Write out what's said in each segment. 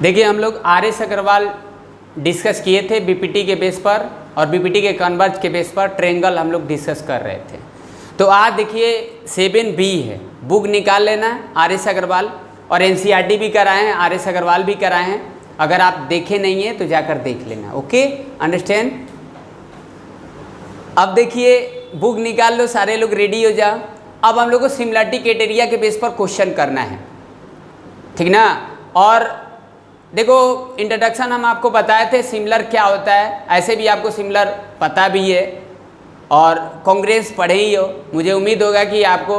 देखिए हम लोग आर एस अग्रवाल डिस्कस किए थे बीपीटी के बेस पर और बीपीटी के कन्वर्ज के बेस पर ट्रायंगल हम लोग डिस्कस कर रहे थे। तो आज देखिए 7B है, बुक निकाल लेना है आर एस अग्रवाल, और एनसीईआरटी भी कराए हैं, आर एस अग्रवाल भी कराए हैं। अगर आप देखे नहीं हैं तो जाकर देख लेना। Okay, understand. अब देखिए बुक निकाल लो, सारे लोग रेडी हो जाओ। अब हम लोग को सिमिलरिटी क्राइटेरिया के बेस पर क्वेश्चन करना है, ठीक ना। और देखो इंट्रोडक्शन हम आपको बताए थे सिमिलर क्या होता है, ऐसे भी आपको सिमिलर पता भी है और कांग्रेस पढ़े ही हो। मुझे उम्मीद होगा कि आपको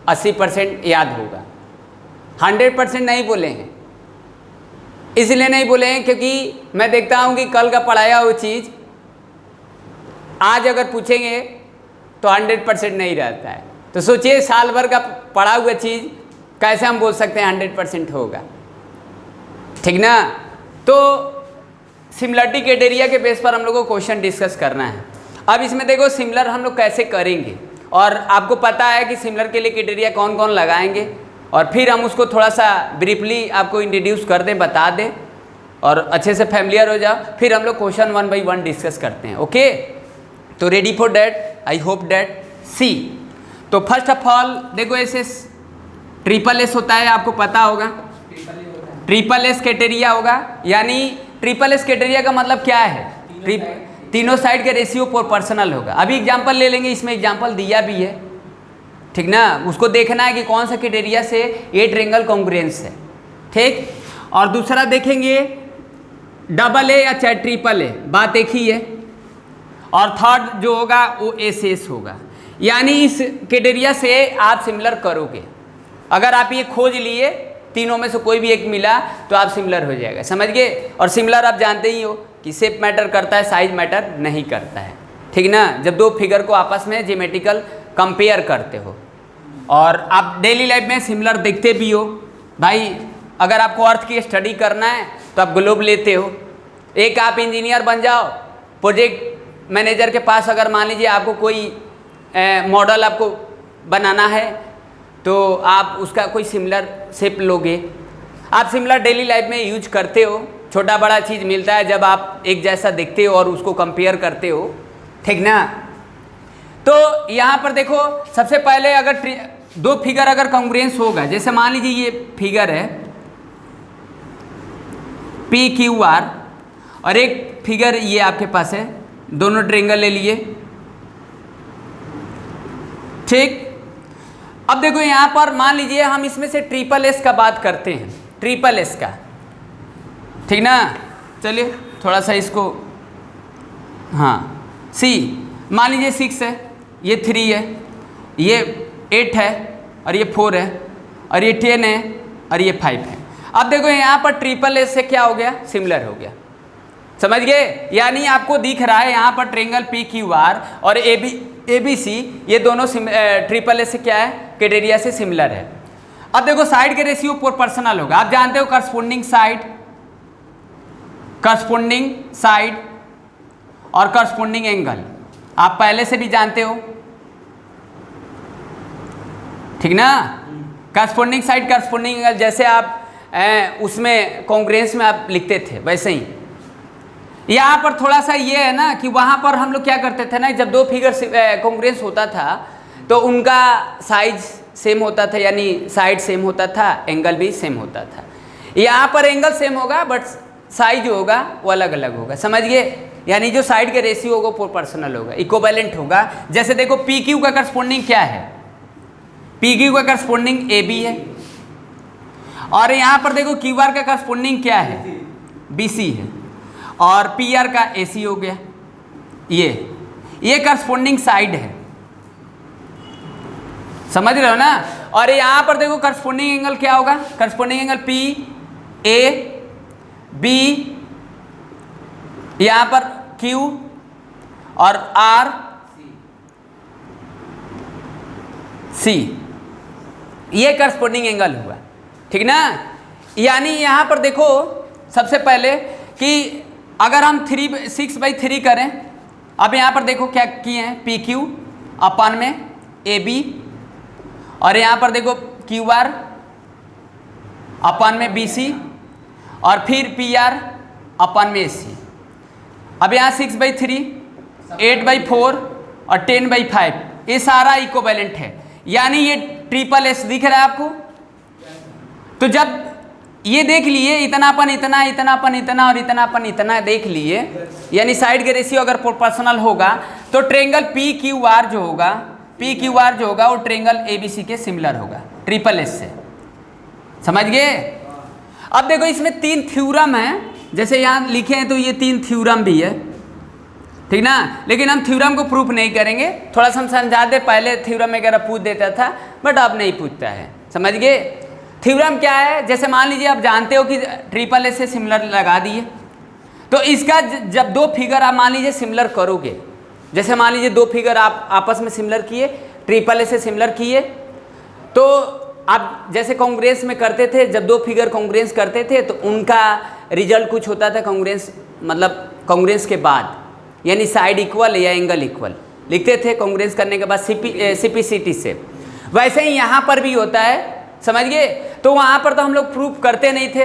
80% याद होगा। 100% नहीं बोले हैं, इसलिए नहीं बोले हैं क्योंकि मैं देखता हूँ कि कल का पढ़ाया हुआ चीज़ आज अगर पूछेंगे तो 100% नहीं रहता है। तो सोचिए साल भर का पढ़ा हुआ चीज़ कैसे हम बोल सकते हैं 100% होगा, ठीक ना। तो सिमिलरिटी क्राइटेरिया के बेस पर हम लोग को क्वेश्चन डिस्कस करना है। अब इसमें देखो सिमिलर हम लोग कैसे करेंगे, और आपको पता है कि सिमिलर के लिए क्राइटेरिया कौन कौन लगाएंगे, और फिर हम उसको थोड़ा सा ब्रीफली आपको इंट्रोड्यूस कर दें, बता दें और अच्छे से फैमिलियर हो जाओ। फिर हम लोग क्वेश्चन 1 by 1 डिस्कस करते हैं। ओके, तो ready for that, I hope that. See, तो फर्स्ट ऑफ ऑल देखो एस ट्रिपल एस होता है, आपको पता होगा। ट्रिपल एस क्राइटेरिया होगा, यानी ट्रिपल एस क्राइटेरिया का मतलब क्या है, तीनों साइड के रेशियो प्रोपोर्शनल होगा। अभी एग्जांपल ले लेंगे, इसमें एग्जांपल दिया भी है, ठीक ना। उसको देखना है कि कौन सा क्राइटेरिया से ये ट्रायंगल कॉन्ग्रुएंस है, ठीक। और दूसरा देखेंगे डबल ए या चाहे ट्रिपल ए, बात एक ही है। और थर्ड जो होगा वो एस होगा, यानी इस क्राइटेरिया से आप सिमिलर करोगे। अगर आप ये खोज लिए तीनों में से कोई भी एक मिला तो आप सिमिलर हो जाएगा, समझ गए। और सिमिलर आप जानते ही हो कि शेप मैटर करता है, साइज मैटर नहीं करता है, ठीक ना। जब दो फिगर को आपस में ज्योमेट्रिकल कंपेयर करते हो, और आप डेली लाइफ में सिमिलर देखते भी हो भाई। अगर आपको अर्थ की स्टडी करना है तो आप ग्लोब लेते हो। एक आप इंजीनियर बन जाओ, प्रोजेक्ट मैनेजर के पास अगर मान लीजिए आपको कोई मॉडल आपको बनाना है तो आप उसका कोई सिमिलर शेप लोगे। आप सिमिलर डेली लाइफ में यूज करते हो, छोटा बड़ा चीज़ मिलता है जब आप एक जैसा देखते हो और उसको कंपेयर करते हो, ठीक ना। तो यहाँ पर देखो सबसे पहले अगर दो फिगर अगर कॉन्ग्रुएंस होगा, जैसे मान लीजिए ये फिगर है PQR और एक फिगर ये आपके पास है, दोनों ट्रायंगल ले लिए, ठीक। अब देखो यहाँ पर मान लीजिए हम इसमें से ट्रिपल एस का बात करते हैं, ट्रिपल एस का, ठीक ना। चलिए थोड़ा सा इसको, हाँ, सी मान लीजिए 6 है, ये 3 है, ये 8 है और ये 4 है और ये 10 है और ये 5 है। अब देखो यहाँ पर ट्रिपल एस से क्या हो गया, सिमिलर हो गया, समझ गए। यानी आपको दिख रहा है यहाँ पर ट्रायंगल PQR और ABC ये दोनों ट्रिपल एस से क्या है, क्राइटेरिया से सिमिलर है। अब देखो साइड के रेशियो प्रोपोर्शनल होगा, आप जानते हो करस्पोंडिंग साइड और करस्पोंडिंग एंगल आप पहले से भी जानते हो, ठीक ना। करस्पोंडिंग साइड करस्पोंडिंग एंगल जैसे आप उसमें कॉन्ग्रुएंस में आप लिखते थे वैसे ही यहाँ पर थोड़ा सा ये है ना कि वहाँ पर हम लोग क्या करते थे ना, जब दो फिगर कॉन्ग्रुएंस होता था तो उनका साइज सेम होता था, यानी साइड सेम होता था, एंगल भी सेम होता था। यहाँ पर एंगल सेम होगा बट साइज जो होगा वो अलग अलग होगा, समझ गए। यानी जो साइड के रेशियो होगा प्रोपोर्शनल होगा, इक्विवेलेंट होगा। जैसे देखो PQ का करस्पोंडिंग क्या है, PQ का करस्पोंडिंग AB है, और यहाँ पर देखो QR का करस्पोंडिंग क्या है, BC है, और PR का AC हो गया। ये करस्पोंडिंग साइड है, समझ रहे हो ना। और यहाँ पर देखो करस्पोंडिंग एंगल क्या होगा, करस्पोंडिंग एंगल PAB, यहाँ पर Q और RC, ये करस्पोंडिंग एंगल हुआ, ठीक ना। यानी यहाँ पर देखो सबसे पहले कि अगर हम 6/3 करें, अब यहाँ पर देखो क्या किए हैं, PQ अपन में AB और यहाँ पर देखो QR अपन में BC और फिर पी आर अपन में सी। अब यहाँ 6/3, 8/4 और 10/5 ये सारा इक्विवेलेंट है, यानी ये ट्रिपल एस दिख रहा है आपको। तो जब ये देख लिए इतनापन इतना, इतनापन इतना और इतनापन इतना देख लिए, यानी साइड के रेशियो अगर प्रोपोर्शनल होगा तो ट्रेंगल पी क्यू आर जो होगा, पी क्यू आर जो होगा वो ट्रेंगल एबीसी के सिमिलर होगा ट्रिपल एस से। समझ गए? अब देखो इसमें 3 थ्योरम है, जैसे यहाँ लिखे हैं तो ये 3 थ्योरम भी है, ठीक ना। लेकिन हम थ्योरम को प्रूफ नहीं करेंगे, थोड़ा सा हम समझा दे। पहले थ्योरम वगैरह पूछ देता था बट अब नहीं पूछता है। समझ गए? थ्योरम क्या है? जैसे मान लीजिए आप जानते हो कि ट्रिपल एस से सिमिलर लगा दिए, तो इसका जब 2 फिगर आप मान लीजिए सिमिलर करोगे, जैसे मान लीजिए 2 फिगर आप आपस में सिमिलर किए, ट्रिपल एस से सिमिलर किए, तो आप जैसे कांग्रेस में करते थे, जब 2 फिगर कांग्रेस करते थे तो उनका रिजल्ट कुछ होता था कांग्रेस, मतलब कांग्रेस के बाद, यानी साइड इक्वल या एंगल इक्वल लिखते थे कांग्रेस करने के बाद सीपीसीटी से। वैसे ही यहाँ पर भी होता है, समझ गए? तो वहाँ पर तो हम लोग प्रूफ करते नहीं थे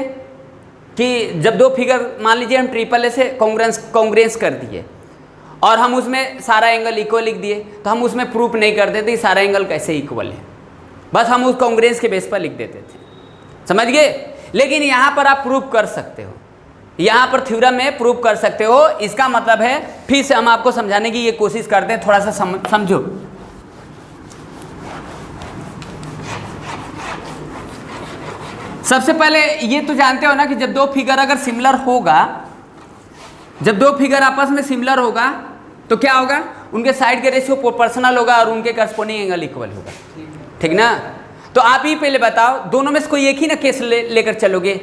कि जब 2 फिगर मान लीजिए हम ट्रिपल एस से कांग्रेस कर दिए और हम उसमें सारा एंगल इक्वल लिख दिए, तो हम उसमें प्रूफ नहीं करते थे कि सारा एंगल कैसे इक्वल है, बस हम उस कांग्रेस के बेस पर लिख देते थे। समझ गए? लेकिन यहाँ पर आप प्रूफ कर सकते हो, यहाँ पर थ्योरम में प्रूफ कर सकते हो। इसका मतलब है, फिर से हम आपको समझाने की ये कोशिश करते हैं, थोड़ा सा समझो। सबसे पहले ये तो जानते हो ना कि जब 2 फिगर अगर सिमिलर होगा, जब 2 फिगर आपस में सिमिलर होगा तो क्या होगा, उनके साइड के रेशियो प्रोपोर्शनल होगा और उनके करस्पॉन्डिंग एंगल इक्वल होगा, ठीक ना। तो आप ही पहले बताओ, दोनों में से कोई एक ही ना केस लेकर चलोगे?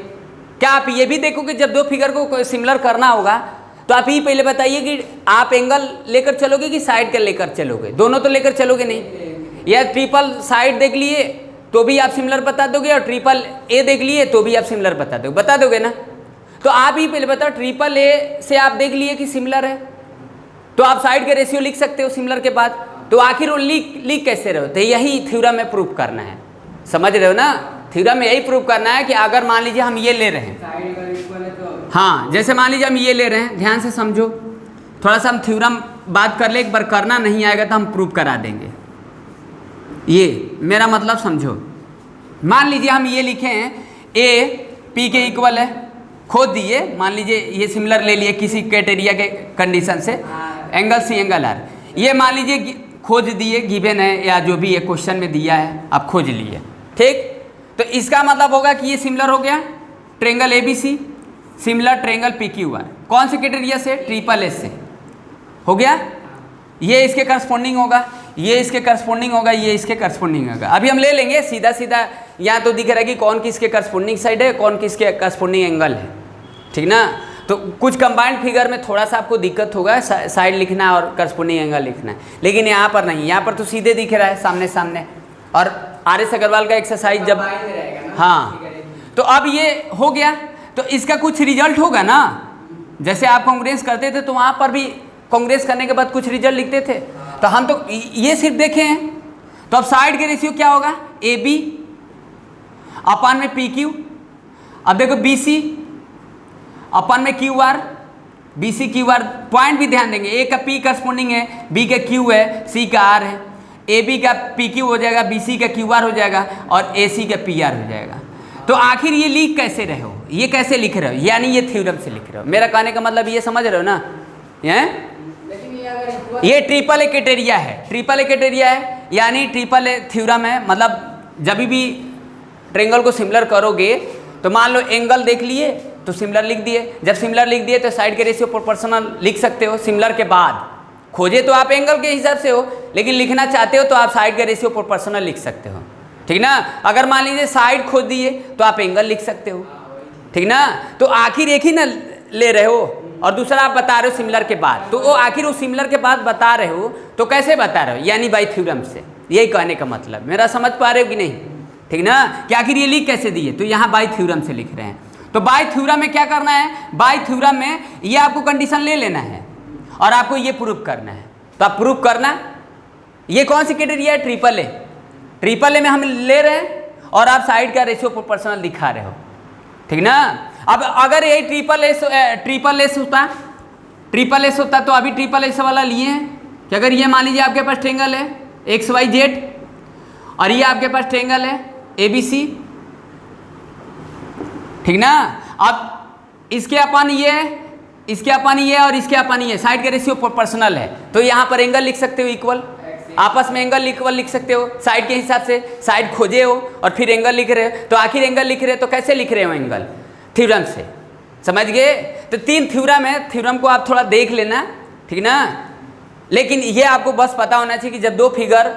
क्या आप ये भी देखोगे जब 2 फिगर को सिमिलर करना होगा तो आप ही पहले बताइए कि आप एंगल लेकर चलोगे कि साइड का लेकर चलोगे? दोनों तो लेकर चलोगे नहीं। या ट्रिपल साइड देख लिए तो भी आप सिमिलर बता दोगे और ट्रिपल ए देख लिए तो भी आप सिमिलर बता दोगे ना। तो आप ही पहले बताओ, ट्रिपल ए से आप देख लिए कि सिमिलर है तो आप साइड के रेशियो लिख सकते हो सिमिलर के बाद, तो आखिर वो लीक कैसे रहे? तो यही थ्योरम में प्रूफ करना है। समझ रहे हो ना? थ्योरम में यही प्रूफ करना है कि अगर मान लीजिए हम ये ले रहे हैं, हाँ जैसे मान लीजिए हम ये ले रहे हैं, ध्यान से समझो, थोड़ा सा हम थ्योरम बात कर ले, एक बार करना नहीं आएगा तो हम प्रूफ करा देंगे। ये मेरा मतलब समझो, मान लीजिए हम ये लिखे हैं ए पी के इक्वल है, खोद दिए, मान लीजिए ये सिमिलर ले लिए किसी क्राइटेरिया के कंडीशन से, एंगल सी एंगल आर, ये मान लीजिए खोज दिए, गिवन है या जो भी ये क्वेश्चन में दिया है आप खोज लिए, ठीक। तो इसका मतलब होगा कि ये सिमिलर हो गया triangle ABC, similar triangle PQR, कौन से क्राइटेरिया से? ट्रिपल एस से हो गया। ये इसके करस्पॉन्डिंग होगा, ये इसके करस्पॉन्डिंग होगा, ये इसके करस्पॉन्डिंग होगा। अभी हम ले लेंगे सीधा सीधा, यहाँ तो दिख रहा है कि कौन किसके करस्पॉन्डिंग साइड है, कौन किसके करस्पॉन्डिंग एंगल है, ठीक ना। तो कुछ कंबाइंड फिगर में थोड़ा सा आपको दिक्कत होगा, साइड लिखना और करस्पॉन्डिंग एंगल लिखना है, लेकिन यहाँ पर नहीं, यहाँ पर तो सीधे दिख रहा है सामने सामने। और आर.एस. अग्रवाल का एक्सरसाइज जब, हाँ, तो अब ये हो गया, तो इसका कुछ रिजल्ट होगा ना। जैसे आप कांग्रेस करते थे तो वहाँ पर भी कांग्रेस करने के बाद कुछ रिजल्ट लिखते थे, तो हम तो ये सिर्फ देखे हैं। तो अब साइड के रेशियो क्या होगा? ए बी अपन में पी क्यू, अब देखो बी सी अपन में Q R, B C Q R, point भी ध्यान देंगे, ए का पी करस्पॉन्डिंग है, बी का क्यू है, सी का आर है, ए बी का पी क्यू हो जाएगा, बी सी का क्यू आर हो जाएगा और ए सी का पी आर हो जाएगा। तो आखिर ये लिख कैसे रहे हो, ये कैसे लिख रहे हो? यानी ये थ्योरम से लिख रहे हो। मेरा कहने का मतलब ये समझ रहे हो ना? ये ट्रिपल ए क्राइटेरिया है, ट्रिपल ए क्राइटेरिया है, यानी ट्रिपल ए थ्योरम है। मतलब जब भी ट्रेंगल को सिमिलर करोगे तो मान लो एंगल देख लिए तो सिमिलर लिख दिए, जब सिमिलर लिख दिए तो साइड के रेशियो प्रोपोर्शनल लिख सकते हो। सिमिलर के बाद खोजे तो आप एंगल के हिसाब से हो, लेकिन लिखना चाहते हो तो आप साइड के रेशियो प्रोपोर्शनल लिख सकते हो, ठीक ना। अगर मान लीजिए साइड खोज दिए तो आप एंगल लिख सकते हो, ठीक ना। तो आखिर एक ही ना ले रहे हो और दूसरा आप बता रहे हो सिमिलर के बाद, तो वो आखिर वो सिमिलर के बाद बता रहे हो तो कैसे बता रहे हो? यानी बाई थ्योरम से। यही कहने का मतलब, मेरा समझ पा रहे हो कि नहीं? ठीक ना, कि आखिर ये लिख कैसे दिए? तो यहाँ बाई थ्योरम से लिख रहे हैं। तो बाई थ्योरम में क्या करना है? बाई थ्योरम में ये आपको कंडीशन ले लेना है और आपको ये प्रूफ करना है। तो आप प्रूफ करना, ये कौन सी क्राइटेरिया है? Triple A. ट्रिपल ए में हम ले रहे हैं और आप साइड का रेशियो प्रोपोर्शनल दिखा रहे हो, ठीक ना। अब अगर ये ट्रिपल एस होता तो अभी ट्रिपल एस वाला लिए हैं कि अगर ये मान लीजिए आपके पास ट्रेंगल है XYZ और ये आपके पास ट्रेंगल है ABC, ठीक ना। अब इसके अपन ये और इसके अपन ये, साइड का रेशियो प्रोपोर्शनल है तो यहाँ पर एंगल लिख सकते हो इक्वल, आपस में एंगल इक्वल लिख सकते हो साइड के हिसाब से। साइड खोजे हो और फिर एंगल लिख रहे हो, तो आखिर एंगल लिख रहे हो तो कैसे लिख रहे हो एंगल? थ्योरम से, समझ गए। तो 3 थ्योरम है, थ्योरम को आप थोड़ा देख लेना, ठीक ना। लेकिन ये आपको बस पता होना चाहिए कि जब 2 फिगर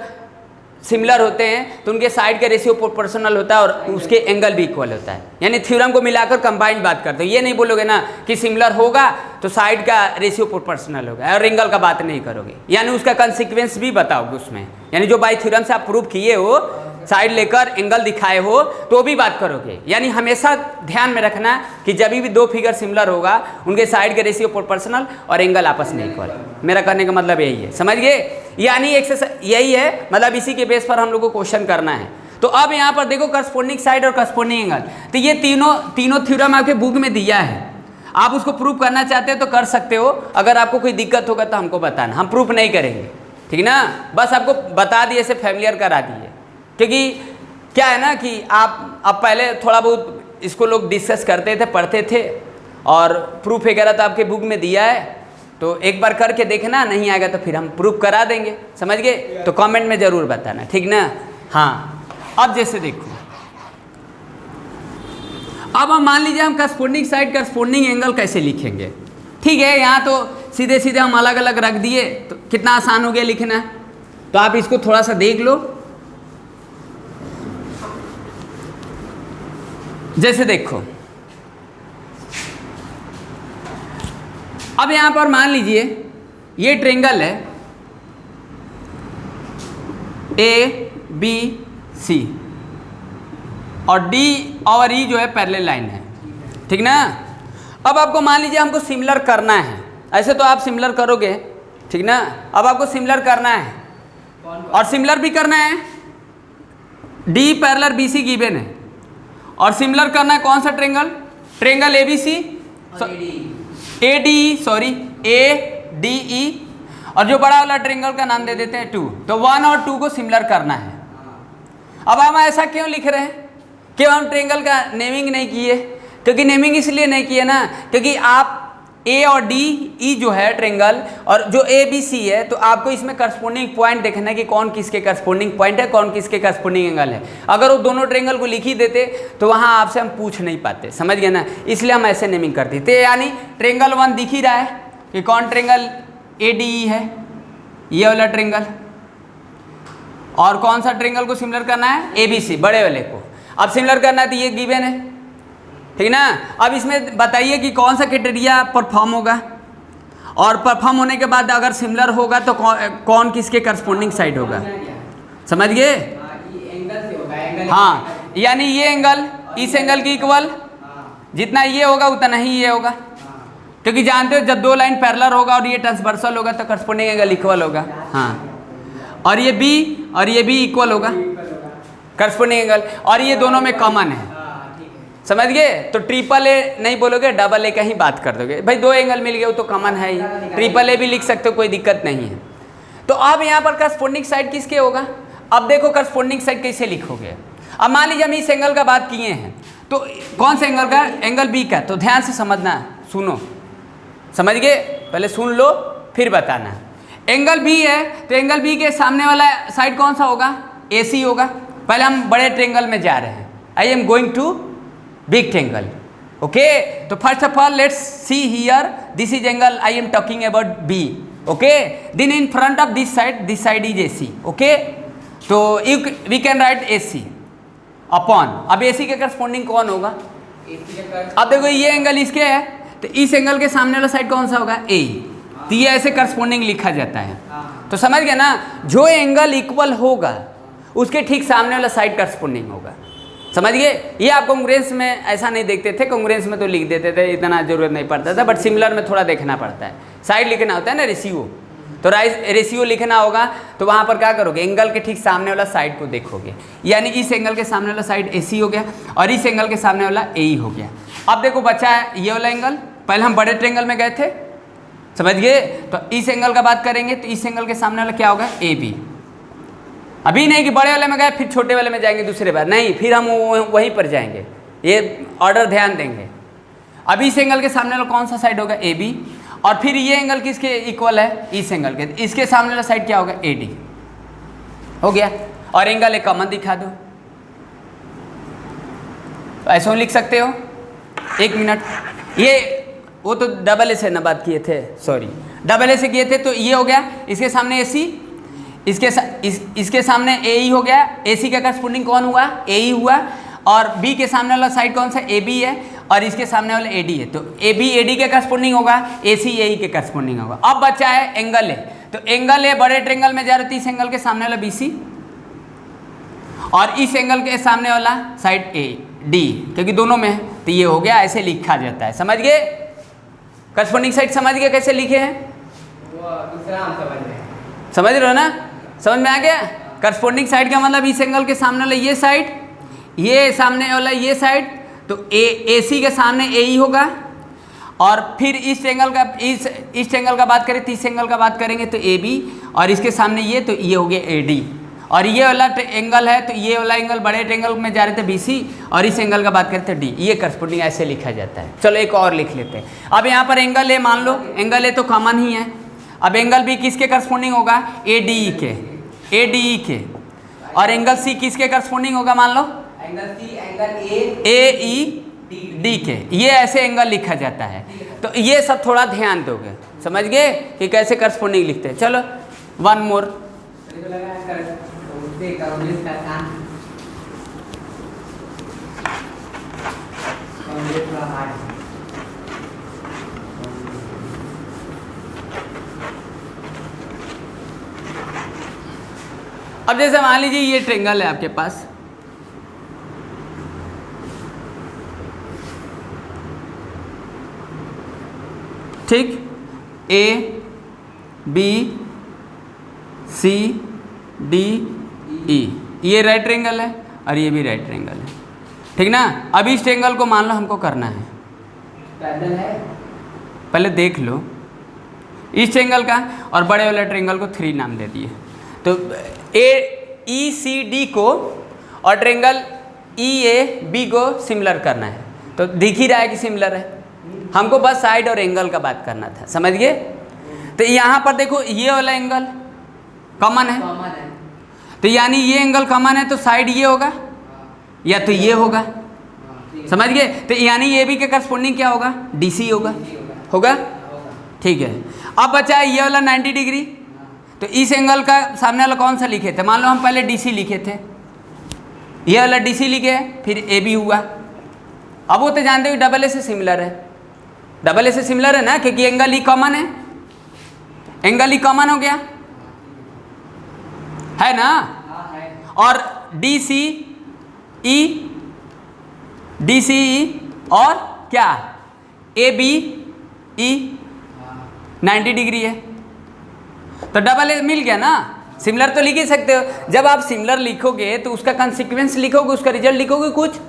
सिमिलर होते हैं तो उनके साइड का रेशियो प्रोपोर्शनल होता है और उसके एंगल भी इक्वल होता है, यानी थ्योरम को मिलाकर कंबाइंड बात करते हो। ये नहीं बोलोगे ना कि सिमिलर होगा तो साइड का रेशियो प्रोपोर्शनल होगा और एंगल का बात नहीं करोगे, यानी उसका कंसिक्वेंस भी बताओगे उसमें, यानी जो बाई थ्योरम से आप प्रूव किए हो, साइड लेकर एंगल दिखाए हो तो भी बात करोगे। यानी हमेशा ध्यान में रखना कि जब भी 2 फिगर सिमिलर होगा उनके साइड के रेशियो प्रोपोर्शनल और एंगल आपस में इक्वल। मेरा कहने का मतलब यही है, समझ गए। यानी एक्सरसाइज यही है, मतलब इसी के बेस पर हम लोग को क्वेश्चन करना है। तो अब यहाँ पर देखो करस्पोंडिंग साइड और करस्पोंडिंग एंगल, तो ये तीनों थ्योरम आपके बुक में दिया है। आप उसको प्रूव करना चाहते हो तो कर सकते हो, अगर आपको कोई दिक्कत होगा तो हमको बताना, हम प्रूफ नहीं करेंगे, ठीक ना। बस आपको बता दिए, से फैमिलियर करा दिए, क्योंकि क्या है ना कि आप अब पहले थोड़ा बहुत इसको लोग डिस्कस करते थे, पढ़ते थे, और प्रूफ वगैरह तो आपके बुक में दिया है, तो एक बार करके देखना, नहीं आएगा तो फिर हम प्रूफ करा देंगे, समझ गए। तो कमेंट में ज़रूर बताना, ठीक ना। हाँ, अब जैसे देखो, अब हम मान लीजिए हम करस्पोंडिंग साइड करस्पोंडिंग एंगल कैसे लिखेंगे, ठीक है। यहाँ तो सीधे सीधे हम अलग अलग रख दिए, तो कितना आसान हो गया लिखना। तो आप इसको थोड़ा सा देख लो। जैसे देखो, अब यहां पर मान लीजिए ये ट्रेंगल है ABC और D और E जो है पैरेलल लाइन है, ठीक ना। अब आपको मान लीजिए हमको सिमिलर करना है, ऐसे तो आप सिमिलर करोगे, ठीक ना। अब आपको सिमिलर करना है और सिमिलर भी करना है, D पैरेलल BC गिवन है, और सिमिलर करना है कौन सा ट्रेंगल? ट्रेंगल ABC ADE, और जो बड़ा वाला ट्रेंगल का नाम दे देते हैं 2। तो 1 और 2 को सिमिलर करना है। अब हम ऐसा क्यों लिख रहे हैं, क्यों हम ट्रेंगल का नेमिंग नहीं किए? क्योंकि नेमिंग इसलिए नहीं किए ना, क्योंकि आप A और DE जो है ट्रेंगल, और जो ABC है, तो आपको इसमें करस्पोंडिंग पॉइंट देखना है कि कौन किसके करस्पोंडिंग पॉइंट है, कौन किसके करस्पोंडिंग एंगल है। अगर वो दोनों ट्रेंगल को लिख ही देते तो वहाँ आपसे हम पूछ नहीं पाते, समझ गए ना। इसलिए हम ऐसे नेमिंग करते थे। यानी ट्रेंगल 1 दिख ही रहा है कि कौन ट्रेंगल ADE है, ये वाला ट्रेंगल, और कौन सा ट्रेंगल को सिमिलर करना है? ABC, बड़े वाले को। अब सिमिलर करना है तो ये गिवन है, ठीक ना। अब इसमें बताइए कि कौन सा क्राइटेरिया परफॉर्म होगा, और परफॉर्म होने के बाद अगर सिमिलर होगा तो कौन किसके करस्पोंडिंग साइड होगा, समझ गए। हाँ, यानी ये एंगल इस एंगल की इक्वल, जितना ये होगा उतना ही ये होगा, क्योंकि जानते हो जब 2 लाइन पैरेलल होगा और ये ट्रांसवर्सल होगा तो करस्पोंडिंग एंगल इक्वल होगा। हाँ, और ये B इक्वल होगा करस्पोंडिंग एंगल, और ये दोनों में कॉमन है, समझ गए। तो ट्रिपल ए नहीं बोलोगे, डबल ए का ही बात कर दोगे। भाई 2 एंगल मिल गए वो तो कॉमन है ही, ट्रिपल ए भी लिख सकते हो, कोई दिक्कत नहीं है। तो अब यहाँ पर करस्पोंडिंग साइड किसके होगा? अब देखो करस्पोंडिंग साइड कैसे लिखोगे। अब मान लीजिए हम इस एंगल का बात किए हैं, तो कौन सा एंगल का? एंगल B का। तो ध्यान से समझना, सुनो, समझ गए, पहले सुन लो फिर बताना। एंगल B है तो एंगल B के सामने वाला साइड कौन सा होगा? AC होगा। पहले हम बड़े ट्रेंगल में जा रहे हैं, I am going to big triangle, okay. तो first of all let's see here, this is angle I am talking about B, okay. Then in front of this side is AC, okay. तो we can write AC upon, अब AC के corresponding कौन होगा? अब देखो ये angle इसके है, तो इस एंगल के सामने वाला साइड कौन सा होगा? A। तो ये ऐसे करस्पोंडिंग लिखा जाता है। तो समझ गए ना, जो एंगल इक्वल होगा उसके ठीक सामने वाला साइड करस्पोंडिंग होगा, समझ गए। ये आप कांग्रेस में ऐसा नहीं देखते थे, कांग्रेस में तो लिख देते थे, इतना जरूरत नहीं पड़ता था, बट सिमिलर में थोड़ा देखना पड़ता है। साइड लिखना होता है ना, रेशियो, तो रेशियो लिखना होगा तो वहाँ पर क्या करोगे? एंगल के ठीक सामने वाला साइड को देखोगे, यानी इस एंगल के सामने वाला साइड AC हो गया और इस एंगल के सामने वाला AE हो गया। अब देखो बचा है ये वाला एंगल, पहले हम बड़े ट्रायंगल में गए थे, समझ गए। तो इस एंगल का बात करेंगे तो इस एंगल के सामने वाला क्या होगा, ए बी। अभी नहीं कि बड़े वाले में गए फिर छोटे वाले में जाएंगे दूसरे बार, नहीं, फिर हम वहीं पर जाएंगे, ये ऑर्डर ध्यान देंगे। अभी इस एंगल के सामने वाला कौन सा साइड होगा, ए बी, और फिर ये एंगल किसके इक्वल है, इस एंगल के, इसके सामने वाला साइड क्या होगा, ए डी। हो गया, और एंगल एक कॉमन दिखा दो, ऐसा लिख सकते हो। एक मिनट, ये वो तो डबल ए से ना बात किए थे, सॉरी डबल ए से किए थे, तो ये हो गया, इसके सामने ए सी, इसके सामने ए ई हो गया, ए सी का करस्पोंडिंग कौन हुआ, ए ई हुआ, और बी के सामने वाला साइड कौन सा, ए बी है, और इसके सामने वाला ए डी है, तो ए बी ए डी के करस्पोंडिंग होगा, ए सी ए ई के करस्पोंडिंग होगा। अब बचा है एंगल ए, तो एंगल ए बड़े ट्रायंगल में जा रहा है, इस एंगल के सामने वाला बी सी, और इस एंगल के सामने वाला साइड ए डी, क्योंकि दोनों में है, तो ये हो गया, ऐसे लिखा जाता है। समझ गए, करस्पोंडिंग साइड समझ गए कैसे लिखे हैं, समझ रहे हो ना, समझ में आ गया। करस्पोंडिंग साइड का मतलब इस एंगल के सामने वाला ये साइड, ये सामने वाला ये साइड, तो ए सी के सामने ए ई होगा, और फिर इस एंगल का इस एंगल का बात करें तो इस एंगल का बात करेंगे तो ए बी, और इसके सामने ये, तो ये हो गया ए डी, और ये वाला एंगल है तो ये वाला एंगल बड़े ट्रायंगल में जा रहे थे बी सी, और इस एंगल का बात करें तो डी, ये करस्पोंडिंग ऐसे लिखा जाता है। चलो एक और लिख लेते हैं। अब यहाँ पर एंगल ए मान लो, एंगल ए तो कॉमन ही है, अब एंगल बी किसके करस्पोंडिंग होगा, ए डी ई के, ए डी ई के, और एंगल सी किसके करस्पोंडिंग होगा, मान लो angle C, angle A E D के, ये ऐसे एंगल लिखा जाता है। तो ये सब थोड़ा ध्यान दोगे, समझ गए कि कैसे करस्पोंडिंग लिखते हैं। चलो वन मोर, अब जैसे मान लीजिए ये ट्रायंगल है आपके पास, ठीक, ए बी सी डी ई, ये राइट ट्रायंगल है और ये भी राइट ट्रायंगल है, ठीक ना। अब इस ट्रायंगल को मान लो हमको करना है, पैरेलल है, पहले देख लो इस ट्रायंगल का, और बड़े वाले ट्रायंगल को 3 नाम दे दिए। तो ए ई सी डी को और ट्रायंगल ई ए बी को सिमिलर करना है, तो दिख ही रहा है कि सिमिलर है, हमको बस साइड और एंगल का बात करना था, समझ गए। तो यहाँ पर देखो ये वाला एंगल कॉमन है, तो यानी ये एंगल कॉमन है, तो साइड ये होगा या तो ये होगा, समझ गए। तो यानी ए बी के करस्पोंडिंग क्या होगा, डी सी होगा, ठीक है। अब बचा है ये वाला 90 डिग्री, तो इस एंगल का सामने वाला कौन सा लिखे थे, मान लो हम पहले डी सी लिखे थे, ये वाला डी सी लिखे, फिर ए बी हुआ। अब वो तो जानते हो डबल ए से सिमिलर है, डबल ए से सिमिलर है ना, क्योंकि एंगल ई कॉमन है, एंगल ई कॉमन हो गया है ना। और डी सी ई और क्या, ए बी ई 90 डिग्री है, तो डबल ए मिल गया ना। सिमिलर तो लिख ही सकते हो, जब आप सिमिलर लिखोगे तो उसका कंसिक्वेंस लिखोगे, उसका रिजल्ट लिखोगे, कुछ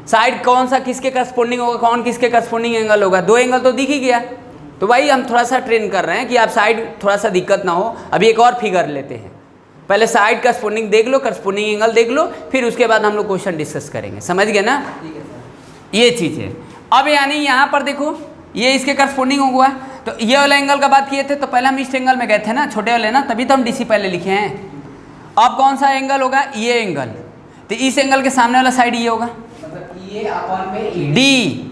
साइड कौन सा किसके करस्पोंडिंग होगा, कौन किसके करस्पोंडिंग एंगल होगा, 2 एंगल तो दिख ही गया। तो भाई हम थोड़ा सा ट्रेन कर रहे हैं कि आप साइड थोड़ा सा दिक्कत ना हो। अभी एक और फिगर लेते हैं, पहले साइड करस्पोंडिंग देख लो, करस्पोंडिंग एंगल देख लो, फिर उसके बाद हम लोग क्वेश्चन डिस्कस करेंगे, समझ गए ना। ये चीज़ है। अब यानी यहाँ पर देखो ये इसके करस्पोंडिंग हुआ, तो ये वाला एंगल का बात किए थे, तो पहले हम इस एंगल में गए थे ना, छोटे वाले ना, तभी तो हम डीसी पहले लिखे हैं। अब कौन सा एंगल होगा, ये एंगल, तो इस एंगल के सामने वाला साइड ये होगा, ये अपॉन में डी,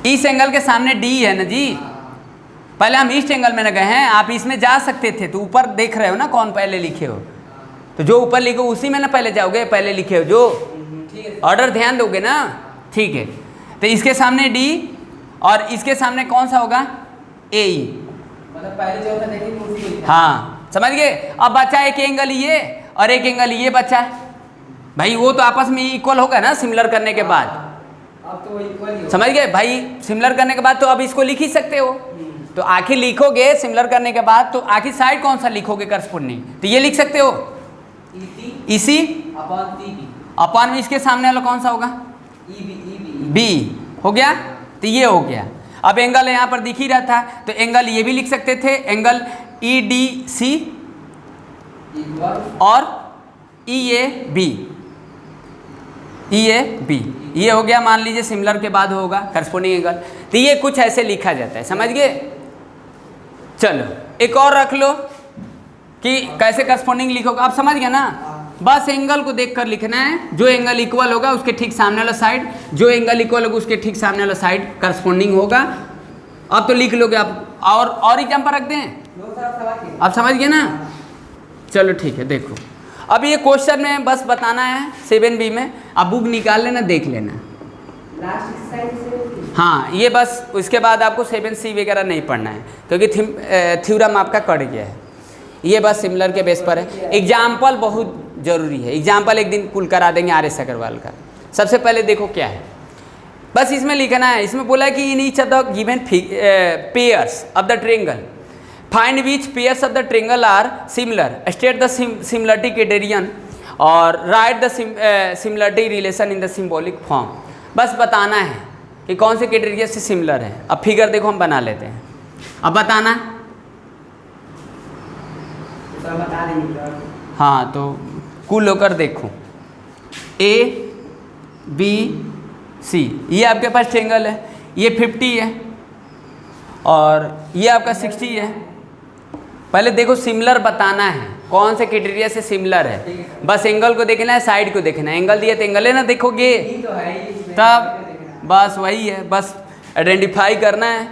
इस एंगल के सामने डी है ना जी। पहले हम इस एंगल में न गए हैं, आप इसमें जा सकते थे, तो ऊपर देख रहे हो ना कौन पहले लिखे हो, तो जो ऊपर लिखो उसी में ना पहले जाओगे, पहले लिखे हो जो, ऑर्डर ध्यान दोगे ना, ठीक है। तो इसके सामने डी और इसके सामने कौन सा होगा, ए ई, मतलब पहले जो था देखेंगे उसी में। हाँ समझ गए। अब बचा एक एंगल ये और एक एंगल ये बचा है, भाई वो तो आपस में इक्वल होगा ना सिमिलर करने के बाद, अब तो इक्वल ही समझ गए भाई। सिमिलर करने के बाद तो अब इसको लिख ही सकते हो, तो आखिर लिखोगे सिमिलर करने के बाद, तो आखिर साइड कौन सा लिखोगे करस्पोंडिंग, तो ये लिख सकते हो, इसी अपॉन सी बी, अपॉन में इसके सामने वाला कौन सा होगा, ई बी, बी हो गया, तो ये हो गया। अब एंगल यहाँ पर दिख ही रहा था, तो एंगल ये भी लिख सकते थे, एंगल ई डी सी और ई A B, E A B, ये हो गया। मान लीजिए सिमिलर के बाद होगा करस्पोंडिंग एंगल, तो ये कुछ ऐसे लिखा जाता है, समझ गए। चलो एक और रख लो कि कैसे करस्पोंडिंग लिखोगे, आप समझ गए ना। बस एंगल को देखकर लिखना है, जो एंगल इक्वल होगा उसके ठीक सामने वाला साइड, जो एंगल इक्वल होगा उसके ठीक सामने वाला साइड करस्पोंडिंग होगा। अब तो लिख लोगे आप, और एग्जाम्पल रख दें, आप समझ गए ना। चलो ठीक है, देखो अब ये क्वेश्चन में बस बताना है 7B में, आप बुक निकाल लेना, देख लेना। हाँ ये बस, उसके बाद आपको 7C वगैरह नहीं पढ़ना है, क्योंकि थ्योरम आपका कट गया है। ये बस सिमिलर के बेस पर है। एग्जाम्पल बहुत ज़रूरी है, एग्जाम्पल एक दिन कुल करा देंगे RS अग्रवाल का। सबसे पहले देखो क्या है, बस इसमें लिखना है। इसमें बोला है कि in each of the given pairs of the triangle find which pairs of the triangle are similar, state the similarity criterion और write the similarity relation in the symbolic form. बस बताना है कि कौन से क्राइटेरिया से सिमिलर है। अब फिगर देखो हम बना लेते हैं, अब बताना। बता देंगे। हाँ तो कुल होकर देखो A B C, ये आपके पास ट्रायंगल है, ये 50 है और ये आपका 60 है। पहले देखो सिमिलर बताना है, कौन से क्राइटेरिया से सिमिलर है। बस एंगल को देखना है, साइड को देखना है। एंगल दिया तो एंगल है ना, देखोगे तब बस वही है, बस आइडेंटिफाई करना है।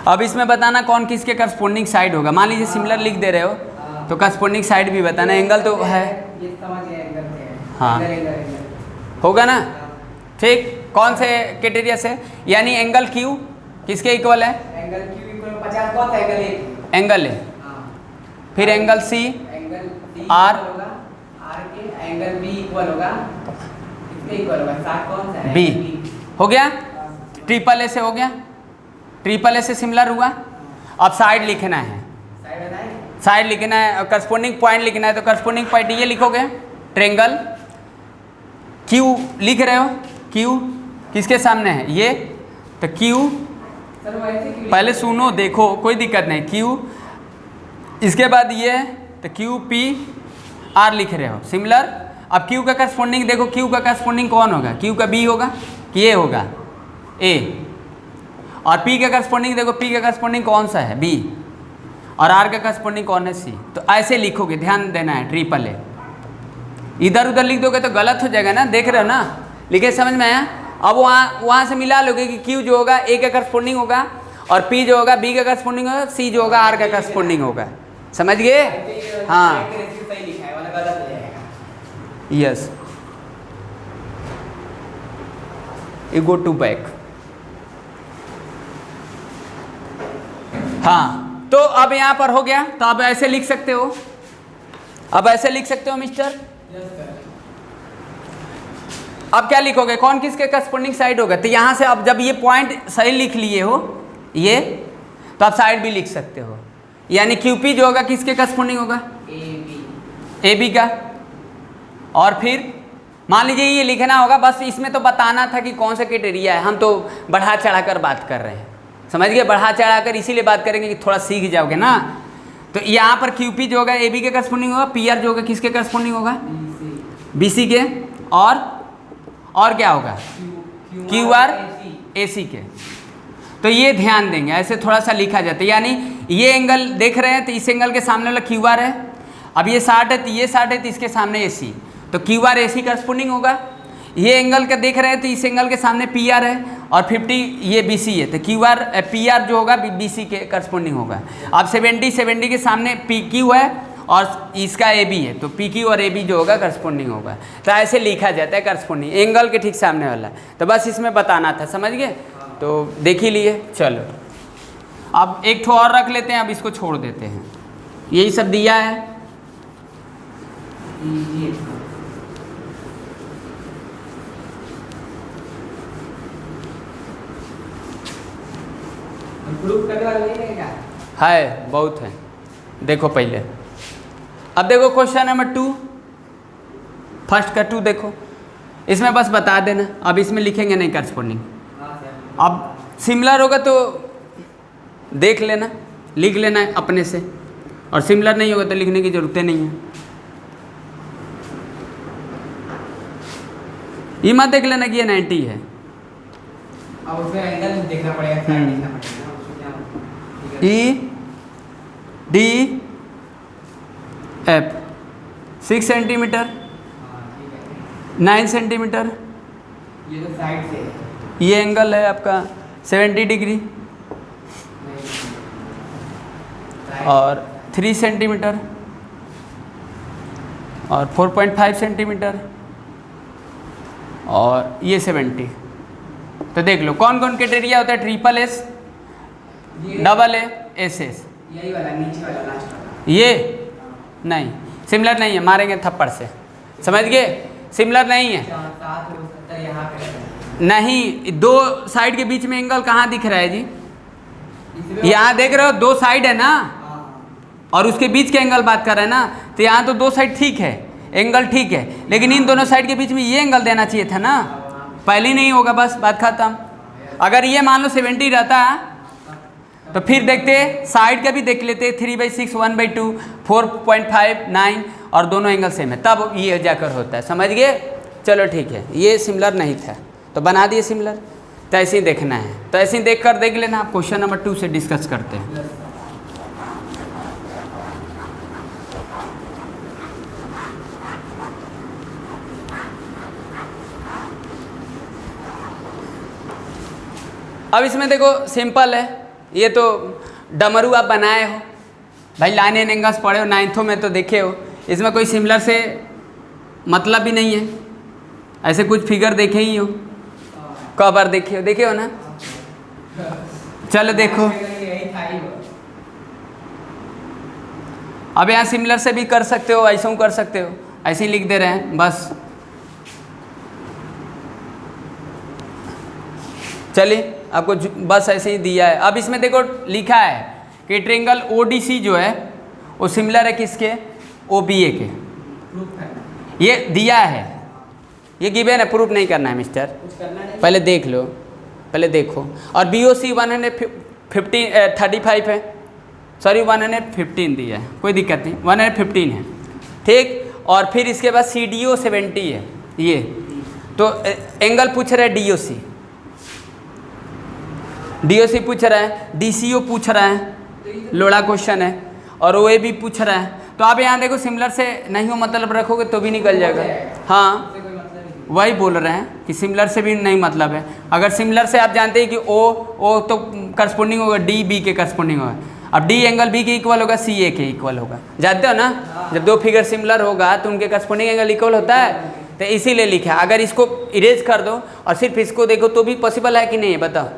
अब इसमें बताना कौन किसके करस्पोंडिंग साइड होगा। मान लीजिए सिमिलर लिख दे रहे हो तो करस्पोंडिंग साइड भी बताना। एंगल तो है, ये समझ गया एंगल क्या है। हाँ एंगल होगा ना, ठीक। कौन से क्राइटेरिया से, यानी एंगल Q किसके इक्वल है, एंगल Q इक्वल 50 कौन सा एंगल है, एंगल है। फिर angle C angle C R होगा, R के एंगल B इक्वल होगा, इसके इक्वल होगा 60 कौन सा है, B हो गया। ट्रिपल A से हो गया, ट्रिपल A से सिमिलर हुआ। अब साइड लिखना है, साइड बताएं, साइड लिखना है और करस्पोंडिंग पॉइंट लिखना है। तो करस्पोंडिंग पॉइंट ये लिखोगे, ट्रायंगल Q लिख रहे हो, Q किसके सामने है ये, तो Q सर वो ऐसे क्यों पहले सुनो देखो, कोई दिक्कत नहीं। Q इसके बाद ये, तो QP R लिख रहे हो, सिमिलर। अब Q का करस्पोंडिंग देखो, Q का करस्पोंडिंग कौन होगा, Q का B होगा कि A होगा, A। और P का करस्पोंडिंग देखो, P का करस्पोंडिंग कौन सा है, B। और R का करस्पोंडिंग कौन है, C। तो ऐसे लिखोगे, ध्यान देना है। ट्रिपल A इधर उधर लिख दोगे तो गलत हो जाएगा ना, देख रहे हो ना, लिखे समझ में आया। अब वहाँ से मिला लोगे कि Q जो होगा A का करस्पोंडिंग होगा और P जो होगा B का करस्पोंडिंग होगा, C जो होगा R का करस्पोंडिंग होगा। समझ गए, हाँ सही लिखा है वाला गलत हो जाएगा। Yes, you go to back. हाँ तो अब यहाँ पर हो गया, तो अब ऐसे लिख सकते हो, अब ऐसे लिख सकते हो मिस्टर। अब क्या लिखोगे, कौन किसके करस्पोंडिंग साइड होगा। तो यहाँ से अब जब ये पॉइंट सही लिख लिए हो ये, तो आप साइड भी लिख सकते हो, यानी QP जो होगा किसके करस्पोंडिंग होगा, AB का। और फिर मान लीजिए ये लिखना होगा, बस इसमें तो बताना था कि कौन सा क्राइटेरिया है। हम तो बढ़ा चढ़ा कर बात कर रहे हैं, समझ गए, बढ़ा चढ़ा कर इसीलिए बात करेंगे कि थोड़ा सीख जाओगे ना। तो यहाँ पर QP जो होगा AB के करस्पोंडिंग होगा, PR जो होगा किसके करस्पोंडिंग होगा, BC के। और क्या होगा, QR AC के। तो ये ध्यान देंगे, ऐसे थोड़ा सा लिखा जाता है। यानी ये एंगल देख रहे हैं तो इस एंगल के सामने वाला QR है। अब ये 60 है तो ये 60 है तो इसके सामने AC, तो QR AC करस्पोंडिंग होगा। ये एंगल का देख रहे हैं तो इस एंगल के सामने PR है और 50 ये BC है, तो PR जो होगा BC के करस्पोंडिंग होगा। अब 70 के सामने PQ है और इसका AB है, तो PQ और AB जो होगा करस्पोंडिंग होगा। तो ऐसे लिखा जाता है करस्पोंडिंग, एंगल के ठीक सामने वाला। तो बस इसमें बताना था, समझ गए, तो देख ही लिए। चलो अब एक ठो और रख लेते हैं, अब इसको छोड़ देते हैं, यही सब दिया है। प्रूफ करने वाला नहीं है क्या? है, बहुत है। देखो पहले अब देखो क्वेश्चन नंबर 2, फर्स्ट का 2 देखो, इसमें बस बता देना, अब इसमें लिखेंगे नहीं करस्पॉन्डिंग। अब सिमिलर होगा तो देख लेना, लिख लेना है अपने से, और सिमिलर नहीं होगा तो लिखने की जरूरत नहीं है। ये मत देख लेना कि ये 90 है। अब उसका एंगल देखना पड़ेगा, क्या देखना पड़ेगा उसको, क्या ई डी एफ 6 सेंटीमीटर, ठीक है। 9 सेंटीमीटर, ये तो साइड से है। ये एंगल है आपका 70 डिग्री, और 3 सेंटीमीटर, और 4.5 सेंटीमीटर, और ये 70। तो देख लो कौन कौन क्राइटेरिया होता है, triple S, double A, S S. यही वाला नीचे वाला लास्ट वाला, ये नहीं, सिमिलर नहीं है, मारेंगे थप्पड़ से, समझ गए, सिमिलर नहीं है। 7 हो सकता है यहाँ पे, नहीं, दो साइड के बीच में एंगल कहाँ दिख रहा है जी? इसमें यहाँ देख रहे हो 2 साइड है ना, हाँ, और उसके बीच के एंगल बात कर रहे हैं ना, तो यहाँ तो 2 साइड ठीक है, एंगल ठीक है, लेकिन इन दोनों साइड के बीच में ये एंगल देना चाहिए था ना, पहले नहीं होगा, बस बात खत्म। अगर ये मान लो 70 रहता तो फिर देखते साइड का भी देख लेते, 3/6, 1/2, 4.5, 9, और दोनों एंगल सेम है, तब ये जाकर होता है, समझ गए। चलो ठीक है, ये सिमिलर नहीं था तो बना दिए सिमिलर, तो ऐसे ही देखना है, तो ऐसे ही देख कर देख लेना। आप क्वेश्चन नंबर 2 से डिस्कस करते हैं। अब इसमें देखो सिंपल है, ये तो डमरू आप बनाए हो भाई, लाइन एंड एंगल्स पढ़े हो 9th में तो देखे हो, इसमें कोई सिमिलर से मतलब भी नहीं है, ऐसे कुछ फिगर देखे ही हो, कवर देखे हो ना, चलो देखो। यही था ही वो। अब यहाँ सिमिलर से भी कर सकते हो, ऐसे कर सकते हो, ऐसे ही लिख दे रहे हैं बस। चलिए आपको बस ऐसे ही दिया है। अब इसमें देखो लिखा है कि ट्रायंगल ODC जो है वो सिमिलर है किसके, OBA के, प्रूफ करना, ये दिया है, ये गिवन है, प्रूफ नहीं करना है मिस्टर, कुछ करना नहीं। पहले देख लो, पहले देखो। और BOC 135 है, सॉरी 115 दिया है, कोई दिक्कत नहीं, 115 है, ठीक। और फिर इसके बाद CDO 70 है, ये तो एंगल पूछ रहा है DOC पूछ रहा है, DCO पूछ रहा है, लोड़ा क्वेश्चन है, और OA भी पूछ रहा है। तो आप यहाँ देखो सिमिलर से नहीं हो मतलब रखोगे तो भी निकल जाएगा। हाँ उससे कोई मतलब नहीं। वही बोल रहे हैं कि सिमिलर से भी नहीं मतलब है। अगर सिमिलर से आप जानते हैं कि O तो करस्पॉन्डिंग होगा DB के करस्पॉन्डिंग होगा, अब D एंगल B के इक्वल होगा, CA के इक्वल होगा, जानते हो ना, जब दो फिगर सिमिलर होगा तो उनके करस्पॉन्डिंग एंगल इक्वल होता है, तो इसीलिए लिखा है। अगर इसको इरेज कर दो और सिर्फ इसको देखो तो भी पॉसिबल है कि नहीं है, बताओ,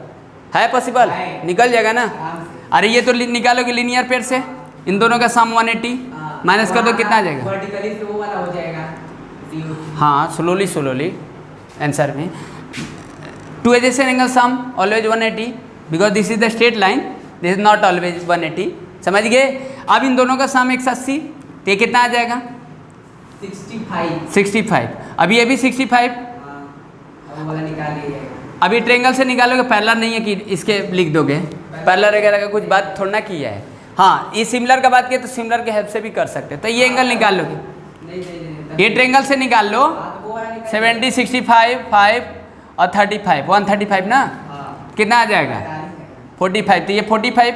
है पॉसिबल, निकल जाएगा ना। अरे ये तो निकालोगे लीनियर पेयर से, इन दोनों का सम 180 माइनस कर दो, कितना आ जाएगा, वर्टिकली तो वो वाला हो जाएगा। हाँ स्लोली आंसर में 2 adjacent angle sum always 180 because this is the straight line, this is not always 180, समझ गए। अब इन दोनों का सम 180, तो ये कितना आ जाएगा 65। अब ये भी 65, अब वाला निकाल लीजिएगा। अभी ट्रायंगल से निकालोगे, पैरेलल नहीं है कि इसके लिख दोगे, पैरेलल वगैरह का कुछ बात थोड़ा ना किया है। हाँ ये सिमिलर का बात किया तो सिमिलर के हेल्प से भी कर सकते हैं, तो ये एंगल निकाल लोगे, नहीं, ये ट्रायंगल से निकाल लो, 70, 65, 5 और 35, 135 ना, कितना आ जाएगा 45, तो ये 45।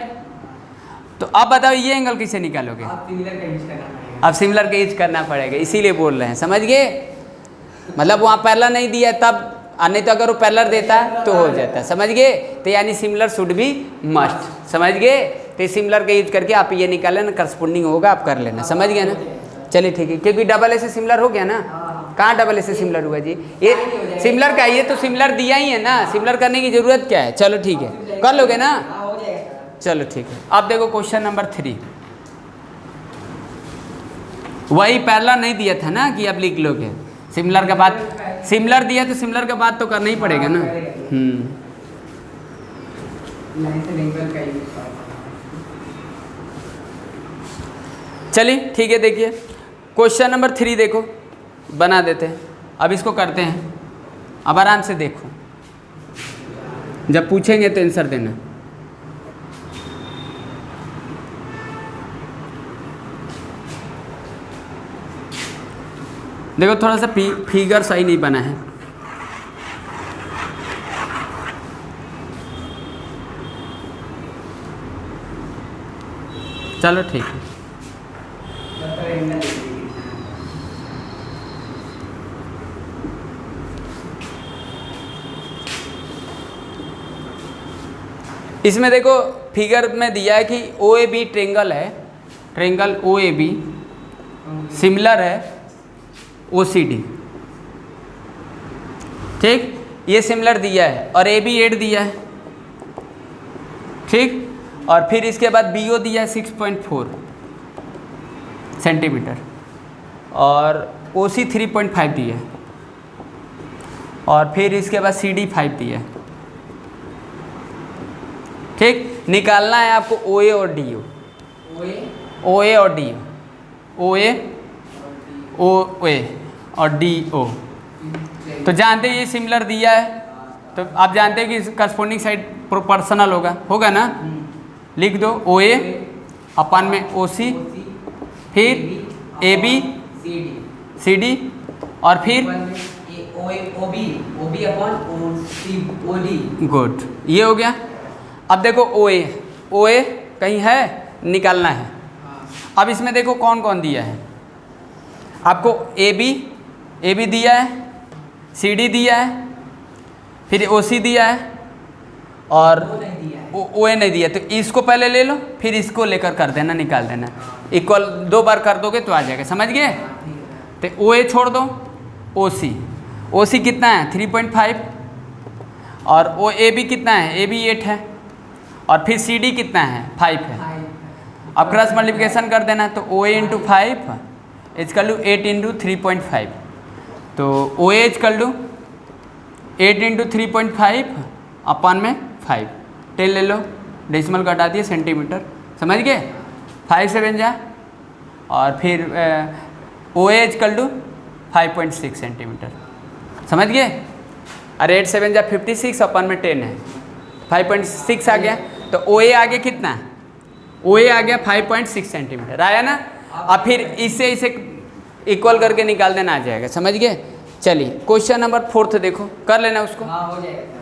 तो अब बताओ ये एंगल कैसे निकालोगे, अब सिमिलर का यूज करना पड़ेगा, इसीलिए बोल रहे हैं, समझ गए। मतलब वहाँ पैरेलल नहीं दिया तब, नहीं तो अगर वो पैरेलल देता तो हो जाता, समझ गए। तो यानी सिमिलर शुड बी मस्ट, समझ गए। तो सिमिलर का यूज करके आप ये निकाल लेना, करस्पॉन्डिंग होगा आप कर लेना, समझ गए ना। चलिए ठीक है, क्योंकि डबल ए से सिमिलर हो गया ना, कहाँ डबल ए से सिमिलर हुआ जी, ये सिमिलर का, ये तो सिमिलर दिया ही है ना, सिमिलर करने की जरूरत क्या है। चलो ठीक है, कर लोगे ना, चलो ठीक है। अब देखो क्वेश्चन नंबर 3, वही पैरेलल नहीं दिया था ना कि अब लिख लोगे, सिमिलर का बात, सिमिलर दिया तो सिमिलर का बात तो करना ही पड़ेगा ना। चलिए ठीक है, देखिए क्वेश्चन नंबर 3 देखो, बना देते हैं। अब इसको करते हैं, अब आराम से देखो, जब पूछेंगे तो आंसर देना। देखो थोड़ा सा फिगर सही नहीं बना है। चलो ठीक है। इसमें देखो फिगर में दिया है कि ओ ए बी ट्रेंगल है, triangle O A B similar है ओ सी डी, ठीक, ये सिमिलर दिया है, और ए बी 8 दिया है, ठीक, और फिर इसके बाद बी ओ दिया है 6.4 सेंटीमीटर, और ओ सी 3.5 दिया है, और फिर इसके बाद सी डी 5 दिया है, ठीक। निकालना है आपको ओ ए और डी ओ, ओ ए और डी ओ ए ओ ए और डी ओ। तो जानते हैं ये सिमिलर दिया है, तो आप जानते हैं कि करस्पॉन्डिंग साइड प्रोपोर्शनल होगा ना। लिख दो ओ ए अपन में ओ सी, फिर ए बी सी डी, और फिर गुड, ये हो गया। अब देखो ओ ए कहीं है, निकालना है। अब इसमें देखो कौन कौन दिया है आपको, ए बी दिया है, सी डी दिया है, फिर ओ सी दिया है, और ओ ए नहीं दिया। तो इसको पहले ले लो, फिर इसको लेकर कर देना, निकाल देना। इक्वल 2 बार कर दोगे तो आ जाएगा, समझ गए। तो ओ ए छोड़ दो, ओ सी कितना है 3.5, और ओ ए बी कितना है, ए बी 8 है, और फिर सी डी कितना है 5 है। अब क्रॉस मल्टीप्लिकेशन कर देना, तो ओ ए इंटू 5 इजकल टू 8 इंटू 3.5, तो ओ ए इजकल टू 8 इंटू 3.5 अपन में 5, 10 ले लो, डेसिमल घटा दिए सेंटीमीटर, समझ गए। 5 से बन जा, और फिर ओ ए इजकल टू 5.6 सेंटीमीटर, समझ गए। और 8 से बन जा 56, अपन में 10 है, 5.6 आ गया। तो ओ ए आगे कितना है, ओ ए आ गया 5.6 सेंटीमीटर, आया ना। अब फिर इसे इक्वल करके निकाल देना, आ जाएगा, समझ गए। चलिए क्वेश्चन नंबर 4 देखो, कर लेना उसको। हाँ हो जाएगा।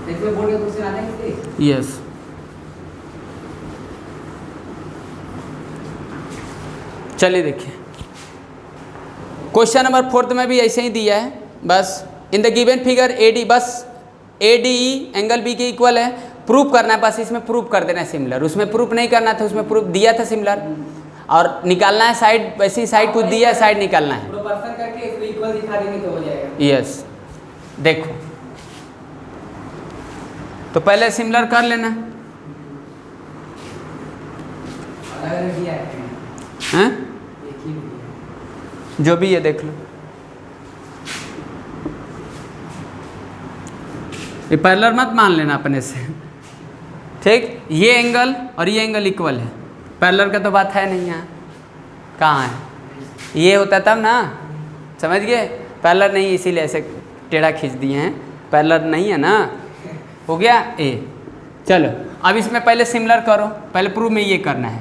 इसमें बोर्ड के क्वेश्चन आते हैं। यस, चलिए देखिए क्वेश्चन नंबर 4 में भी ऐसे ही दिया है, बस इन the given figure A D, बस ए डी एंगल बी के इक्वल है, प्रूफ करना है, बस इसमें प्रूफ कर देना है सिमिलर। उसमें प्रूफ नहीं करना था, उसमें प्रूफ दिया था सिमिलर, और निकालना है साइड, वैसी साइड कुछ दिया है, साइड निकालना है। प्रोपोर्शन करके इसको इक्वल दिखा देंगे तो हो जाएगा। यस, देखो तो पहले सिमिलर कर लेना अलग दिया है, हैं, एक ही दिया। जो भी है देख लो। ये पैरेलल मत मान लेना अपने से, ठीक। ये एंगल और ये एंगल इक्वल है, पैरेलल का तो बात है नहीं यहाँ, कहाँ है, ये होता तब ना, समझ गए। पैरेलल नहीं, इसीलिए ऐसे टेढ़ा खींच दिए हैं, पैरेलल नहीं है ना, हो गया ए। चलो अब इसमें पहले सिमिलर करो, पहले प्रूफ में ये करना है,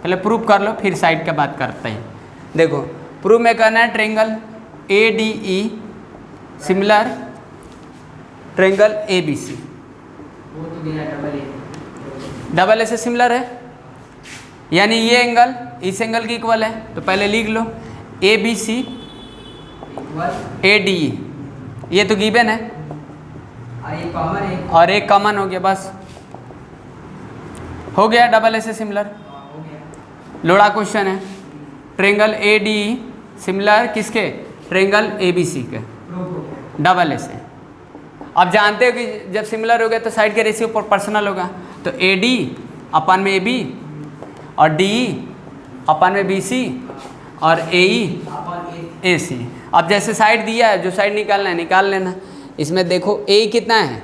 पहले प्रूफ कर लो, फिर साइड का बात करते हैं। देखो प्रूफ में करना है triangle A D E similar triangle A B C, वो तो बिना डबल ए से सिमिलर है, यानी ये एंगल इस एंगल की इक्वल है। तो पहले लिख लो A B C equal A D E, ये तो गिवन है, एक कॉमन है, और एक कॉमन हो गया, बस हो गया डबल ए से सिमिलर। हो गया। लोड़ा क्वेश्चन है, ट्रेंगल ए डी सिमिलर किसके, ट्रेंगल ए बी सी के, प्रूफ हो गया। डबल ए से। अब जानते हो कि जब सिमिलर हो गया तो साइड के रेशियो प्रोपोर्शनल होगा, तो ए डी अपन में ए बी, और डी ई अपन में बी सी, और ए ई अपन ए सी। अब जैसे साइड दिया है, जो साइड निकालना है निकाल लेना। इसमें देखो ए कितना है,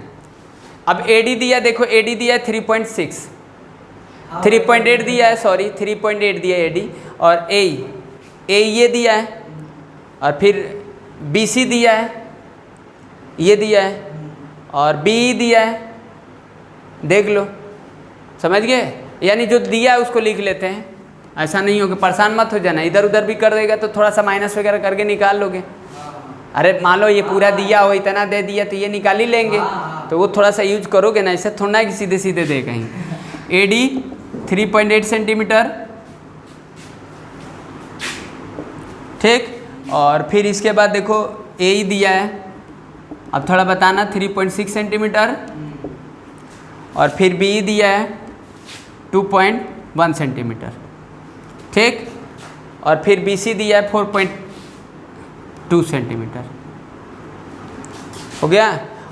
अब एडी दिया, देखो एडी दिया है 3.6, 3.8 दिया है, सॉरी 3.8 दिया है एडी, और ए ये दिया है, और फिर बीसी दिया है, ये दिया है, और बी दिया है, देख लो, समझ गए। यानी जो दिया है उसको लिख लेते हैं, ऐसा नहीं हो कि परेशान मत हो जाना, इधर उधर भी कर देगा तो थोड़ा सा माइनस वगैरह करके निकाल लोगे। अरे मान लो ये पूरा दिया हो, इतना दे दिया तो ये निकाल ही लेंगे, तो वो थोड़ा सा यूज करोगे ना, ऐसे थोड़ा कि सीधे सीधे दे कहीं। एडी 3.8 सेंटीमीटर, ठीक। और फिर इसके बाद देखो ए ही दिया है, अब थोड़ा बताना 3.6 सेंटीमीटर, और फिर बी दिया है 2.1 सेंटीमीटर, ठीक। और फिर बी सी दिया है 4.2 सेंटीमीटर, हो गया।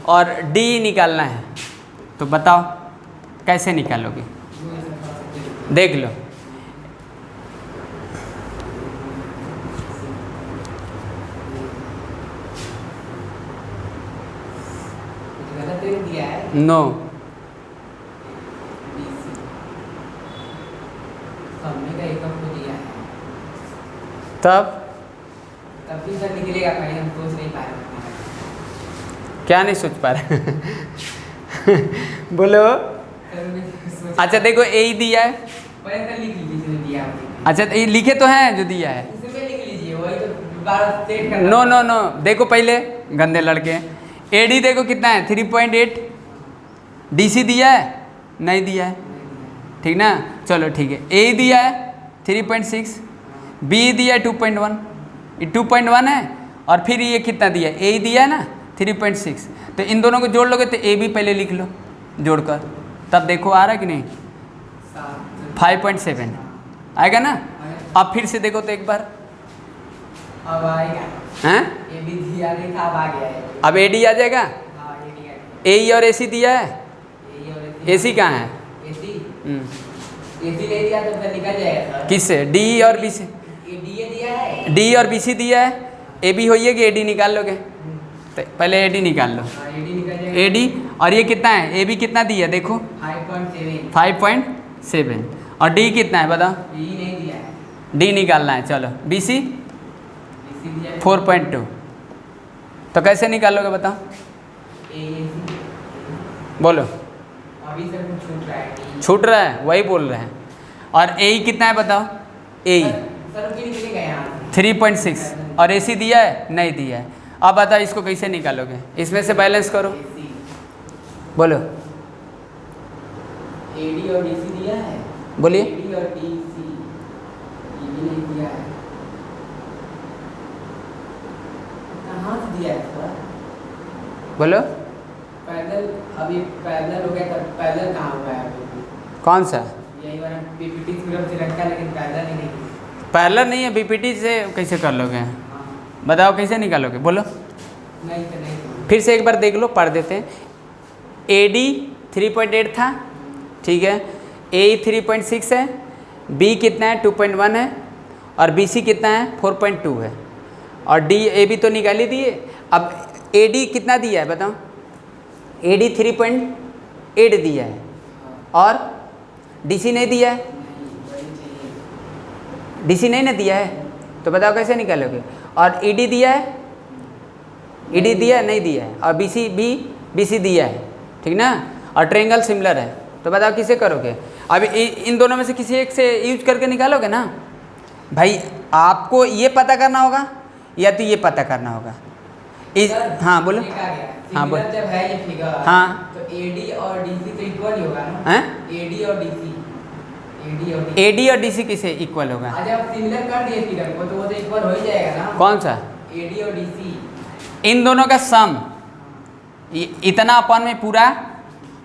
और डी निकालना है, तो बताओ कैसे निकालोगे, देख लो। दिया है नो, हमने का एकम को दिया है, तब भी सर निकलेगा कहीं, हम सोच नहीं पा रहे। क्या नहीं सोच पा रहे बोलो। अच्छा देखो ए ही दिया है, पहले लिख लीजिए जिसने दिया है। अच्छा ये लिखे तो हैं जो दिया है, इसमें लिख लीजिए, वही तो दोबारा सेट करना। नो नो नो, देखो पहले गंदे लड़के, एडी देखो कितना है 3.8, डीसी दिया है नहीं दिया है, ठीक ना, चलो ठीक है। ए दिया है 3.6, बी दिया है 2.1, ये 2.1 है, और फिर ये कितना दिया है, ए दिया है ना 3.6, तो इन दोनों को जोड़ लोगे तो ए भी पहले लिख लो जोड़कर, तब देखो आ रहा है कि नहीं, 5.7 आएगा ना। अब फिर से देखो तो एक बार, अब आएगा, हैं ये भी दिया नहीं था, अब आ गया है। अब ए डी आ जाएगा, हाँ ये दिया है, ए और ए सी दिया है, ये और ए सी कहाँ है, एसी एसी ले दिया तो फिर निकल जाएगा सर। किससे, डी और बी से, ये डीए दिया है, डी और बी सी दिया है, ए बी होइए कि ए डी निकाल लोगे, तो पहले ए डी निकाल लो, हाँ ये डी निकल जाएगा। ए डी, और ये कितना है, ए बी कितना दिया देखो 5.7, 5.7, और डी कितना है बताओ, डी नहीं दिया है, डी निकालना है, चलो बी सी एसी दिया है 4.2, तो कैसे निकालोगे बताओ, एसी, बोलो। अभी सर कुछ छूट रहा है, छूट रहा है, वही बोल रहे हैं। और ए ही कितना है बताओ, ए ही सर क्यों निकलेगा यहाँ 3.6, और ए सी दिया है नहीं दिया है। अब बताओ इसको कैसे निकालोगे, इसमें से बैलेंस करो, एसी, बोलो एडी और डीसी दिया है, बोलिए। एडी और डीसी ये भी नहीं दिया है, कहाँ से दिया है सर, बोलो पैदल, अभी पैदल हो गया, तब पैदल कहाँ हुआ है अभी, कौन सा, यही वाला पीपीटी स्क्रब से रखा है, लेकिन पैदल ही नहीं। पैरेलल नहीं है, बीपीटी से कैसे कर लोगे, हाँ, बताओ कैसे निकालोगे, बोलो नहीं तो नहीं। फिर से एक बार देख लो, पढ़ देते हैं। ए डी 3.8 था, ठीक है, ए 3.6 है, बी कितना है 2.1 है, और बी सी कितना है 4.2 है, और डी ए बी तो निकाल ही दिए। अब ए डी कितना दिया है बताओ, ए डी 3.8 दिया है, और डी सी नहीं दिया है, डी सी नहीं ना दिया है, तो बताओ कैसे निकालोगे। और ई डी दिया है, ई डी दिया है नहीं दिया है, और बी सी दिया है, ठीक ना, और ट्रायंगल सिमिलर है, तो बताओ किसे करोगे। अब इन दोनों में से किसी एक से यूज करके निकालोगे ना भाई, आपको ये पता करना होगा या तो ये पता करना होगा। हाँ बोलो, हाँ बोलो, जब है ये फिगर, हाँ तो एडी और डीसी तो इक्वल ही होगा ना, हैं, एडी और डीसी, ए डी और डी सी किसे इक्वल होगा, आज आप सिमिलर कर दिए फिगर को, तो वो तो इक्वल हो ही जाएगा ना। कौन सा, एडी और डीसी, इन दोनों का सम, इतना अपन में पूरा,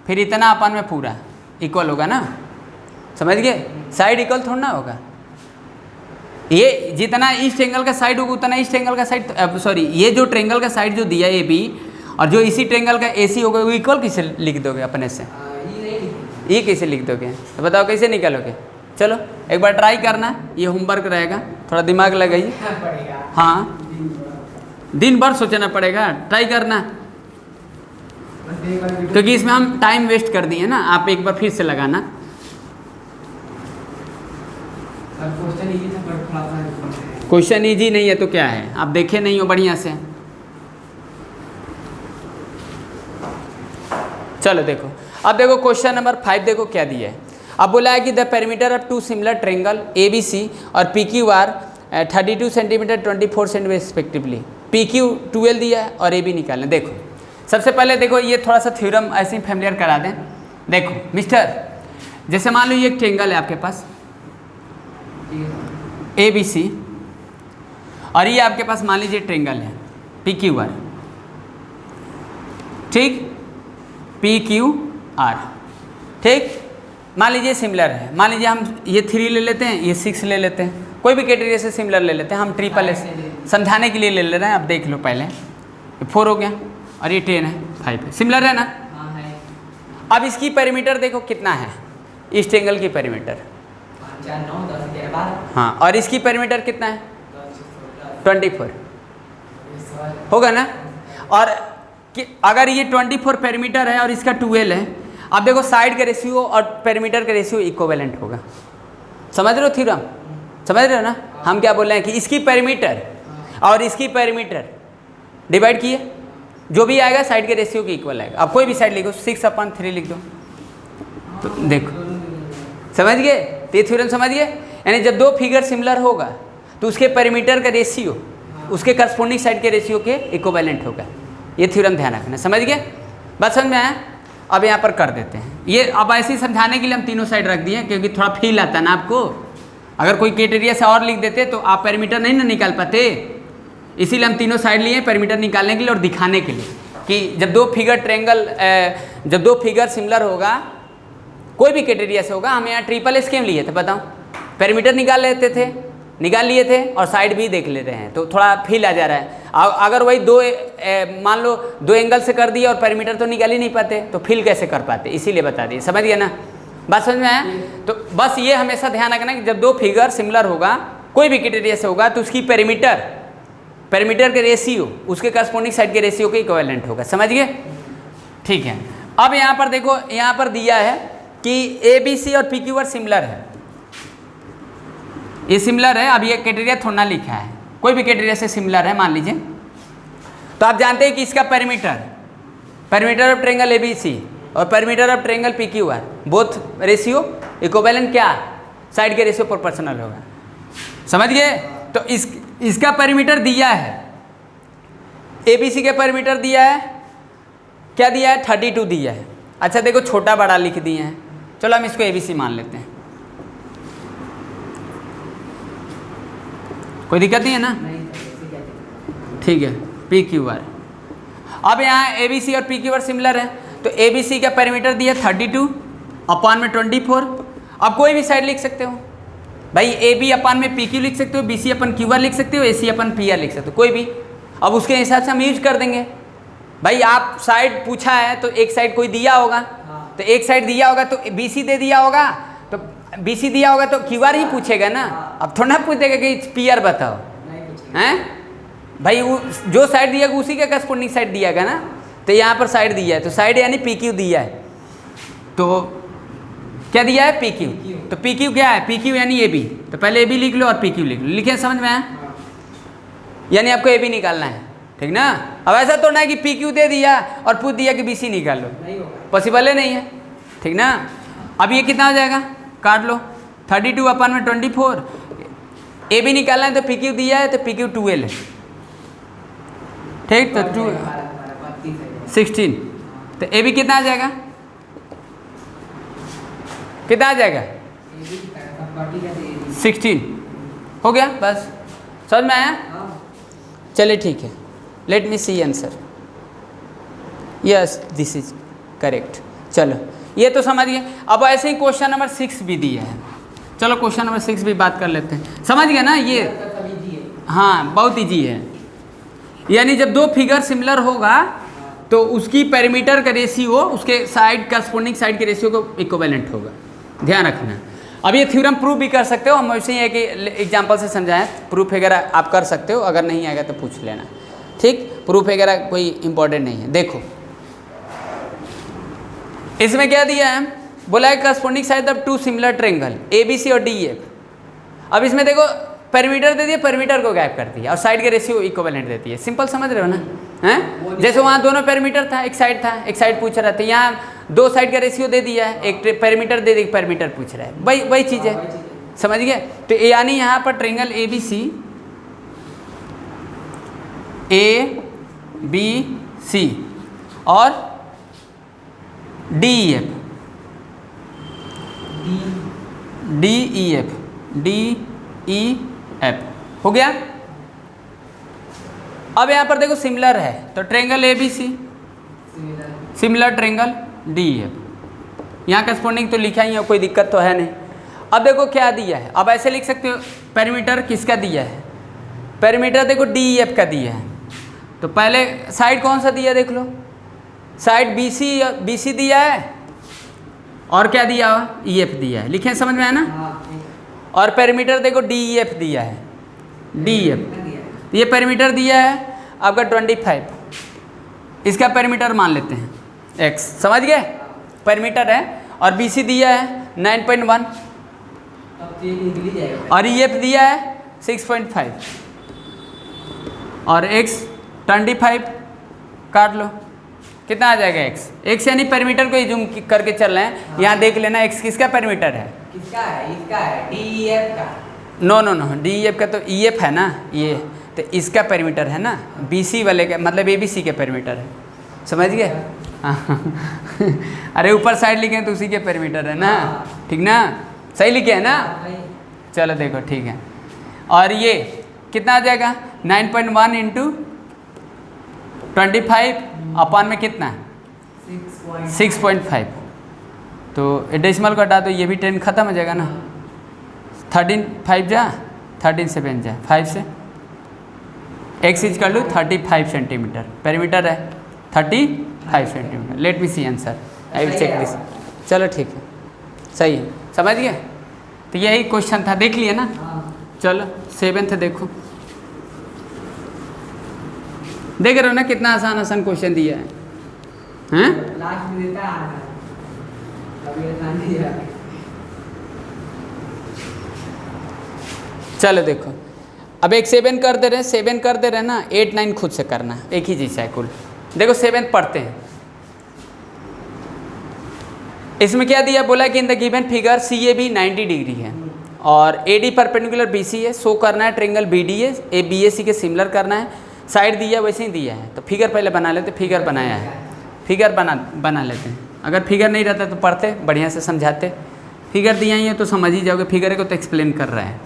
फिर इतना अपन में पूरा इक्वल होगा ना, समझ गए। साइड इक्वल थोड़ा ना होगा, ये जितना ईस्ट एंगल का साइड होगा उतना ईस्ट एंगल का साइड, सॉरी ये जो ट्रेंगल का साइड जो दिया ए बी, और जो इसी ट्रेंगल का ए सी होगा वो इक्वल किसे लिख दोगे अपने से, ये कैसे लिख दोगे, तो बताओ कैसे निकालोगे। चलो एक बार ट्राई करना, ये होमवर्क रहेगा, थोड़ा दिमाग लगाइए। पड़ेगा। हाँ दिन भर सोचना पड़ेगा, ट्राई करना, क्योंकि इसमें हम टाइम वेस्ट कर दिए ना। आप एक बार फिर से लगाना। क्वेश्चन इजी नहीं है तो क्या है, आप देखे नहीं हो बढ़िया से। चलो देखो, अब देखो क्वेश्चन नंबर 5 देखो क्या दिया है। अब बोला है कि the perimeter of two similar triangle ABC और PQ R 32 centimeter 24 centimeter respectively. PQ 12 दिया है और AB निकालना। देखो सबसे पहले देखो ये थोड़ा सा थ्योरम ऐसे ही फैमिलियर करा दें। देखो मिस्टर, जैसे मान लो ये एक ट्रायंगल है आपके पास ABC और ये आपके पास मान लीजिए ट्रायंगल है PQR, ठीक, PQR, ठीक। मान लीजिए सिमिलर है, मान लीजिए हम ये 3 ले लेते हैं, ये 6 ले लेते हैं, कोई भी कैटेगरी से सिमिलर ले लेते हैं। हम ट्रिपल एस समझाने के लिए ले ले रहे हैं। अब देख लो पहले, 4 हो गया और ये 10 है, 5 है, सिमिलर है ना। अब इसकी पेरीमीटर देखो कितना है, इस ट्रायंगल की पेरीमीटर 9 हाँ, और इसकी पेरीमीटर कितना है 24 होगा ना। और कि अगर ये 24 पेरीमीटर है और इसका 12 है, अब देखो साइड का रेशियो और पेरीमीटर का रेशियो इक्विवेलेंट होगा। समझ रहे हो थ्योरम, समझ रहे हो ना। हम क्या बोल रहे हैं कि इसकी पेरीमीटर और इसकी पेरीमीटर डिवाइड किए, जो भी आएगा साइड के रेशियो के इक्वल आएगा। अब कोई भी साइड लिखो, 6/3 लिख दो, तो देखो समझ गए, तो ये थ्योरम समझ गए। यानी जब दो फिगर सिमिलर होगा तो उसके पेरीमीटर का रेशियो उसके करस्पॉन्डिंग साइड के रेशियो के इक्विवेलेंट होगा। ये थ्योरम ध्यान रखना, समझ गए, बात समझ में आया। अब यहाँ पर कर देते हैं ये। अब ऐसे ही समझाने के लिए हम तीनों साइड रख दिए, क्योंकि थोड़ा फील आता है ना आपको। अगर कोई क्राइटेरिया से और लिख देते तो आप पेरीमीटर नहीं ना निकाल पाते, इसीलिए हम तीनों साइड लिए पेरीमीटर निकालने के लिए और दिखाने के लिए कि जब दो फिगर ट्रायंगल, जब दो फिगर सिमिलर होगा, कोई भी क्राइटेरिया से होगा। हम यहाँ ट्रिपल एस क्यों लिए थे बताओ, पेरीमीटर निकाल निकाल लिए थे और साइड भी देख लेते हैं, तो थोड़ा फील आ जा रहा है। अगर वही दो मान लो 2 एंगल से कर दिया और पेरीमीटर तो निकाल ही नहीं पाते, तो फील कैसे कर पाते, इसीलिए बता दिए। समझ गया ना, बात समझ में आया। तो बस ये हमेशा ध्यान रखना कि जब दो फिगर सिमिलर होगा, कोई भी क्राइटेरिया से होगा, तो उसकी पेरीमीटर के रेशियो उसके करस्पॉन्डिंग साइड के रेशियो के इक्विवेलेंट होगा। समझ गए, ठीक है। अब यहाँ पर देखो, यहाँ पर दिया है कि ABC और PQR सिमिलर है, ये सिमिलर है। अब ये क्राइटेरिया थोड़ा ना लिखा है, कोई भी क्राइटेरिया से सिमिलर है मान लीजिए, तो आप जानते हैं कि इसका पेरीमीटर ऑफ ट्रायंगल ABC और perimeter of triangle PQR both ratio equivalent क्या, साइड के रेशियो प्रोपोर्शनल होगा। समझ गए। तो इसका पेरीमीटर दिया है, ABC के पेरीमीटर दिया है, क्या दिया है 32 दिया है। अच्छा देखो छोटा बड़ा लिख दिए हैं, चलो हम इसको ABC मान लेते हैं, कोई दिक्कत नहीं है ना, ठीक है। PQR, अब यहाँ ABC और PQR सिमिलर है, तो ABC का पेरीमीटर दिया 32 अपॉन में 24। अब कोई भी साइड लिख सकते हो भाई, AB अपन में PQ लिख सकते हो, BC अपन QR लिख सकते हो, AC अपन PR लिख सकते हो, कोई भी। अब उसके हिसाब से हम यूज कर देंगे भाई। आप साइड पूछा है तो एक साइड कोई दिया होगा, तो एक साइड दिया होगा तो BC दे दिया होगा, तो BC दिया होगा तो QR ही पूछेगा ना। अब थोड़ा ना पूछेगा कि PR बताओ, हैं भाई। जो साइड दिया उसी का करस्पॉन्डिंग साइड दिया गया ना, तो यहाँ पर साइड दिया है, तो साइड यानी PQ दिया है, तो क्या दिया है PQ, तो PQ क्या है, PQ यानी AB, तो पहले AB लिख लो और PQ लिख लो। लिखे समझ में आया, यानी आपको AB निकालना है, ठीक ना। अब ऐसा तो ना कि PQ दे दिया और पूछ दिया कि BC निकाल लो, पॉसिबल है नहीं है, ठीक ना। अब ये कितना हो जाएगा, काट लो, 32 अपन में 24, AB निकालना है तो PQ दिया है, तो PQ 12 है, ठीक, तो 16, तो AB कितना आ जाएगा, कितना आ जाएगा 16 हो गया, बस समझ में आया। चलिए ठीक है, let me see answer, yes this is correct. चलो ये तो समझ गए। अब ऐसे ही क्वेश्चन नंबर 6 भी दिया है, चलो क्वेश्चन नंबर 6 भी बात कर लेते हैं। समझ गए ना ये, हाँ बहुत ईजी है। यानी जब दो फिगर सिमिलर होगा तो उसकी पेरीमीटर का रेशियो उसके साइड करस्पॉन्डिंग साइड के रेशियो को इक्विवेलेंट होगा, ध्यान रखना। अब ये थ्योरम प्रूव भी कर सकते हो, हम वैसे ही है कि एग्जांपल से समझाएं, प्रूफ वगैरह आप कर सकते हो, अगर नहीं आएगा तो पूछ लेना, ठीक, प्रूफ वगैरह कोई इंपॉर्टेंट नहीं है। देखो इसमें क्या दिया है, बोला है corresponding side of two similar triangle A B C और डी एफ। अब इसमें देखो पैरामीटर दे दिया, पैरामीटर को गायब कर दिया और साइड के रेशियो इक्विवेलेंट देती है। सिंपल समझ रहे हो ना, हैं? जैसे वहाँ दोनों पैरामीटर था, एक साइड पूछ रहा था, यहाँ दो साइड का रेशियो दे दिया है, एक पैरामीटर दे दिया, पैरामीटर पूछ रहा है, वही चीज़ है, समझ गए। तो यानी यहाँ पर ट्रायंगल ए बी सी और डी ई एफ हो गया। अब यहाँ पर देखो सिमिलर है, तो triangle A B C similar triangle D F, यहाँ करस्पॉन्डिंग तो लिखा ही है, कोई दिक्कत तो है नहीं। अब देखो क्या दिया है, अब ऐसे लिख सकते हो, पैरामीटर किसका दिया है, पैरामीटर देखो डी एफ का दिया है। तो पहले साइड कौन सा दिया देख लो, साइड बी सी दिया है और क्या दिया हुआ, ई एफ दिया है, लिखे समझ में है ना। और पैरामीटर देखो डी एफ दिया है, डी एफ ये पैरामीटर दिया है आपका 25, इसका पैरामीटर मान लेते हैं x, समझ गए, पैरामीटर है। और बी सी दिया है 9.1 और ई एफ दिया है 6.5 और x 25, काट लो कितना आ जाएगा x यानी पैरामीटर को ही जूम करके चल रहे हैं। यहाँ देख लेना x किसका पैरामीटर है, किसका है, इसका है, DEF का। नो डी एफ का तो ई एफ है ना, ये तो इसका पैरामीटर है ना, बी सी वाले का मतलब ए बी सी के पैरामीटर है, समझ गए। अरे ऊपर साइड लिखे हैं तो उसी के पैरामीटर है ना, ठीक ना, सही लिखे है ना। चलो देखो ठीक है। और ये कितना आ जाएगा 9.1 इंटू 25 अपन में कितना है 6.5, तो डेसिमल को हटा दो, ये भी 10 खत्म हो जाएगा ना। 13 5 जा 13 7 जा 5 से x इज कर लो 35 सेंटीमीटर, पैरामीटर है 35 centimeter. Let me see answer, I will check this. चलो ठीक है, सही है, समझ गए। तो यही क्वेश्चन था, देख लिए ना। चलो 7th देखो, देख रहे हो ना कितना आसान क्वेश्चन दिया है, हैं? लास्ट में देता है आंसर, अभी इतना नहीं है। चलो देखो, अब एक 7 कर दे रहे हैं, 7 कर दे रहे हैं ना, 8 9 खुद से करना है, एक ही चीज़ है कुल। देखो 7 पढ़ते हैं, इसमें क्या दिया, बोला कि in the given figure C A B 90 degree है और A D perpendicular B C है, शो करना है ट्रायंगल बी डी है ए बी ए सी के सिमिलर करना है, साइड दिया वैसे ही दिया है। तो फिगर पहले बना लेते, फिगर बनाया है, फिगर बना लेते हैं। अगर फिगर नहीं रहता तो पढ़ते, बढ़िया से समझाते। फिगर दिया ही है तो समझ ही जाओगे, फिगर को तो एक्सप्लेन कर रहा है।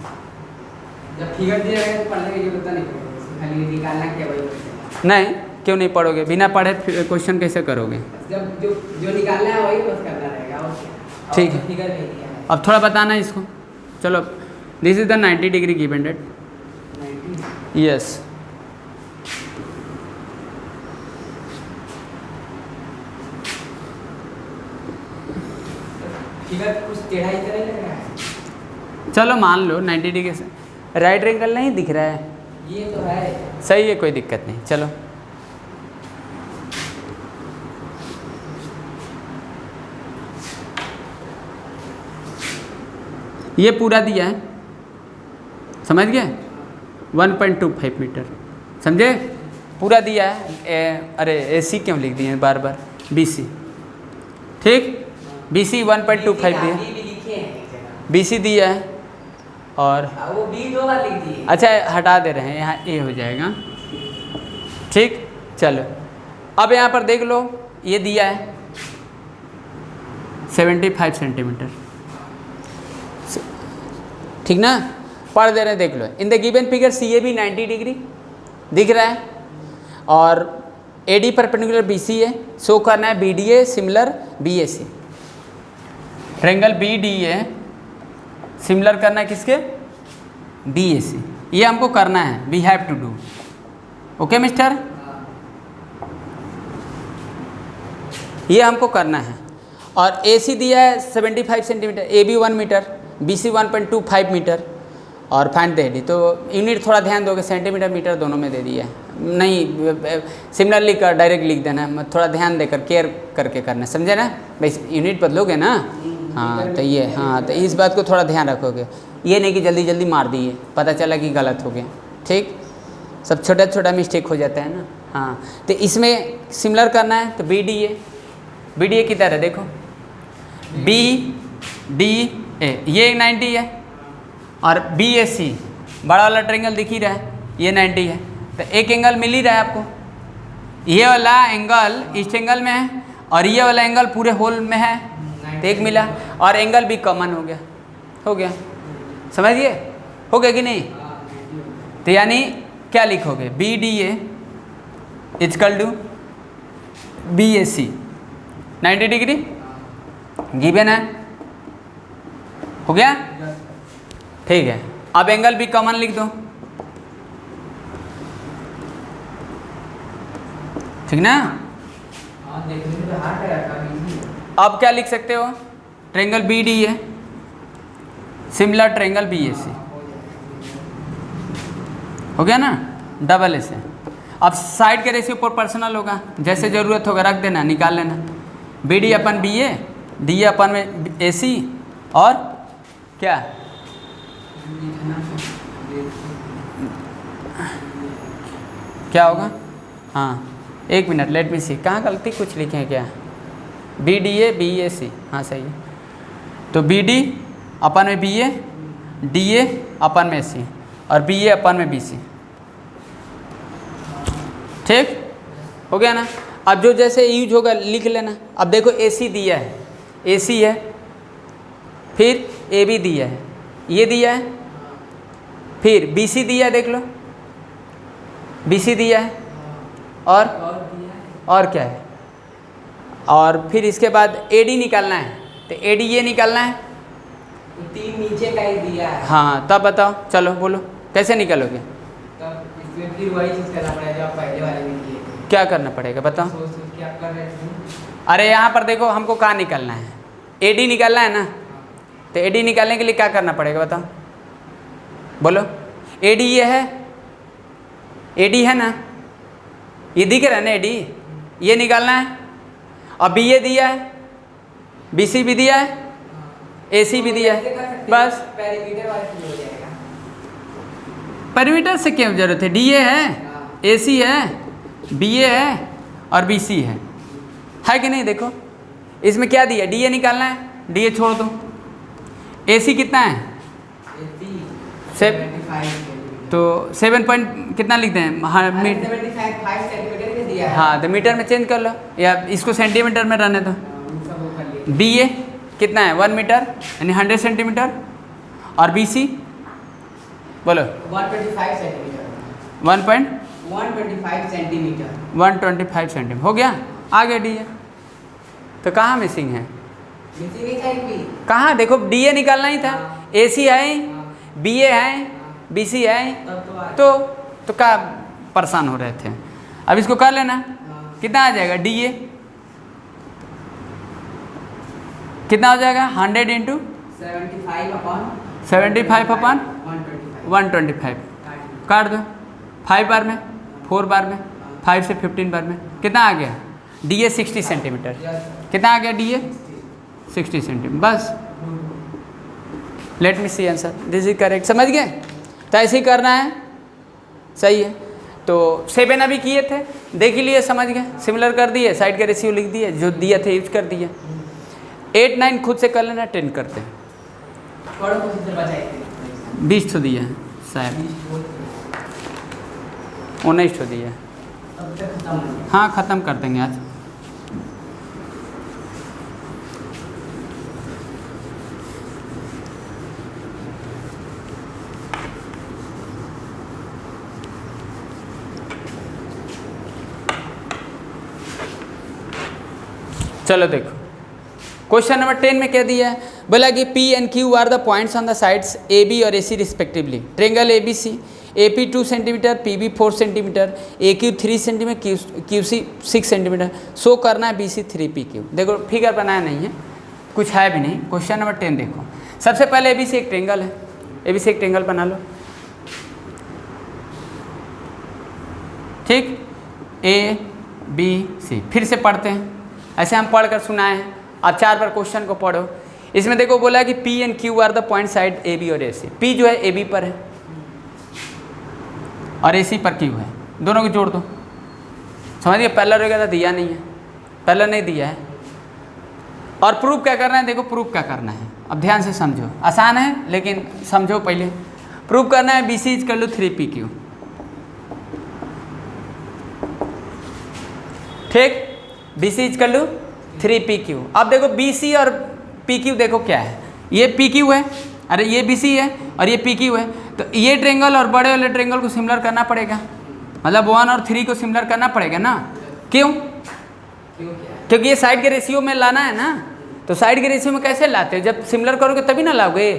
जब फिगर दिया रहेगा तो पढ़ने की जरूरत नहीं पड़ेगी, खाली निकालना क्या वही। नहीं, क्यों नहीं पढ़ोगे, बिना पढ़े क्वेश्चन कैसे करोगे। जब जो निकालना है वही बस करना रहेगा, और ठीक है। फिगर नहीं दिया है। अब थोड़ा बताना है इसको। चलो, this is the 90 degree given date, 90 yes. Figure कुछ टेढ़ा ही तरह लग रहा है। चलो मान लो 90 डिग्री से राइट एंगल नहीं दिख रहा है, ये तो है सही है, कोई दिक्कत नहीं। चलो ये पूरा दिया है, समझ गए, 1.25 मीटर, समझे, पूरा दिया है। अरे ए सी क्यों लिख दिए बार बार, बी सी, ठीक, बी सी 1.25 दिया, भी लिखे हैं एक जगह। बी सी दिया है और वो बी 2 बार लिख दिए। अच्छा हटा दे रहे हैं, यहाँ ए हो जाएगा, ठीक। चलो अब यहाँ पर देख लो, ये दिया है 75 सेंटीमीटर, ठीक ना, पढ़ दे रहे हैं, देख लो। In the given figure C A B 90 degree दिख रहा है और A D perpendicular B C है, शो करना है B D A similar B A C, triangle B D A similar करना है किसके, बी ए सी, ये हमको करना है, we have to do, okay mister, ये हमको करना है। और ए सी दिया है 75 centimeter, A B 1 meter, B C 1.25 meter और फाइंड द एडी। तो यूनिट थोड़ा ध्यान दोगे, सेंटीमीटर मीटर दोनों में दे दिया है, नहीं सिमिलरली कर डायरेक्ट लिख देना, थोड़ा ध्यान देकर केयर करके करना, समझे ना भाई, यूनिट बदलोगे ना। हाँ तो ये, हाँ तो इस बात को थोड़ा ध्यान रखोगे, ये नहीं कि जल्दी जल्दी मार दिए पता चला कि गलत हो गया, ठीक, सब छोटा छोटा मिस्टेक हो जाता है ना। हाँ तो इसमें सिमिलर करना है तो बी डी ए की तरह देखो, बी डी ए ये 90 है और बी ए सी बड़ा वाला ट्रायंगल दिख ही रहा है, ये 90 है, तो एक एंगल मिल ही रहा है आपको, ये वाला एंगल इस एंगल में है और ये वाला एंगल पूरे होल में है, तो एक मिला और एंगल भी कॉमन हो गया, समझिए, हो गया कि नहीं। तो यानी क्या लिखोगे, B D A equal to B A C 90 degree given है, हो गया, ठीक है। अब एंगल भी कॉमन लिख दो, ठीक ना। अब क्या लिख सकते हो, triangle B D A similar triangle B A C, हो गया ना, डबल ए से। अब साइड के रेशियो प्रोपोर्शनल होगा, जैसे ज़रूरत होगा रख देना, निकाल लेना, B D upon B A, D A upon में ए सी, और क्या क्या होगा, हाँ एक मिनट लेट मी सी, कहाँ गलती कुछ लिखे हैं क्या, B D A B A सी, हाँ सही है, तो बी डी अपन में B A, D A upon में सी और बी ए अपन में बी सी, ठीक हो गया ना। अब जो जैसे यूज होगा लिख लेना। अब देखो ए सी दिया है, ए सी है, फिर ए बी दिया है, ये दिया है, फिर बी सी दिया है, देख लो बी सी दिया है, और क्या है, और फिर इसके बाद ए डी निकालना है, तो ए डी ये निकालना है, तीन नीचे का ही दिया है। हाँ तब बताओ, चलो बोलो कैसे निकालोगे, तब इसमें फिर वही चीज़ करना पड़ेगा जो आप पहले वाले में किए थे। क्या करना पड़ेगा बताओ। सोच के आप कर रहे थे। अरे यहाँ पर देखो हमको कहाँ निकालना है, ए डी निकालना है ना, तो ए डी निकालने के लिए क्या करना पड़ेगा बताओ, बोलो। ए डी ये है, ए डी है ना, ये दिख रहा है ना, ए डी ये निकालना है, और बी ए दिया है, बी सी भी दिया है, ए सी भी दिया है, बस। पेरीमीटर वाला चीज़ हो जाएगा। पैरामीटर से क्या जरूरत है, डी ए है, ए सी है, बी ए है और बी सी है कि नहीं। देखो इसमें क्या दिया, डी ए निकालना है, डी ए छोड़ दो, ए सी कितना है, 75 तो 7 पॉइंट कितना लिखते हैं, हाँ 75 सेंटीमीटर के दिया है। हाँ तो मीटर में चेंज कर लो या इसको सेंटीमीटर में रहने दो। सब वो कर लिए। डी ए कितना है 1 मीटर यानी 100 सेंटीमीटर, और बी सी बोलो 125 सेंटीमीटर। 125 सेंटीमीटर 125 सेंटीमीटर हो गया, आ गया डी ए। तो कहाँ मिसिंग है, मिसिंग नहीं चाहिए। कहाँ, देखो डी ए निकालना ही था, ए सी है, बी ए है, बी सी है, तो क्या परेशान हो रहे थे। अब इसको कर लेना, कितना आ जाएगा डी ए, कितना हो जाएगा 100 इंटू 75 अपन 125 काट दो, 5 बार में, 4 बार में, 5 से 15 बार में, कितना आ गया डी ए 60 सेंटीमीटर, कितना आ गया डी ए 60 सेंटीमीटर, बस। Let me see answer, this is correct, समझ गए। तो ऐसे ही करना है, सही है। तो 7 अभी किए थे, देख लिए, समझ गए, सिमिलर कर दिए, साइड का रेशियो लिख दिए, जो दिया थे यूज कर दिए। 8 9 खुद से कर लेना, 10 करते हैं। 20 तो दिया है शायद, 19 तो दिया है। हाँ ख़त्म कर देंगे आज। चलो देखो क्वेश्चन नंबर 10 में क्या दिया है, बोला कि P and Q are the points on the sides AB और AC respectively. Triangle ABC, AP 2 centimeter, PB 4 centimeter, AQ 3 centimeter, QC 6 centimeter. Show करना है BC 3PQ। देखो फिगर बनाया नहीं है, कुछ है भी नहीं। क्वेश्चन नंबर 10 देखो, सबसे पहले ABC एक ट्रेंगल है, ABC एक ट्रेंगल बना लो। ठीक, ए बी सी। फिर से पढ़ते हैं, ऐसे हम पढ़ कर सुनाए हैं, आप 4 बार क्वेश्चन को पढ़ो। इसमें देखो बोला कि P and Q are the point side A B और ए सी। P जो है ए बी पर है और ए सी पर Q है, दोनों को जोड़ दो। समझिए, पैरेलल वगैरह दिया नहीं है, पैरेलल नहीं दिया है। और प्रूफ क्या करना है, देखो प्रूफ क्या करना है, अब ध्यान से समझो, आसान है लेकिन समझो पहले। प्रूफ करना है बी सी इज कर लो 3PQ, ठीक, बी सी इज कर लो 3PQ। अब देखो बी सी और PQ देखो क्या है, ये PQ है, अरे ये BC है और ये PQ है, तो ये ट्रेंगल और बड़े वाले ट्रेंगल को सिमिलर करना पड़ेगा, मतलब 1 और 3 को सिमिलर करना पड़ेगा ना। क्यों? क्योंकि ये साइड के रेशियो में लाना है ना, तो साइड के रेशियो में कैसे लाते हो, जब सिमिलर करोगे तभी ना लाओगे।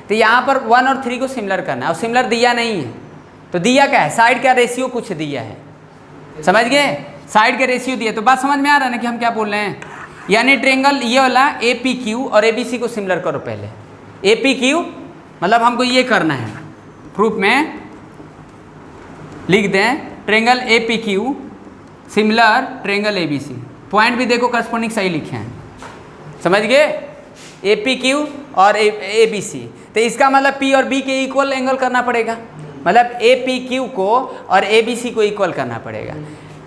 तो यहाँ पर 1 और 3 को सिमिलर करना है, और सिमिलर दिया नहीं है, तो दिया क्या है, साइड का रेशियो कुछ दिया है, समझ गए, साइड के रेशियो दिया। तो बात समझ में आ रहा है ना कि हम क्या बोल रहे हैं, यानी ट्रेंगल ये वाला APQ और ABC को सिमिलर करो पहले। APQ मतलब हमको ये करना है, प्रूफ में लिख दें triangle APQ similar triangle ABC। Point भी देखो करस्पॉन्डिंग सही लिखे हैं, समझ गए, APQ और ABC। तो इसका मतलब P और B के इक्वल एंगल करना पड़ेगा, मतलब APQ को और ABC को इक्वल करना पड़ेगा।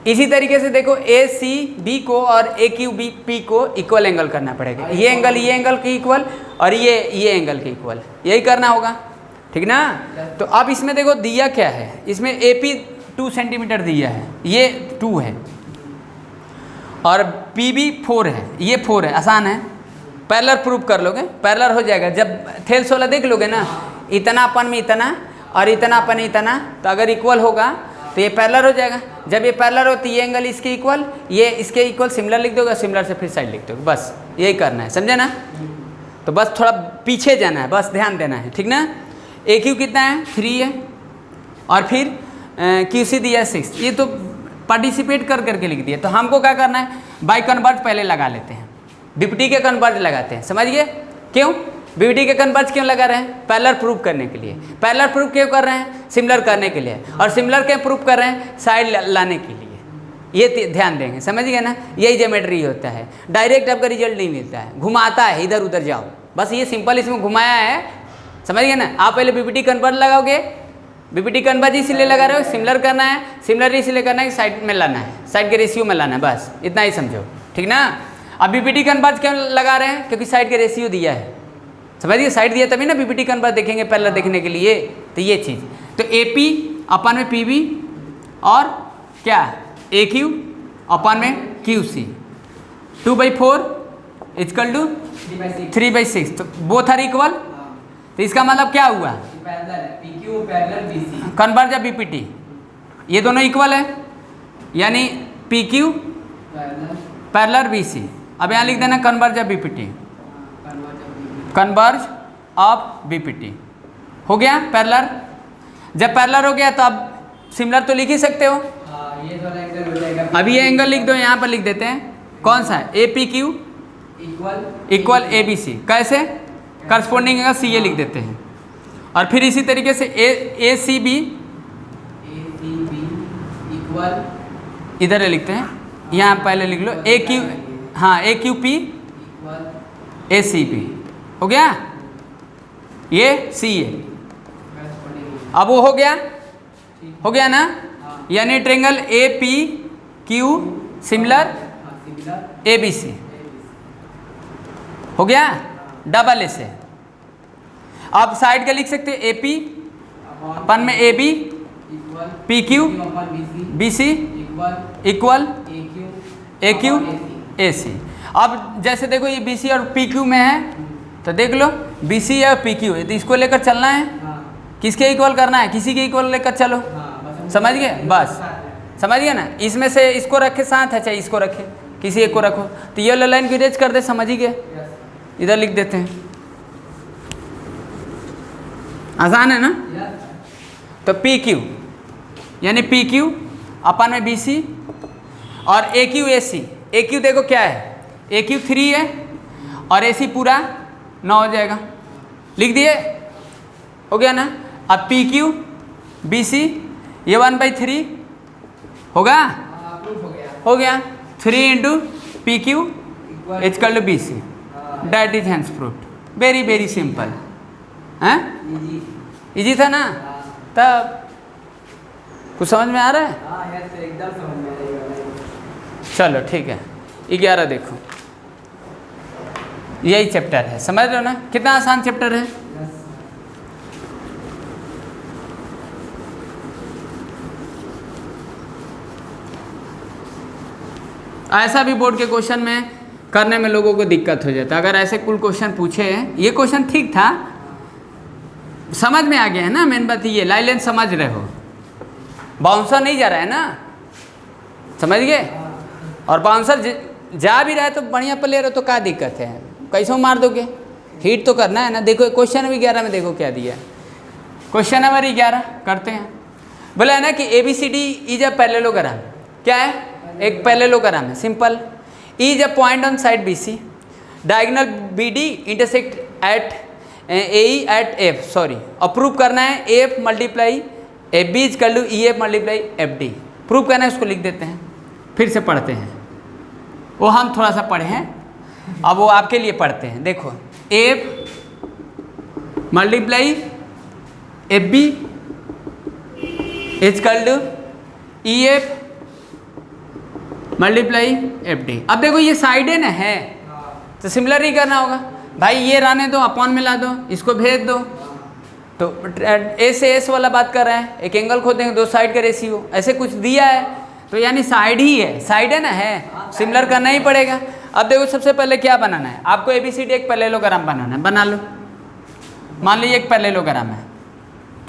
इसी तरीके से देखो ACB को और AQB को इक्वल एंगल करना पड़ेगा, ये एंगल के इक्वल और ये एंगल के इक्वल, यही करना होगा, ठीक ना। तो अब इसमें देखो दिया क्या है, इसमें AP 2 सेंटीमीटर दिया है, ये 2 है, और PB 4 है, ये 4 है, आसान है, पैरेलल प्रूफ कर लोगे, पैरेलल हो जाएगा। जब थेल्स वाला देख लोगे ना, इतना अपन में इतना और इतना अपन इतना, तो अगर इक्वल होगा तो ये पैरेलल हो जाएगा। जब ये पैरेलल हो तो ये एंगल इसके इक्वल, ये इसके इक्वल, सिमिलर लिख दोगे, सिमिलर से फिर साइड लिख दोगे, बस यही करना है, समझे ना। तो बस थोड़ा पीछे जाना है, बस ध्यान देना है, ठीक ना। AQ कितना है, 3 है, और फिर QC दिया है 6, ये तो पार्टिसिपेट कर करके लिख दिया। तो हमको क्या करना है, बाई कन्वर्ज पहले लगा लेते हैं, BPT के कन्वर्ज लगाते हैं, समझ गए। क्यों BPT के कन्वर्ज क्यों लगा रहे हैं, पैरेलल प्रूफ करने के लिए। पैरेलल प्रूफ क्यों कर रहे हैं, सिमिलर करने के लिए, और सिमिलर क्यों प्रूफ कर रहे हैं, साइड लाने के लिए, ये ध्यान देंगे, समझ गए ना। यही ज्योमेट्री होता है, डायरेक्ट आपका रिजल्ट नहीं मिलता है, घुमाता है, इधर उधर जाओ, बस ये सिंपल इसमें घुमाया है, समझ गए ना। आप पहले BPT कन्वर्ज लगाओगे, BPT कन्वर्ज इसलिए लगा रहे हो, सिमिलर करना है, सिमिलर इसलिए करना है कि साइड में लाना है, साइड के रेशियो में लाना है, बस इतना ही समझो, ठीक ना। अब BPT कन्वर्ज क्यों लगा रहे हैं, क्योंकि साइड के रेशियो दिया है, समझिए, साइड दिया तभी ना BPT कन्वर्ज देखेंगे पैरेलल देखने के लिए। तो ये चीज़, तो AP अपन में PB और क्या AQ अपन में QC 2/4 इक्वल टू 3/6, तो बोथ आर इक्वल। तो इसका मतलब क्या हुआ, PQ पैरेलल BC कन्वर्ज या BPT, ये दोनों इक्वल है, यानी PQ पैरेलल BC। अब यहाँ लिख देना कन्वर्ज या BPT, कन्वर्ज ऑफ BPT, हो गया पैरेलल। जब पैरेलल हो गया तो अब सिमिलर तो लिख ही सकते हो, ये वाला एंगल हो जाएगा। अभी ये एंगल लिख दो, यहाँ पर लिख देते हैं, कौन सा है, APQ इक्वल ABC, कैसे, करस्पॉन्डिंग एंगल CA लिख देते हैं, और फिर इसी तरीके से ACB इक्वल, इधर लिखते हैं, यहाँ पहले लिख लो AQ, हाँ AQP इक्वल ACB, हो गया, ये CA। अब वो हो गया ना, यानी ट्रेंगल APQ सिमिलर ABC, हो गया, डबल ए से। अब साइड का लिख सकते हैं AP अपन में AB PQ BC equal AQ AC। अब जैसे देखो ये BC और PQ में है, तो देख लो BC और PQ है, तो इसको लेकर चलना है, किसके इक्वल करना है, किसी के इक्वल लेकर चलो, समझ गए, बस समझ गए ना। इसमें से इसको रखे साथ है, चाहे इसको रखे, किसी एक को रखो, तो ये लाइन की रेज कर दे, समझ ही गए, इधर लिख देते हैं, आसान है ना। तो PQ यानी PQ अपन में BC और AQ AC। AQ देखो क्या है, AQ 3 है और AC पूरा 9 हो जाएगा, लिख दिए, हो गया ना। अब PQ BC ये 1/3 होगा? प्रूफ हो गया। हो गया। 3 into P Q equal to B C, that is hence proved. Very very simple. हैं? इजी था ना? तब कुछ समझ में आ रहा है? हाँ यार सर एकदम समझ में आ रही है। चलो ठीक है। 11 देखो, यही चैप्टर है, समझ रहे हो ना? कितना आसान चैप्टर है। ऐसा भी बोर्ड के क्वेश्चन में करने में लोगों को दिक्कत हो जाता है। अगर ऐसे कुल क्वेश्चन पूछे, ये क्वेश्चन ठीक था, समझ में आ गया है ना? मेन बात ये, लाइन समझ रहे हो, बाउंसर नहीं जा रहा है ना, समझ गए? और बाउंसर जा भी रहा है तो बढ़िया प्लेयर हो तो क्या दिक्कत है, कैसे मार दोगे? हिट तो करना है ना। देखो क्वेश्चन नंबर 11 में देखो क्या दिया है। क्वेश्चन नंबर 11 करते हैं। बोला है ना कि ABCD इज अ पैरेललोग्राम। क्या है? एक पैरेललोग्राम है, simple. Is a point on side BC, diagonal BD intersect at AE at F। Sorry, और प्रूव करना है AF मल्टीप्लाई FB इज कर लू EF मल्टीप्लाई FD। प्रूव करना है, उसको लिख देते हैं, फिर से पढ़ते हैं। वो हम थोड़ा सा पढ़े हैं, अब वो आपके लिए पढ़ते हैं। देखो, AF मल्टीप्लाई FB इज कर लू EF मल्टीप्लाई FD। अब देखो ये साइड है ना, है तो सिमिलर ही करना होगा भाई। ये रहने दो, अपॉन में ला दो, इसको भेज दो। तो A से S वाला बात कर रहे हैं, एक एंगल खोदेंगे, दो साइड का रेशियो, ऐसे कुछ दिया है तो यानी साइड ही है, साइड है ना, है, सिमिलर करना ही पड़ेगा। अब देखो सबसे पहले क्या बनाना है आपको, ABCD एक पैरेललोग्राम बनाना है, बना लो। मान लीजिए एक पैरेललोग्राम है,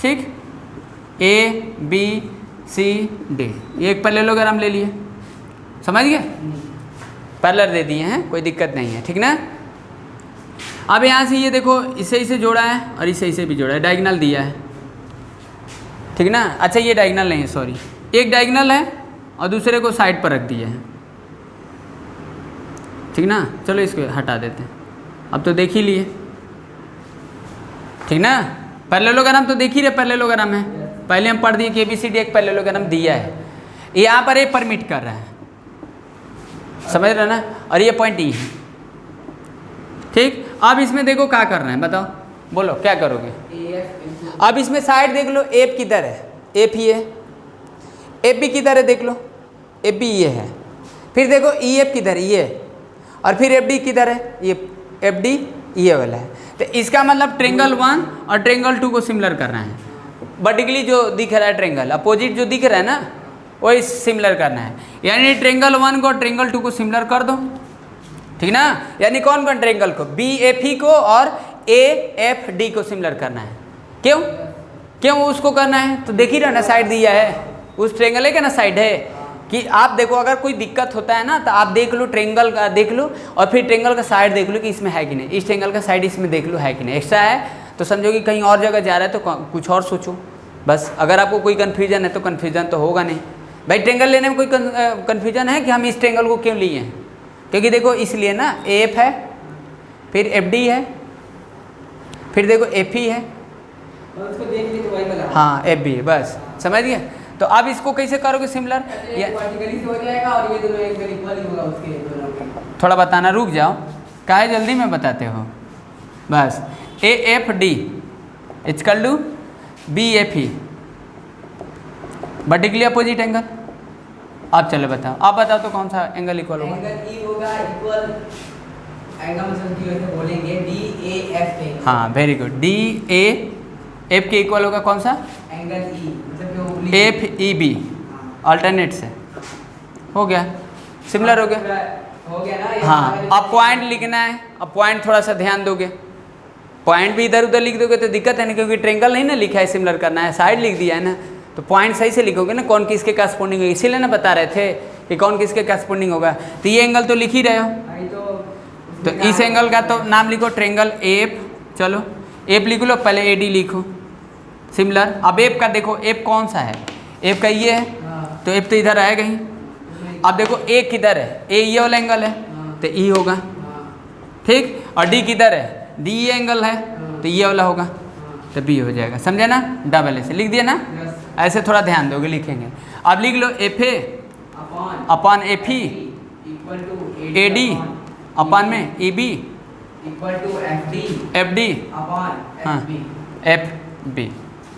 ठीक, ABCD, ये एक पैरेललोग्राम ले लिए, समझ गए? पैरेलल दे दिए हैं, कोई दिक्कत नहीं है, ठीक ना? अब यहाँ से ये देखो, इसे इसे जोड़ा है और इसे इसे भी जोड़ा है, डायगोनल दिया है, ठीक ना? अच्छा ये डायगोनल नहीं है, सॉरी, एक डायगोनल है और दूसरे को साइड पर रख दिया है, ठीक ना? चलो इसको हटा देते हैं। अब तो देख ही लिए, ठीक ना? पैरेललोग्राम तो देख ही रहे, पैरेललोग्राम है, पहले हम पढ़ दिए कि ABCD एक पैरेललोग्राम दिया है, यहाँ पर ये परमिट कर रहा है, समझ रहे ना? और ये पॉइंट E है, ठीक। अब इसमें देखो क्या करना है, बताओ, बोलो क्या करोगे? अब इसमें साइड देख लो, AF किधर है? AF ये है, FB किधर है देख लो, FB ये है, फिर देखो EF किधर है, ये, और फिर FD किधर है, ये FD ये वाला है। तो इसका मतलब ट्रेंगल 1 और ट्रेंगल 2 को सिमिलर करना है। वर्टिकली जो दिख रहा है ट्रेंगल, अपोजिट जो दिख रहा है ना, वही सिमिलर करना है। यानी ट्रेंगल 1 को ट्रेंगल 2 को सिमिलर कर दो, ठीक ना? यानी कौन कौन ट्रेंगल को? BFE को और AFD को सिमिलर करना है। क्यों क्यों उसको करना है? तो देख ही रहे ना, साइड दिया है, उस ट्रेंगल है क्या ना, साइड है। कि आप देखो अगर कोई दिक्कत होता है ना तो आप देख लो, ट्रेंगल का देख लो और फिर ट्रेंगल का साइड देख लो कि इसमें है कि नहीं, इस ट्रेंगल का साइड इसमें देख लो है कि नहीं। एक्स्ट्रा है तो समझो कि कहीं और जगह जा रहा है तो कुछ और सोचो बस। अगर आपको कोई कन्फ्यूजन है तो कन्फ्यूजन तो होगा नहीं भाई। ट्रेंगल लेने में कोई कन्फ्यूजन है कि हम इस ट्रेंगल को क्यों लिए हैं? क्योंकि देखो इसलिए ना, AF है, फिर FD है, फिर देखो FE है, उसको देख ली तो वही बना। हाँ FB है, बस समझ गए? तो अब इसको कैसे करोगे सिमिलर? वर्टिकली से हो जाएगा और ये दोनों एक इक्वल ही होगा उसके दोनों के। थोड़ा बताना, रुक जाओ, काहे जल्दी में बताते हो? बस AFD equal to BFE, vertically opposite angle. अब चलो बताओ, आप बताओ तो कौन सा एंगल इक्वल होगा? एंगल E होगा इक्वल एंगल, मतलब कि वैसे बोलेंगे DAF। हाँ वेरी गुड, DAF के इक्वल होगा कौन सा? एंगल E, मतलब कि वो FEB, अल्टरनेट से हो गया, सिमिलर हो गया, हो गया ना? हाँ। अब पॉइंट लिखना है, अब पॉइंट थोड़ा सा ध्यान दोगे, पॉइंट भी इधर उधर लिख दोगे तो दिक्कत है ना, क्योंकि ट्रेंगल नहीं ना लिखा है, सिमिलर करना है, साइड लिख दिया है ना, तो पॉइंट सही से लिखोगे ना, कौन किसके करस्पॉन्डिंग होगा। इसीलिए ना बता रहे थे कि कौन किसके करस्पॉन्डिंग होगा। तो ये एंगल तो लिख ही रहे हो, तो इस एंगल का तो नाम लिखो ट्रेंगल AF। चलो AF लिख लो, पहले AD लिखो, सिमिलर। अब AF का देखो, AF कौन सा है? AF का ये है, तो AF तो इधर आएगा ही। अब देखो A किधर है? A ये वाला एंगल है तो E होगा, ठीक। और D किधर है? D ये एंगल है तो ये वाला होगा, तो B हो जाएगा, समझे ना? डबल ऐसे लिख दिया ना, ऐसे थोड़ा ध्यान दोगे लिखेंगे। अब लिख लो FA upon F E equal to A D upon में E B equal to F D upon हाँ एफ बी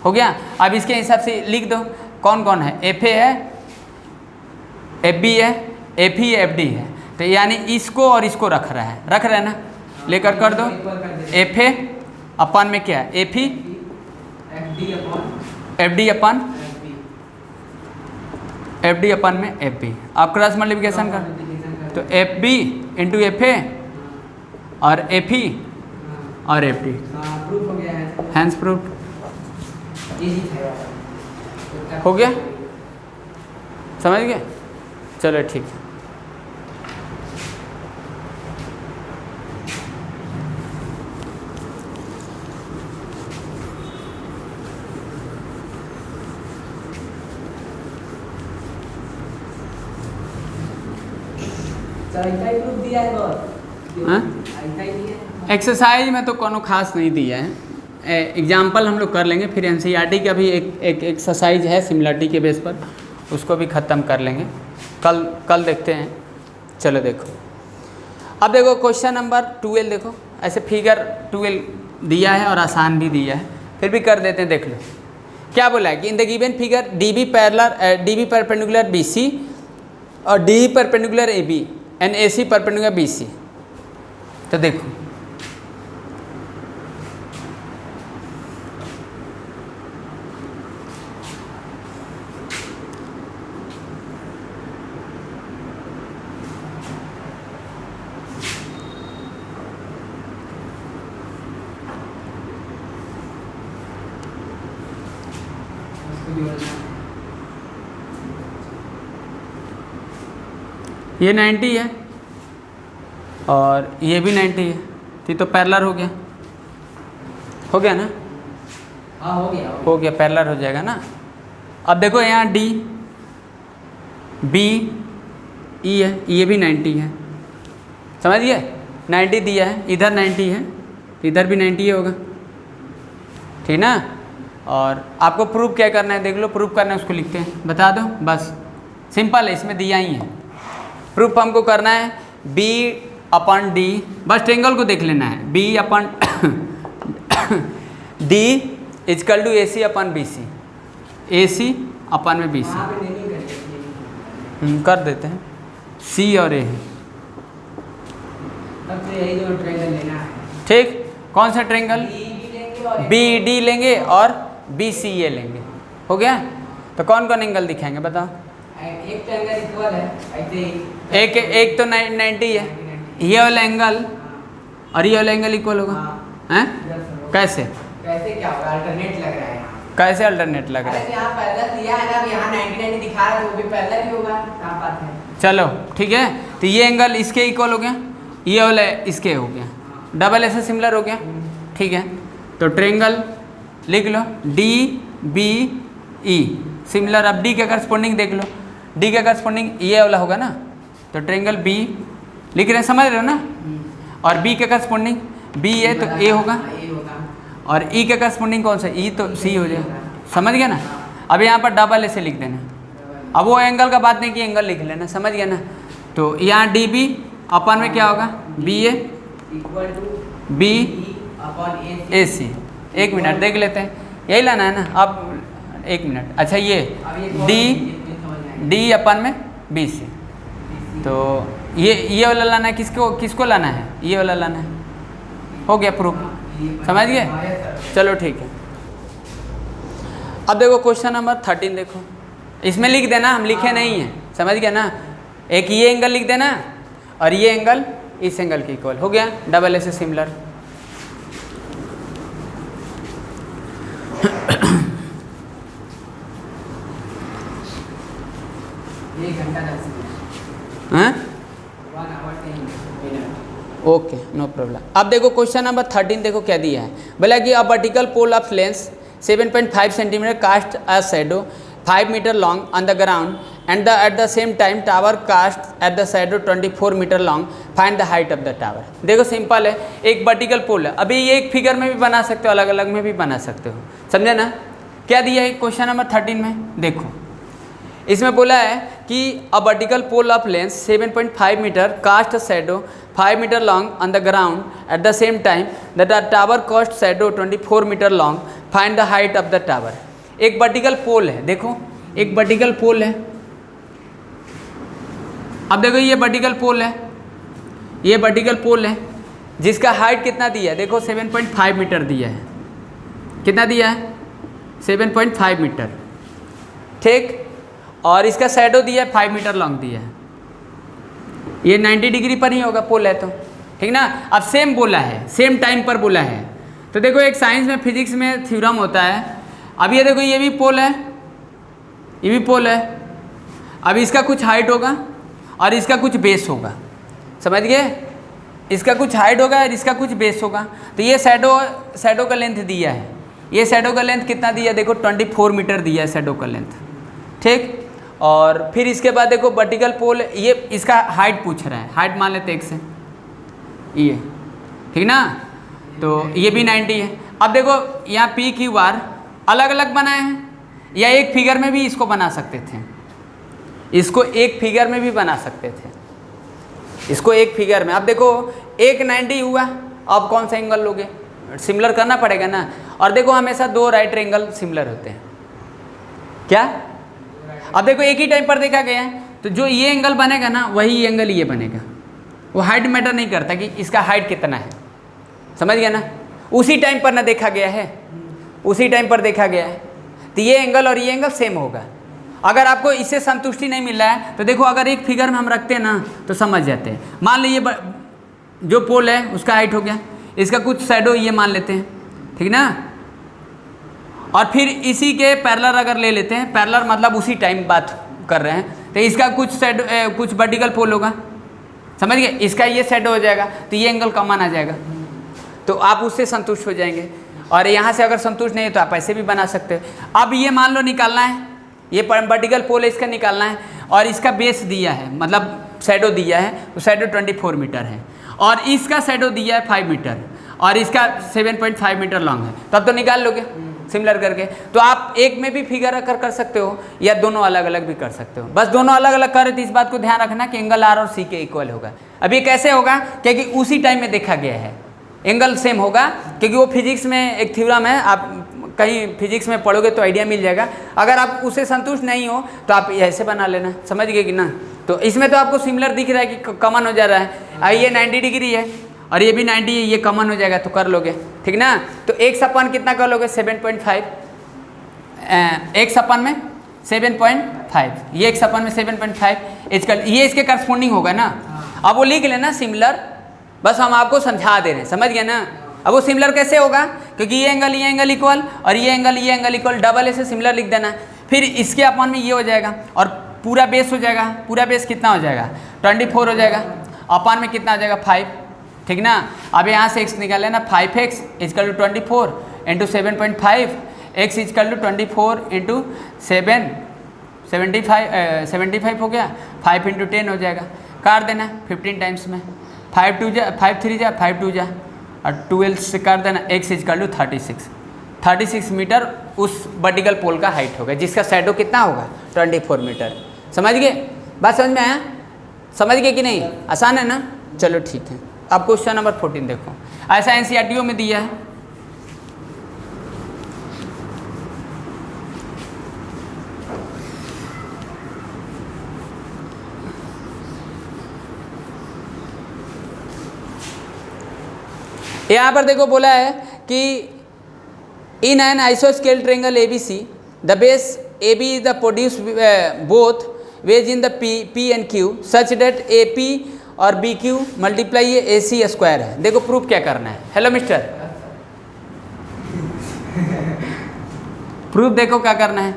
हो गया। अब इसके हिसाब से लिख दो कौन कौन है, एफ ए है, एफ बी है, एफ ई एफ डी है। तो यानी इसको और इसको रख रहा है ना, लेकर कर दो एफ ए अपन में क्या है एफ ई एफ डी अपन में एफ बी। आप क्रॉस मल्टीप्लिकेशन कर तो F B into F A और एफ ई और एफ डी, प्रूफ हो गया है, हैंस प्रूफ इजी था, हो गया, समझ गए। चलो ठीक है। ऐसा ही प्रूफ दिया है बहुत, हाँ? ऐसा ही दिया है। एक्सरसाइज में तो कोनो खास नहीं दिया है, एग्जाम्पल हम लोग कर लेंगे, फिर एनसीईआरटी का भी एक एक्सरसाइज है सिमिलरिटी के बेस पर, उसको भी ख़त्म कर लेंगे कल देखते हैं। चलो देखो, अब देखो क्वेश्चन नंबर 12 देखो, ऐसे फिगर 12 दिया है और आसान भी दिया है, फिर भी कर देते हैं। देख लो क्या बोला है कि in the given figure D B perpendicular B C और D perpendicular A B and A C perpendicular B C. तो देखो ये 90 है और ये भी 90 है, तो ये तो पैरेलल हो गया ना, हाँ हो गया पैरेलल हो जाएगा ना। अब देखो यहाँ डी बी ई है, ये भी 90 है, समझिए 90 दिया है, इधर 90 है, इधर भी 90 ही होगा, ठीक ना। और आपको प्रूफ क्या करना है, देख लो प्रूफ करना है, उसको लिखते हैं, बता दो बस, सिंपल है, इसमें दिया ही है। प्रूफ हमको करना है b अपन डी, बस ट्रेंगल को देख लेना है, b upon d equal to A C upon B C, A C अपन में बी वहाँ सी पे नहीं कर सकते, कर देते हैं, c और a है, तब से यही दो ट्रायंगल लेना है। ठीक। कौन सा ट्रेंगल, बी डी लेंगे और बी डी लेंगे और बी सी ए लेंगे, हो गया। तो कौन कौन एंगल दिखाएंगे बताओ, एक ट्रायंगल इक्वल है, ऐसे ही एक तो 90 है, ये वाला एंगल और ये वाला एंगल इक्वल होगा, हैं कैसे कैसे क्या होगा, अल्टरनेट लग रहा है यहाँ। कैसे अल्टरनेट लग रहा अरे है। तो यहाँ पैरेलल दिया है ना, अब यहाँ 90 दिखा रहा है, वो भी पैरेलल ही होगा, क्या बात है। चलो ठीक है, तो ये एंगल इसके इक्वल हो गया, ये वाला इसके हो गया, डबल ऐसे सिमिलर हो गया, ठीक है। तो ट्रेंगल लिख लो डी बी ई सिमिलर। अब डी के करस्पॉन्डिंग देख लो, डी के करस्पॉन्डिंग ये वाला होगा ना, तो ट्रेंगल बी लिख रहे हैं, समझ रहे हो ना। और बी के करस्पॉन्डिंग बी है तो ए होगा, ये होगा, और ई के करस्पॉन्डिंग कौन सा, ई तो सी हो जाएगा, समझ गया ना। अब यहाँ पर डबल ऐसे लिख देना, अब वो एंगल का बात नहीं कि एंगल लिख लेना, समझ गया ना। तो यहाँ डी बी अपन में क्या होगा, B A equal to B upon A C. एक मिनट देख लेते हैं, यही लाना है ना। अब एक मिनट, अच्छा ये डी अपन में बी सी, तो ये वाला लाना है, किसको लाना है, ये वाला लाना है, हो गया प्रूफ, समझ गए। चलो ठीक है। अब देखो क्वेश्चन नंबर 13 देखो, इसमें लिख देना, हम लिखे नहीं है, समझ गया ना। एक ये एंगल लिख देना और ये एंगल इस एंगल के इक्वल, हो गया, डबल ऐसे सिमिलर। हैं ओके नो प्रॉब्लम। अब देखो क्वेश्चन नंबर 13 देखो क्या दिया है, बोला कि a vertical pole of length 7.5 centimeter cast a shadow 5 meter long on the ground and at the same time tower cast at the shadow 24 meter long, find the height of the tower. देखो simple है, एक vertical pole है, अभी ये एक figure में भी बना सकते हो, अलग अलग में भी बना सकते हो, समझे ना। क्या दिया है क्वेश्चन नंबर 13 में, देखो इसमें बोला है कि a vertical pole of length 7.5 meter cast shadow 5 meter long on the ground at the same time that the tower cast shadow 24 meter long, find the height of the tower. एक vertical pole है, देखो एक vertical pole है। अब देखो ये vertical pole है, ये वर्टिकल पोल है जिसका हाइट कितना दिया है, देखो 7.5 मीटर दिया है। कितना दिया है? 7.5 मीटर, ठीक। और इसका शैडो दिया है 5 मीटर लॉन्ग दिया है। ये 90 डिग्री पर ही होगा पोल है तो, ठीक ना। अब सेम बोला है, सेम टाइम पर बोला है। तो देखो एक साइंस में फिजिक्स में थ्योरम होता है। अब ये देखो ये भी पोल है, ये भी पोल है। अब इसका कुछ हाइट होगा और इसका कुछ बेस होगा, समझ गए। इसका कुछ हाइट होगा और इसका कुछ बेस होगा। तो ये शैडो का लेंथ दिया है। ये शैडो का लेंथ कितना दिया, देखो 24 मीटर दिया है शैडो का लेंथ, ठीक। और फिर इसके बाद देखो वर्टिकल पोल, ये इसका हाइट पूछ रहा है। हाइट मान लेते 1 से, ये ठीक ना। तो ये भी 90 है। अब देखो यहाँ पी क्यू आर अलग अलग बनाए हैं, या एक फिगर में भी इसको बना सकते थे। इसको एक फिगर में भी बना सकते थे, इसको एक फिगर में। अब देखो एक 90 हुआ, अब कौन सा एंगल लोगे, सिमिलर करना पड़ेगा ना। और देखो हमेशा 2 राइट एंगल सिमिलर होते हैं, क्या। अब देखो एक ही टाइम पर देखा गया है, तो जो ये एंगल बनेगा ना वही एंगल ये बनेगा। वो हाइट मैटर नहीं करता कि इसका हाइट कितना है, समझ गया ना। उसी टाइम पर ना देखा गया है, उसी टाइम पर देखा गया है, तो ये एंगल और ये एंगल सेम होगा। अगर आपको इससे संतुष्टि नहीं मिल रहा है तो देखो अगर एक फिगर में हम रखते हैं ना तो समझ जाते हैं। मान लीजिए जो पोल है उसका हाइट हो गया, इसका कुछ शैडो ये मान लेते हैं, ठीक ना। और फिर इसी के पैरेलल अगर ले लेते हैं, पैरेलल मतलब उसी टाइम बात कर रहे हैं, तो इसका कुछ शैडो कुछ वर्टिकल पोल होगा, समझ गए। इसका ये शैडो हो जाएगा तो ये एंगल कॉमन आ जाएगा, तो आप उससे संतुष्ट हो जाएंगे। और यहाँ से अगर संतुष्ट नहीं है तो आप ऐसे भी बना सकते हो। अब ये मान लो निकालना है, ये वर्टिकल पोल है इसका निकालना है, और इसका बेस दिया है मतलब शैडो दिया है, तो शैडो 24 मीटर है, और इसका शैडो दिया है 5 मीटर, और इसका 7.5 मीटर लॉन्ग है। तब तो निकाल लोगे सिमिलर करके। तो आप एक में भी फिगर कर सकते हो, या दोनों अलग अलग भी कर सकते हो। बस दोनों अलग अलग करें तो इस बात को ध्यान रखना कि एंगल आर और सी के इक्वल होगा। अब ये कैसे होगा, क्योंकि उसी टाइम में देखा गया है, एंगल सेम होगा। क्योंकि वो फिजिक्स में एक थ्योरम है, आप कहीं फिजिक्स में पढ़ोगे तो आइडिया मिल जाएगा। अगर आप उससे संतुष्ट नहीं हो तो आप ऐसे बना लेना, समझ गए कि ना। तो इसमें तो आपको सिमिलर दिख रहा है कि कॉमन हो जा रहा है। ये 90 डिग्री है और ये भी 90 है, ये कॉमन हो जाएगा तो कर लोगे, ठीक ना। तो एक सपन कितना कर लोगे, 7.5। एक सपन में 7.5, ये एक सपन में 7.5 इसका, ये इसके करस्पॉन्डिंग होगा ना। अब वो लिख लेना सिमिलर, बस हम आपको समझा दे रहे हैं, समझ गए ना। अब वो सिमिलर कैसे होगा, क्योंकि ये एंगल इक्वल और ये एंगल इक्वल, डबल ऐसे सिमिलर लिख देना। फिर इसके अपन में ये हो जाएगा और पूरा बेस हो जाएगा। पूरा बेस कितना हो जाएगा, 24 हो जाएगा। अपन में कितना हो जाएगा, 5, ठीक ना। अब यहाँ से x निकाल लेना, 5x equal to 24 into 7.5, x equal to 24 into 75 हो गया, 5 इंटू 10 हो जाएगा। काट देना 15 टाइम्स में, 5 3 जा 5 2 जा, और 12 से काट देना, x इक्वल टू 36 मीटर उस वर्टिकल पोल का हाइट होगा, जिसका शैडो कितना होगा, 24 मीटर। समझ गए, बात समझ में आया, समझ गए कि नहीं, आसान है ना। चलो ठीक है, अब क्वेश्चन नंबर 14 देखो, ऐसा एनसीईआरटी में दिया है। यहाँ पर देखो बोला है कि इन एन आइसोस्केल triangle ABC the base AB is the produce both ways in the P and Q such that AP और BQ मल्टीप्लाई ये AC स्क्वायर है। देखो प्रूफ क्या करना है। हेलो मिस्टर, प्रूफ देखो क्या करना है।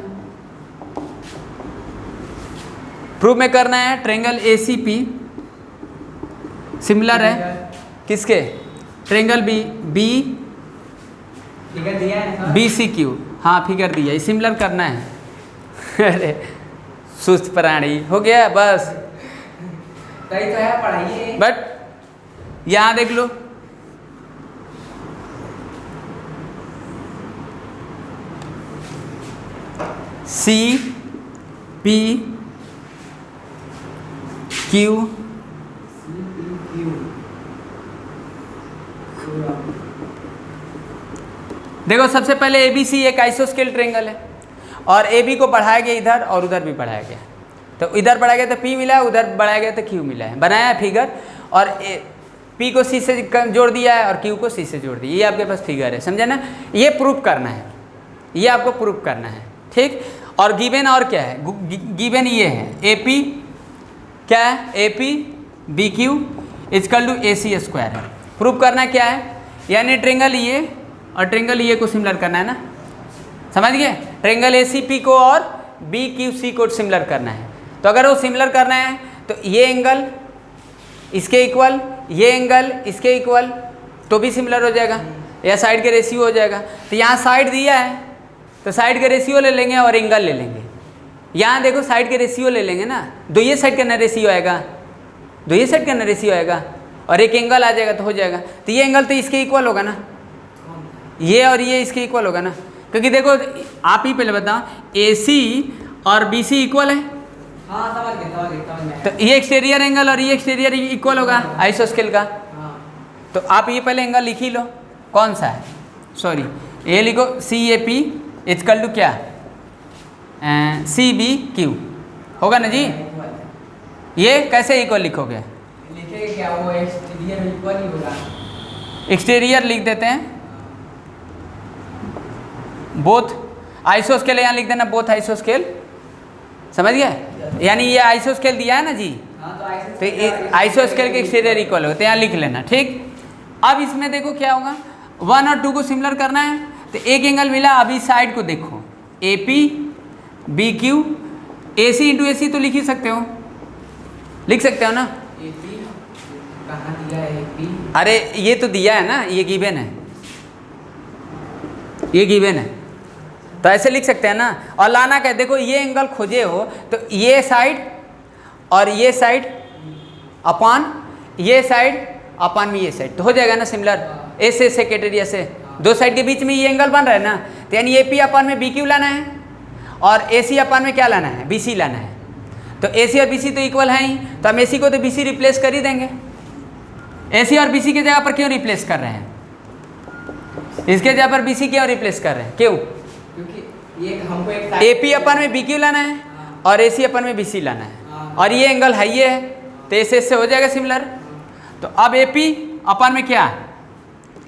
प्रूफ में करना है ट्रायंगल ACP सिमिलर है किसके, ट्रायंगल B फिगर दिया है ना, BCQ, हाँ फिगर दिया है, सिमिलर करना है। अरे सुस्त प्राणी हो गया बस। कहीं तो है पढ़ाइए, बट यहाँ देख लो, C पी क्यू देखो सबसे पहले ए बी सी एक आइसोस्केल ट्रायंगल है और ए बी को बढ़ाया गया इधर और उधर भी बढ़ाया गया, तो इधर बढ़ाया गया तो पी मिला, उधर बढ़ाया गया तो क्यू मिला है, बनाया है फिगर। और पी को सी से जोड़ दिया है और क्यू को सी से जोड़ दिया, ये आपके पास फिगर है, समझे ना। ये प्रूफ करना है, ये आपको प्रूफ करना है, ठीक। और गिवन और क्या है, गिवन ये है ए पी क्या है, A P B Q equal to A C square है। प्रूफ करना क्या है, यानी ट्रायंगल ये और ट्रायंगल ये को सिमिलर करना है ना, समझ गए। ट्रायंगल ए सी पी को और बी क्यू सी को सिमिलर करना है। तो अगर वो सिमिलर करना है तो ये एंगल इसके इक्वल, ये एंगल इसके इक्वल, तो भी सिमिलर हो जाएगा, या साइड के रेशियो हो जाएगा। तो यहाँ साइड दिया है तो साइड के रेशियो ले लेंगे और एंगल ले लेंगे। यहाँ देखो साइड के रेशियो ले लेंगे ना, दो ये साइड का ना रेशियो आएगा, दो ये साइड का ना रेशियो आएगा और एक एंगल आ जाएगा तो हो जाएगा। तो ये एंगल तो इसके इक्वल होगा ना, ये और ये इसके इक्वल होगा ना, क्योंकि देखो आप ही पहले बताओ ए सी और बी सी इक्वल है। हाँ समझ गए। तो ये एक्सटीरियर एंगल और ये एक्सटीरियर इक्वल होगा आइसोस्केल का। तो आप ये पहले एंगल लिख ही लो, कौन सा है, सॉरी ये लिखो सी ए पी इजकल टू क्या, सी बी क्यू होगा ना जी। ये कैसे इक्वल लिखोगे, लिखेंगे क्या, वो एक्सटीरियर इक्वल ही होगा। एक्सटीरियर लिख देते हैं, बोथ आइसोस्केल यहाँ लिख देना, बोथ आइसोस्केल, समझ गए। यानी ये आइसोस्केल दिया है ना जी, तो आइसोस्केल के एक्सटीरियर इक्वल होते हैं, यहाँ लिख लेना, ठीक। अब इसमें देखो क्या होगा, 1 और 2 को सिमिलर करना है, तो एक एंगल मिला। अभी साइड को देखो, A P B Q, A C into A C तो लिख ही सकते हो, लिख सकते हो ना। एपी कहाँ दिया है, एपी अरे ये तो दिया है ना, ये गिवन है, ये गिवन है, तो ऐसे लिख सकते हैं ना। और लाना क्या, देखो ये एंगल खोजे हो तो ये साइड और ये साइड अपॉन ये साइड अपॉन में ये साइड, तो हो जाएगा ना सिमिलर। ऐसे सेक्रेटेरिया से दो साइड के बीच में ये एंगल बन रहा है ना, तो यानी ए पी अपॉन में बी क्यू लाना है और ए सी अपॉन में क्या लाना है, बी सी लाना है। तो ए सी और बी सी तो इक्वल है ही, तो हम ए सी को तो बी सी रिप्लेस कर ही देंगे। ए सी और बी सी की जगह पर क्यों रिप्लेस कर रहे हैं, इसके जगह पर बी सी क्यों रिप्लेस कर रहे हैं, क्यों, क्योंकि ये हमको एक ए पी अपन में बी क्यू लाना है और ए सी अपन में बी सी लाना है, और ये एंगल है ये है, तो ऐसे इससे हो जाएगा सिमिलर। तो अब ए पी अपन में क्या,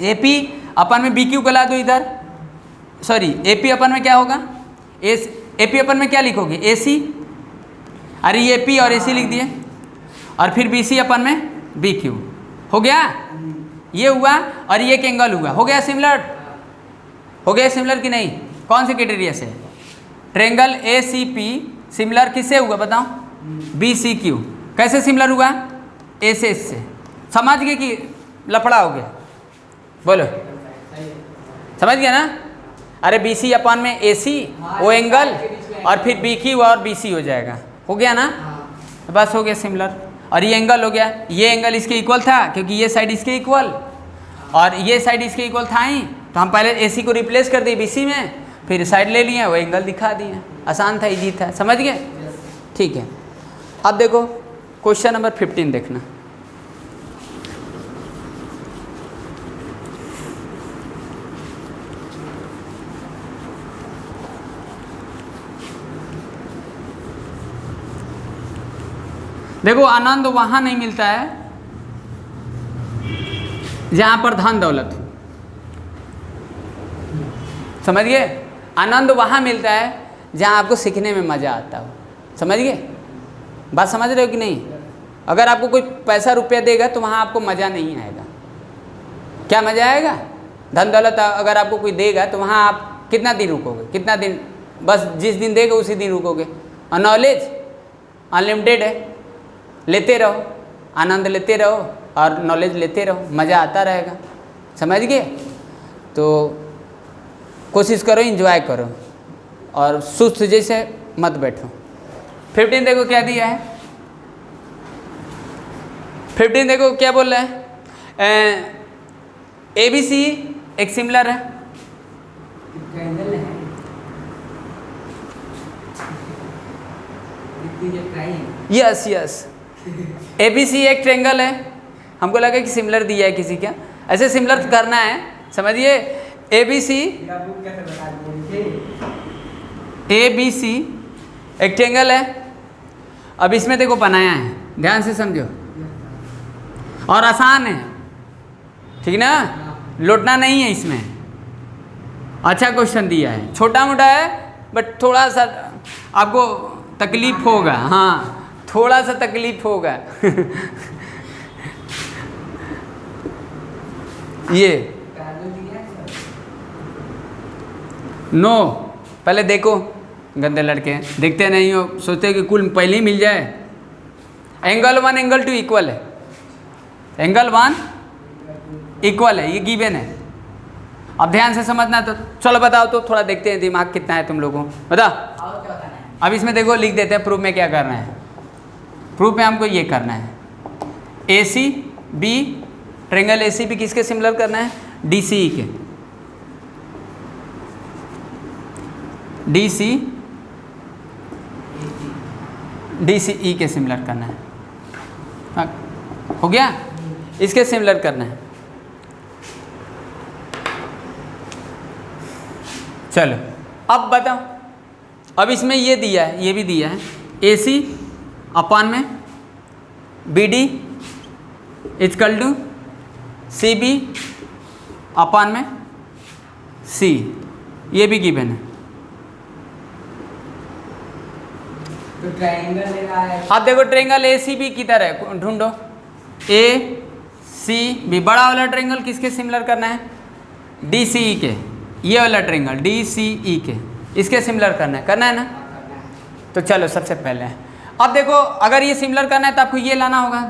ए पी अपन में बी क्यू को ला दो इधर, सॉरी ए पी अपन में क्या होगा, ए पी अपन में क्या लिखोगे, ए सी, अरे ये पी और ए सी लिख दिए, और फिर बी सी अपन में बी क्यू, हो गया, ये हुआ और ये एक एंगल हुआ, हो गया सिमिलर, हो गया सिमिलर कि नहीं। कौन से क्राइटेरिया से, triangle A C P similar किससे हुआ बताओ, बी सी क्यू, कैसे सिमिलर हुआ, ए से एस से, समझ गए कि लफड़ा हो गया, बोलो समझ गया ना। अरे बी सी अपॉन में ए सी वो एंगल और फिर बी क्यू और बी सी हो जाएगा, हो गया ना, बस हो गया सिमिलर। और ये एंगल हो गया, ये एंगल इसके इक्वल था क्योंकि ये साइड इसके इक्वल और ये साइड इसके इक्वल था ही, तो हम पहले ए सी को रिप्लेस कर दिए बी सी में, फिर साइड ले लिए, वो एंगल दिखा दिए, आसान था, इजी था, समझ गए, ठीक है। अब देखो क्वेश्चन नंबर 15 देखना। देखो आनंद वहाँ नहीं मिलता है जहाँ पर धन दौलत हो, समझ गए। आनंद वहाँ मिलता है जहाँ आपको सीखने में मज़ा आता हो, समझ गए, बात समझ रहे हो कि नहीं। अगर आपको कोई पैसा रुपया देगा तो वहाँ आपको मज़ा नहीं आएगा, क्या मज़ा आएगा, धन दौलत अगर आपको कोई देगा तो वहाँ आप कितना दिन रुकोगे, कितना दिन, बस जिस दिन देगा उसी दिन रुकोगे। और नॉलेज अनलिमिटेड है, लेते रहो, आनंद लेते रहो और नॉलेज लेते रहो, मज़ा आता रहेगा, समझ गए। तो कोशिश करो, एंजॉय करो और सुस्त जैसे मत बैठो। 15 देखो क्या दिया है, 15 देखो क्या बोल रहा है, ए बी सी एक सिमिलर है, is a triangle. Yes yes, A B C एक ट्रेंगल है, हमको लगा कि सिमिलर दिया है किसी का, ऐसे सिमिलर करना है, समझिए। ए बी सी, मेरा बुक कैसे बता दिए? ए बी सी एक ट्रेंगल है। अब इसमें देखो बनाया है, ध्यान से समझो, और आसान है, ठीक ना, लौटना नहीं है इसमें। अच्छा क्वेश्चन दिया है, छोटा मोटा है बट थोड़ा सा आपको तकलीफ होगा, हाँ थोड़ा सा तकलीफ होगा। ये नो, पहले देखो, गंदे लड़के हैं, देखते नहीं हो, सोचते कि कुल पहले ही मिल जाए। एंगल 1 एंगल 2 इक्वल है, एंगल 1 इक्वल है, ये गिवन है। अब ध्यान से समझना, तो चलो बताओ तो, थोड़ा देखते हैं दिमाग कितना है तुम लोगों को, बता। और क्या बताना है? अब इसमें देखो लिख देते हैं प्रूफ में क्या करना है। प्रूफ में हमको ये करना है, A C B triangle A C B किसके सिमिलर करना है, डी सी ई के, डी सी ई के सिमिलर करना है। हाँ, हो गया, इसके सिमिलर करना है। चलो अब बताओ, अब इसमें ये दिया है, ये भी दिया है, ए सी अपान में B D equal to C B upon में सी, ये भी गिवन है। तो ट्रायंगल लेना है। अब देखो ट्रेंगल ए सी बी किधर है, ढूंढो, ए सी बी, बड़ा वाला ट्रेंगल किसके सिमिलर करना है, डी सी ई के, ये वाला ट्रेंगल डी सी ई के, इसके सिमिलर करना है ना। तो चलो सबसे पहले, अब देखो अगर ये सिमिलर करना है तो आपको ये लाना होगा,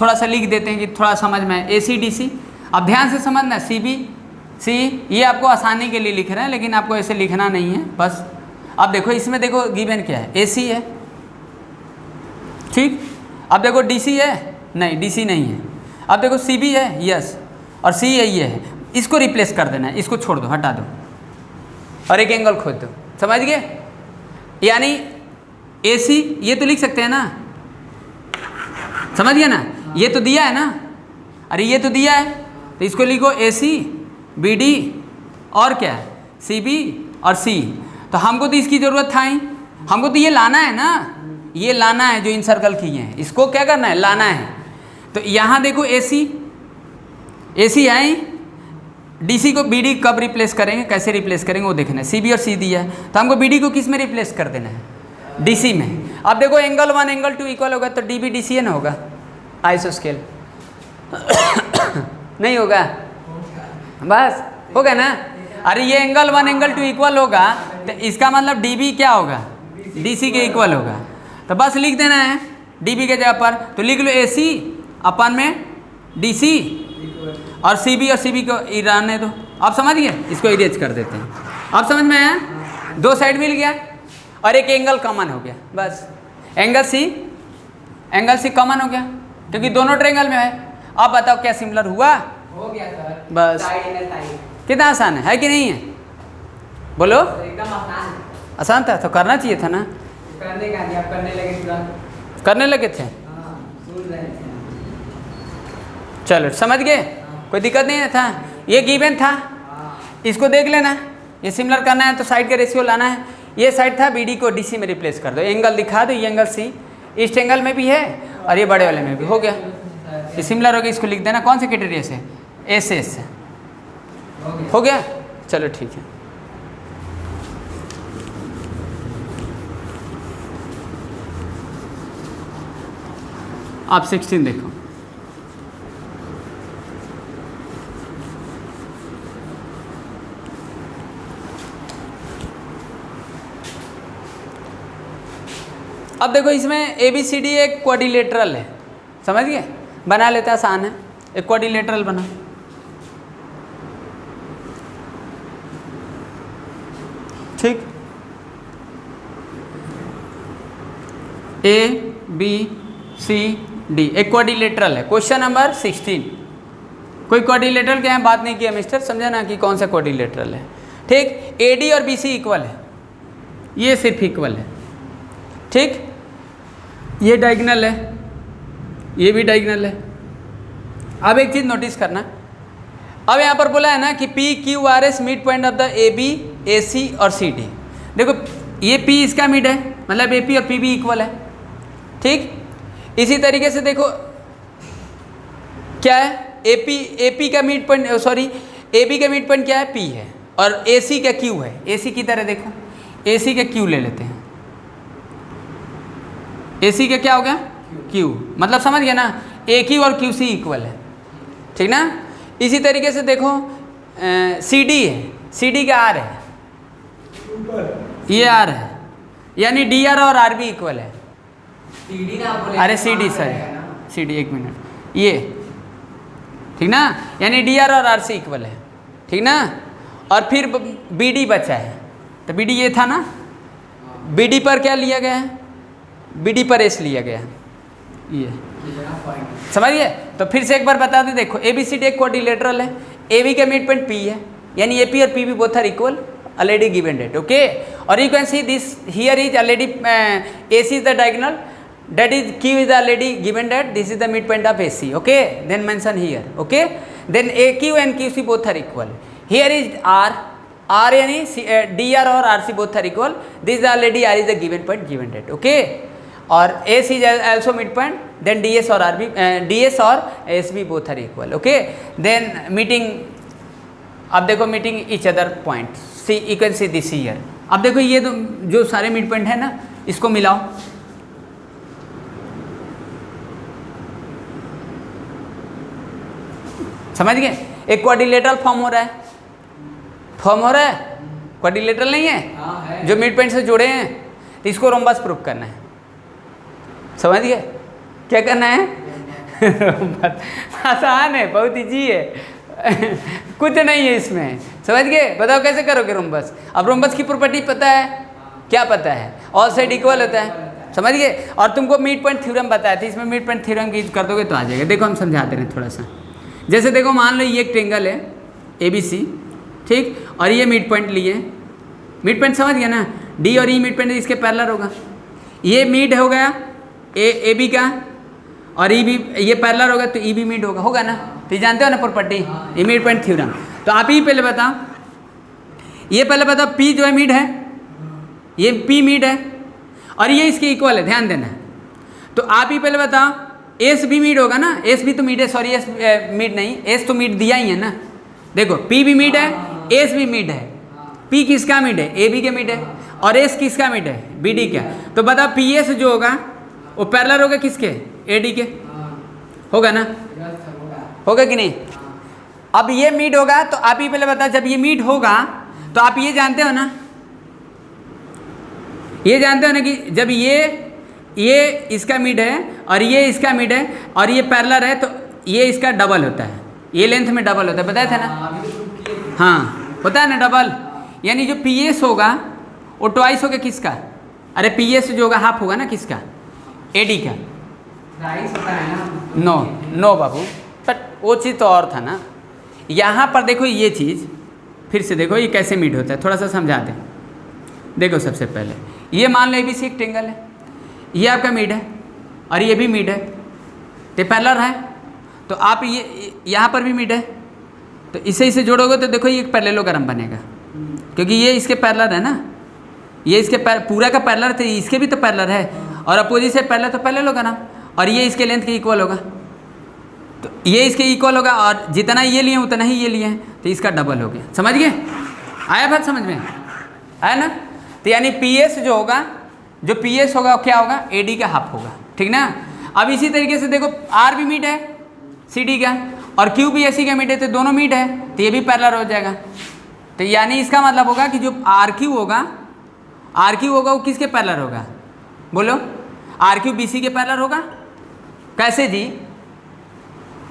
थोड़ा सा लिख देते हैं कि थोड़ा समझ में आए, ए सी डी सी। अब ध्यान से समझना, सी बी सी, ये आपको आसानी के लिए लिख रहे हैं, लेकिन आपको ऐसे लिखना नहीं है बस। अब देखो इसमें देखो गिवन क्या है, ए सी है, ठीक। अब देखो डी सी है, नहीं डी सी नहीं है। अब देखो सी बी है, यस, और सी है, ये है, इसको रिप्लेस कर देना है, इसको छोड़ दो, हटा दो, और एक एंगल खोद दो, समझ गए। यानी ए सी ये तो लिख सकते हैं ना, समझ गए ना, ये तो दिया है ना, अरे ये तो दिया है, तो इसको लिखो ए सी बी डी और क्या सी बी और सी। तो हमको तो इसकी ज़रूरत था ही, हमको तो ये लाना है ना, ये लाना है जो इन सर्कल किए हैं, इसको क्या करना है, लाना है। तो यहाँ देखो ए सी है, डी सी को बी डी कब रिप्लेस करेंगे, कैसे रिप्लेस करेंगे वो देखना है। सी बी और सी दिया है, तो हमको बी डी को किस में रिप्लेस कर देना है, डी सी में। अब देखो एंगल 1 एंगल 2 इक्वल होगा, तो डी बी डी सी है ना, होगा आइसोस्केल। नहीं होगा, बस होगा ना। अरे ये एंगल 1 एंगल 2 इक्वल होगा, तो इसका मतलब डी बी क्या होगा, डी सी के इक्वल होगा। तो बस लिख देना है डी बी के जगह पर, तो लिख लो ए सी अपन में डी सी, और सी बी और सी बी को रहने दो। आप समझ गए, इसको इरेज कर देते हैं। आप समझ में आया, दो साइड मिल गया और एक एंगल कॉमन हो गया, बस एंगल सी कॉमन हो गया, क्योंकि दोनों ट्रायंगल में है। अब बताओ क्या सिमिलर हुआ, हो गया सर, बस। साइड में साइड, कितना आसान है कि नहीं है, बोलो। एकदम आसान है। आसान था तो करना चाहिए था ना, करने का नहीं, आप करने लगे पूरा। करने लगे थे, हाँ, सुन रहे थे। चलो समझ गए, कोई दिक्कत नहीं था, ये गिवन था, इसको देख लेना। ये सिमिलर करना है तो साइड का रेशियो लाना है। ये साइड था, बी डी को डी सी में रिप्लेस कर दो, एंगल दिखा दो, ये एंगल सी इस एंगल में भी है और ये बड़े वाले में भी, हो गया। ये सिमिलर हो गया, इसको लिख देना कौन से क्राइटेरिया से, एस एस से, हो गया। चलो ठीक है, आप 16 देखो। अब देखो इसमें ए बी सी डी एक क्वाड्रिलेटरल है, समझ गए, बना लेते हैं, आसान है। एक क्वाड्रिलेटरल बना, ठीक, ए बी सी डी एक क्वाड्रिलेटरल है। क्वेश्चन नंबर 16, कोई क्वाड्रिलेटरल के यहाँ बात नहीं किया मिस्टर, समझा ना कि कौन सा क्वाड्रिलेटरल है, ठीक। ए डी और बी सी इक्वल है, ये सिर्फ इक्वल है, ठीक। ये डायगोनल है, ये भी डायगोनल है। अब एक चीज़ नोटिस करना, अब यहाँ पर बोला है ना कि P Q R S mid point of the A B A C और सी डी। देखो ये पी इसका मिड है, मतलब ए पी और पी बी इक्वल है, ठीक। इसी तरीके से देखो क्या है, ए पी का mid point, sorry A B का मिड पॉइंट क्या है, पी है, और ए सी का क्यू है। ए सी की तरह देखो, ए सी का क्यू ले लेते हैं, ए सी का क्या हो गया, क्यू, मतलब समझ गया ना, ए क्यू और क्यू सी इक्वल है, ठीक ना। इसी तरीके से देखो सी डी है, सी डी का आर है, ये आर है, यानी डी आर और आर बी इक्वल है। सीडी ना बोले, अरे C D sir, C D, एक मिनट, ये ठीक ना, यानी डी आर और आर सी इक्वल है, ठीक ना। और फिर बी डी बचा है, तो बी डी ये था ना, बी डी पर क्या लिया गया है, बी डी पर एस लिया गया है, ये समझिए। तो फिर से एक बार बता दें, देखो ए बी सी डी एक क्वाड्रिलेटरल है, ए बी का मिड पॉइंट पी है, यानी ए पी और P B both are equal, already given that, okay। or you can see this here is already AC is the diagonal, that is Q is already given that this is the midpoint of AC, okay, then mention here, okay। then AQ and QC both are equal, here is R yani DR or RC both are equal, this is already R is the given point given that, okay। or AC is also midpoint, then DS or RB DS or SB both are equal, okay। then meeting, अब देखो meeting each other point, see you can see this year. अब देखो ये तो जो सारे mid point है ना, इसको मिलाओ, समझ गए, एक क्वाड्रिलेटरल फॉर्म हो रहा है, क्वाड्रिलेटरल नहीं है, जो मिड पॉइंट से जुड़े हैं, तो इसको रोम्बस प्रूफ करना है, समझ गए, क्या करना है आसान है, बहुत ईजी है कुछ नहीं है इसमें, समझ गए। बताओ कैसे करोगे रोम्बस। अब रोम्बस की प्रॉपर्टी पता है, क्या पता है, ऑल साइड इक्वल होता है, समझ गए। और तुमको मिड पॉइंट थ्योरम बताया था, इसमें मिड पॉइंट थ्योरम की यूज कर दोगे तो आ जाएगा। देखो हम समझाते हैं थोड़ा सा, जैसे देखो मान लो ये एक ट्रेंगल है ए बी सी, ठीक, और ये मिड पॉइंट लिए, मिड पॉइंट समझ गया ना, डी और ई मिड पॉइंट इसके पैरेलल होगा, ये मिड हो गया ए बी का, और ई बी ये पैरेलल होगा तो ई बी मिड होगा ना, तो ये जानते हो ना प्रॉपर्टी, ये मिड पॉइंट थ्योरम। तो आप ही पहले बताओ, ये पहले बताओ पी जो है मिड है, ये पी मिड है, और ये इसके इक्वल है, ध्यान देना। तो आप ही पहले बताओ एस भी मिड होगा ना, एस भी तो मिड है, सॉरी एस मिड नहीं, एस तो मिड दिया ही है ना। देखो पी भी मिड है, एस भी मिड है, पी किसका मिड है, ए बी के मिड है, और एस किसका मिड है, बी डी का। तो बताओ पी एस जो होगा वो पैरेलल होगा किसके, ए डी के, होगा ना, होगा कि नहीं। अब ये मिड होगा, तो आप ही पहले बताओ, जब ये मिड होगा तो आप ये जानते हो ना, ये जानते हो ना कि जब ये इसका मिड है और ये इसका मिड है और ये पैरेलल है, तो ये इसका डबल होता है, ये लेंथ में डबल होता है, बताया था ना, हाँ होता है ना डबल। यानी जो पी एस होगा वो ट्वाइस होगा किसका, अरे पी एस जो होगा हाफ होगा ना किसका, ए डी का। नो बाबू, बट वो चीज़ तो और था ना। यहाँ पर देखो ये चीज़, फिर से देखो ये कैसे मिड होता है, थोड़ा सा समझा दें। देखो सबसे पहले ये मान लो ए बी सी एक ट्रेंगल है, ये आपका मिड है और ये भी मिड है, तो पैरेलल है, तो आप ये यहाँ पर भी मिड है, तो इसे जोड़ोगे तो देखो ये एक पैरेललोग्राम बनेगा, क्योंकि ये इसके पैरेलल है ना, ये इसके पूरा का पैरेलल, तो इसके भी तो पैरेलल है, और अपोजिट से पैरेलल तो पैरेललोग्राम, और ये इसके लेंथ के इक्वल होगा, तो ये इसके इक्वल होगा, और जितना ये लिए उतना ही ये लिए हैं, तो इसका डबल हो गया। समझ गए, आया बात समझ में, आया ना। तो यानी पी एस जो होगा, जो पी एस होगा क्या होगा, ए डी का हाफ होगा, ठीक ना। अब इसी तरीके से देखो आर भी मिड है सी डी का, और क्यू भी एस सी का मिड है, तो दोनों मिड है, तो ये भी पैरेलल हो जाएगा। तो यानी इसका मतलब होगा कि जो आर क्यू होगा वो किसके पैरेलल होगा, बोलो, आर क्यू बी सी के पैरेलल होगा। कैसे जी,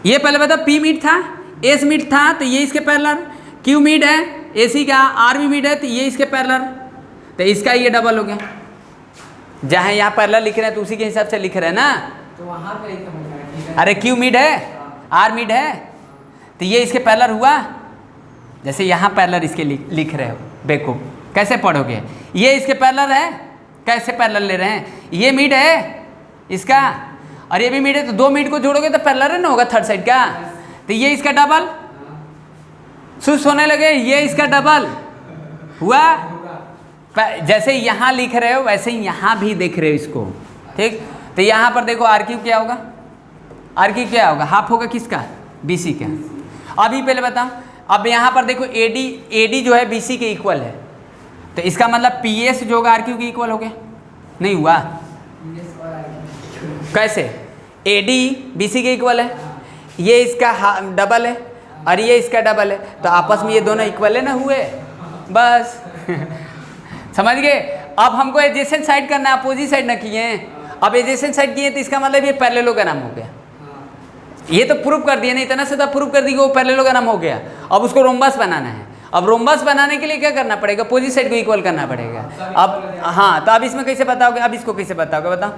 ये पहले बताओ पी मिड था, एस मिड था, तो ये इसके पैरेलल, क्यू मिड है ए सी का, आर भी मिड है, तो ये इसके पैरेलल, तो इसका ये डबल हो गया। जहाँ यहाँ पैरेलल लिख रहे हैं तो उसी के हिसाब से लिख रहे हैं ना, तो वहाँ पे अरे क्यू मिड है, आर मिड है, तो ये इसके पैरेलल हुआ। जैसे यहाँ पैरेलल इसके लिख रहे हो, बेवकूफ, कैसे पढ़ोगे, ये इसके पैरेलल है, कैसे पैरेलल ले रहे हैं, ये मिड है इसका, और ये भी मिड है, तो 2 मिड को जोड़ोगे तो पैरेलल ना होगा थर्ड साइड का। तो ये इसका डबल सुस्त होने लगे, ये इसका डबल हुआ। जैसे यहाँ लिख रहे हो वैसे ही यहाँ भी देख रहे हो इसको, ठीक। तो यहाँ पर देखो आर क्यू क्या होगा, आर क्यू क्या होगा, हाफ होगा किसका, बी सी का। अभी पहले बताओ, अब यहाँ पर देखो ए डी जो है बी सी के इक्वल है, तो इसका मतलब पी एस जो होगा आर क्यू के इक्वल हो गया, नहीं हुआ? कैसे, ए डी बी सी के इक्वल है, ये इसका डबल है और ये इसका डबल है, तो आपस में ये दोनों इक्वल है ना हुए, बस समझ गए। अब हमको एडजेसेंट साइड करना है, अपोजिट साइड ना किए। अब एडजेसेंट साइड किए तो इसका मतलब ये पैरेललोग्राम हो गया। ये तो प्रूव कर दिया, नहीं इतना सीधा प्रूव कर दी कि वो पैरेललोग्राम हो गया। अब उसको रोम्बस बनाना है। अब रोम्बस बनाने के लिए क्या करना पड़ेगा, अपोजिट साइड को इक्वल करना पड़ेगा। अब हाँ, तो अब इसमें कैसे बताओगे, अब इसको कैसे बताओगे, बताओ।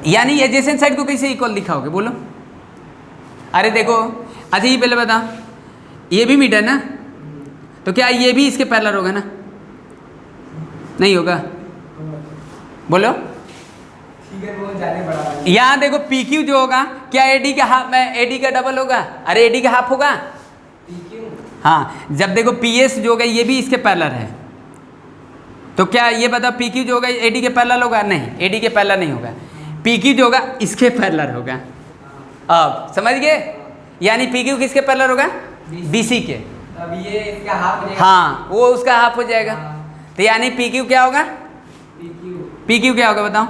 यानी एडजेसेंट साइड को कैसे इक्वल दिखाओगे, बोलो। अरे देखो, अच्छा ये पहले बताओ, ये भी मिड है ना, तो क्या ये भी इसके पैरेलल होगा ना, नहीं होगा, बोलो। यहाँ देखो पी क्यू जो होगा, क्या ए डी का हाफ में ए डी का डबल होगा, अरे ए डी का हाफ होगा। हाँ, जब देखो पी एस जो होगा ये भी इसके पैरेलल है, तो क्या ये बताओ पी क्यू जो होगा ए डी के पैरेलल होगा, नहीं, ए डी के पैरेलल नहीं होगा। पी क्यू जो होगा इसके पैरेलल होगा। अब समझ गए, यानी पी क्यू किसके पैरेलल होगा, बी सी के। अब ये इसका हाफ हो जाएगा। हाँ, वो उसका हाफ हो जाएगा। तो यानी पी क्यू क्या होगा, पी क्यू क्या होगा बताओ।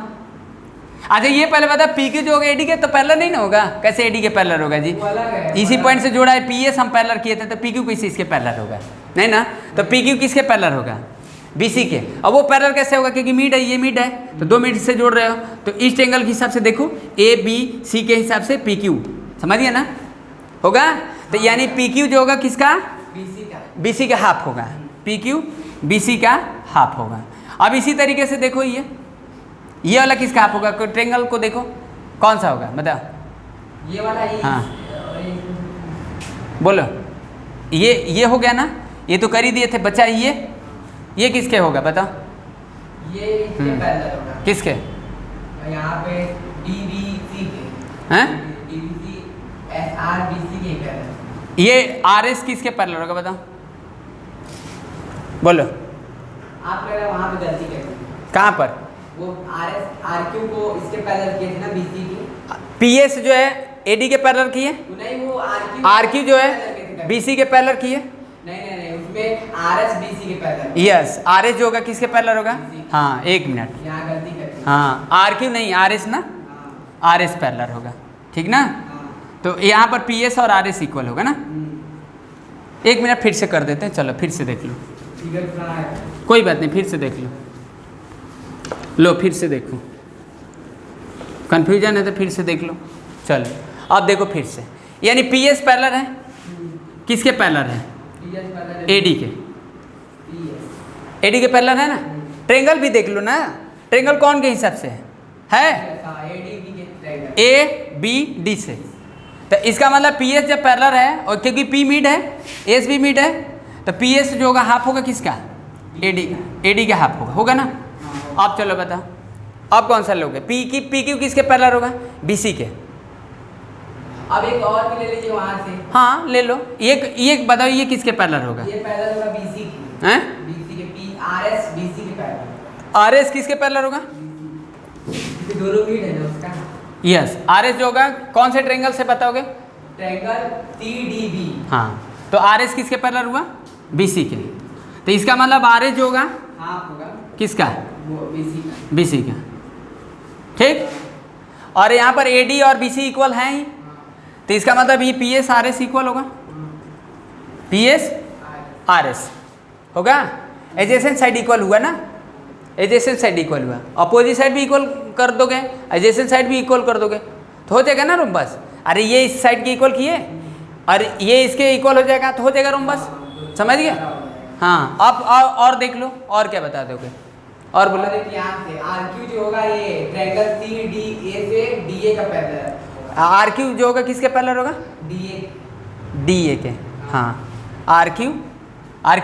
अच्छा ये पहले बता, पी क्यू जो होगा एडी के तो पैरेलल नहीं ना होगा, कैसे एडी के पैरेलल होगा जी, इसी पॉइंट से जोड़ा है। पी एस हम पैरेलल किए थे, तो पी क्यू कैसे इसके पैरेलल होगा, नहीं ना। तो पी क्यू किसके पैरेलल होगा, बी सी के। अब वो पैरेलल कैसे होगा, क्योंकि मिड है, ये मिड है, तो 2 मिड से जोड़ रहे हो, तो ईस्ट एंगल के हिसाब से देखो ए बी सी के हिसाब से पी क्यू, समझिए ना, होगा। तो यानी पी क्यू जो होगा किसका, बी सी का हाफ होगा, पी क्यू बी सी का हाफ होगा। अब इसी तरीके से देखो ये वाला किसका हाफ होगा, ट्रायंगल को देखो कौन सा होगा बताओ, ये वाला। हाँ बोलो, ये हो गया ना, ये तो कर ही दिए थे बच्चा। ये किसके होगा बताओ, ये इसके पैरेलल होगा, किसके, यहाँ पे डी बी सी के, हैं, D B C S R B C के पैरेलल। ये आर एस किसके पैरेलल होगा बताओ, बोलो। आप लग रहा है वहाँ पे गलती कर दी, कहाँ पर, वो आर एस आर क्यू को इसके पैरेलल किए थे ना, बी सी की। पी एस जो है ए डी के पैरेलल किए, नहीं वो आर क्यू जो है बी सी के पैरेलल किए, नहीं उसमें आर एस बी सी के पैरेलल। यस, आर एस जो होगा किसके पैरेलल होगा, हाँ एक मिनट, यहाँ गलती कर दी। हाँ आर क्यू नहीं, आर एस ना, हाँ, आर एस पैरेलल होगा, ठीक ना। हाँ। तो यहाँ पर पी एस और आर एस इक्वल होगा ना। एक मिनट फिर से कर देते हैं, चलो फिर से देख लो, फिगर बना है। कोई बात नहीं, फिर से देख लो फिर से देखो, कन्फ्यूजन है तो फिर से देख लो। चलो अब देखो फिर से, यानी पी एस पैरेलल है, किसके पैरेलल है, ए डी के, ए डी के पैरेलल है ना। ट्रायंगल भी देख लो ना, ट्रायंगल कौन के हिसाब से है, ए बी डी से। तो इसका मतलब पी एस जब पैरेलल है, और क्योंकि पी मिड है, एस भी मिड है, तो पी एस जो होगा हाफ होगा किसका, ए डी का हाफ होगा ना। अब चलो बताओ, अब कौन सा लोगे, पी क्यू किसके पैरेलल होगा, बी सी के। अब एक और भी ले लीजिए वहाँ से। हाँ ले लो, ये बताओ ये किसके पैरेलल होगा, ये पैरेलल होगा बी सी की, हैं, बी सी के, P R S B C के पैरेलल। आर एस किसके पैरेलल होगा, क्योंकि दोनों मिड है ना उसका। यस, आर एस जो होगा कौन से ट्रायंगल से बताओगे, ट्रायंगल सी डी बी। हाँ, तो आर एस किसके पैरेलल हुआ, बी सी के। तो इसका मतलब आर एस जो होगा हाफ होगा किसका, वो बी सी का। बी सी का, ठीक। और यहाँ पर ए डी और बी सी इक्वल हैं ही, तो इसका मतलब ये P S R S equal होगा, पी एस आर एस होगा। एडजेसेंट साइड इक्वल हुआ ना, एडजेसेंट साइड इक्वल हुआ, अपोजिट साइड भी इक्वल कर दोगे, एडजेसेंट साइड भी इक्वल कर दोगे तो हो जाएगा ना रोम्बस। अरे ये इस साइड के इक्वल किए और ये इसके इक्वल हो जाएगा तो हो जाएगा रोम्बस, समझ गए। हाँ, अब और देख लो, और क्या बता दोगे, और बोलो। यहाँ से आर क्यू जो होगा ये ट्रायंगल सी डी ए से डी ए का पैरेलल। आर क्यू जो होगा किसके पैरेलल होगा, डी ए के। हाँ, आर क्यू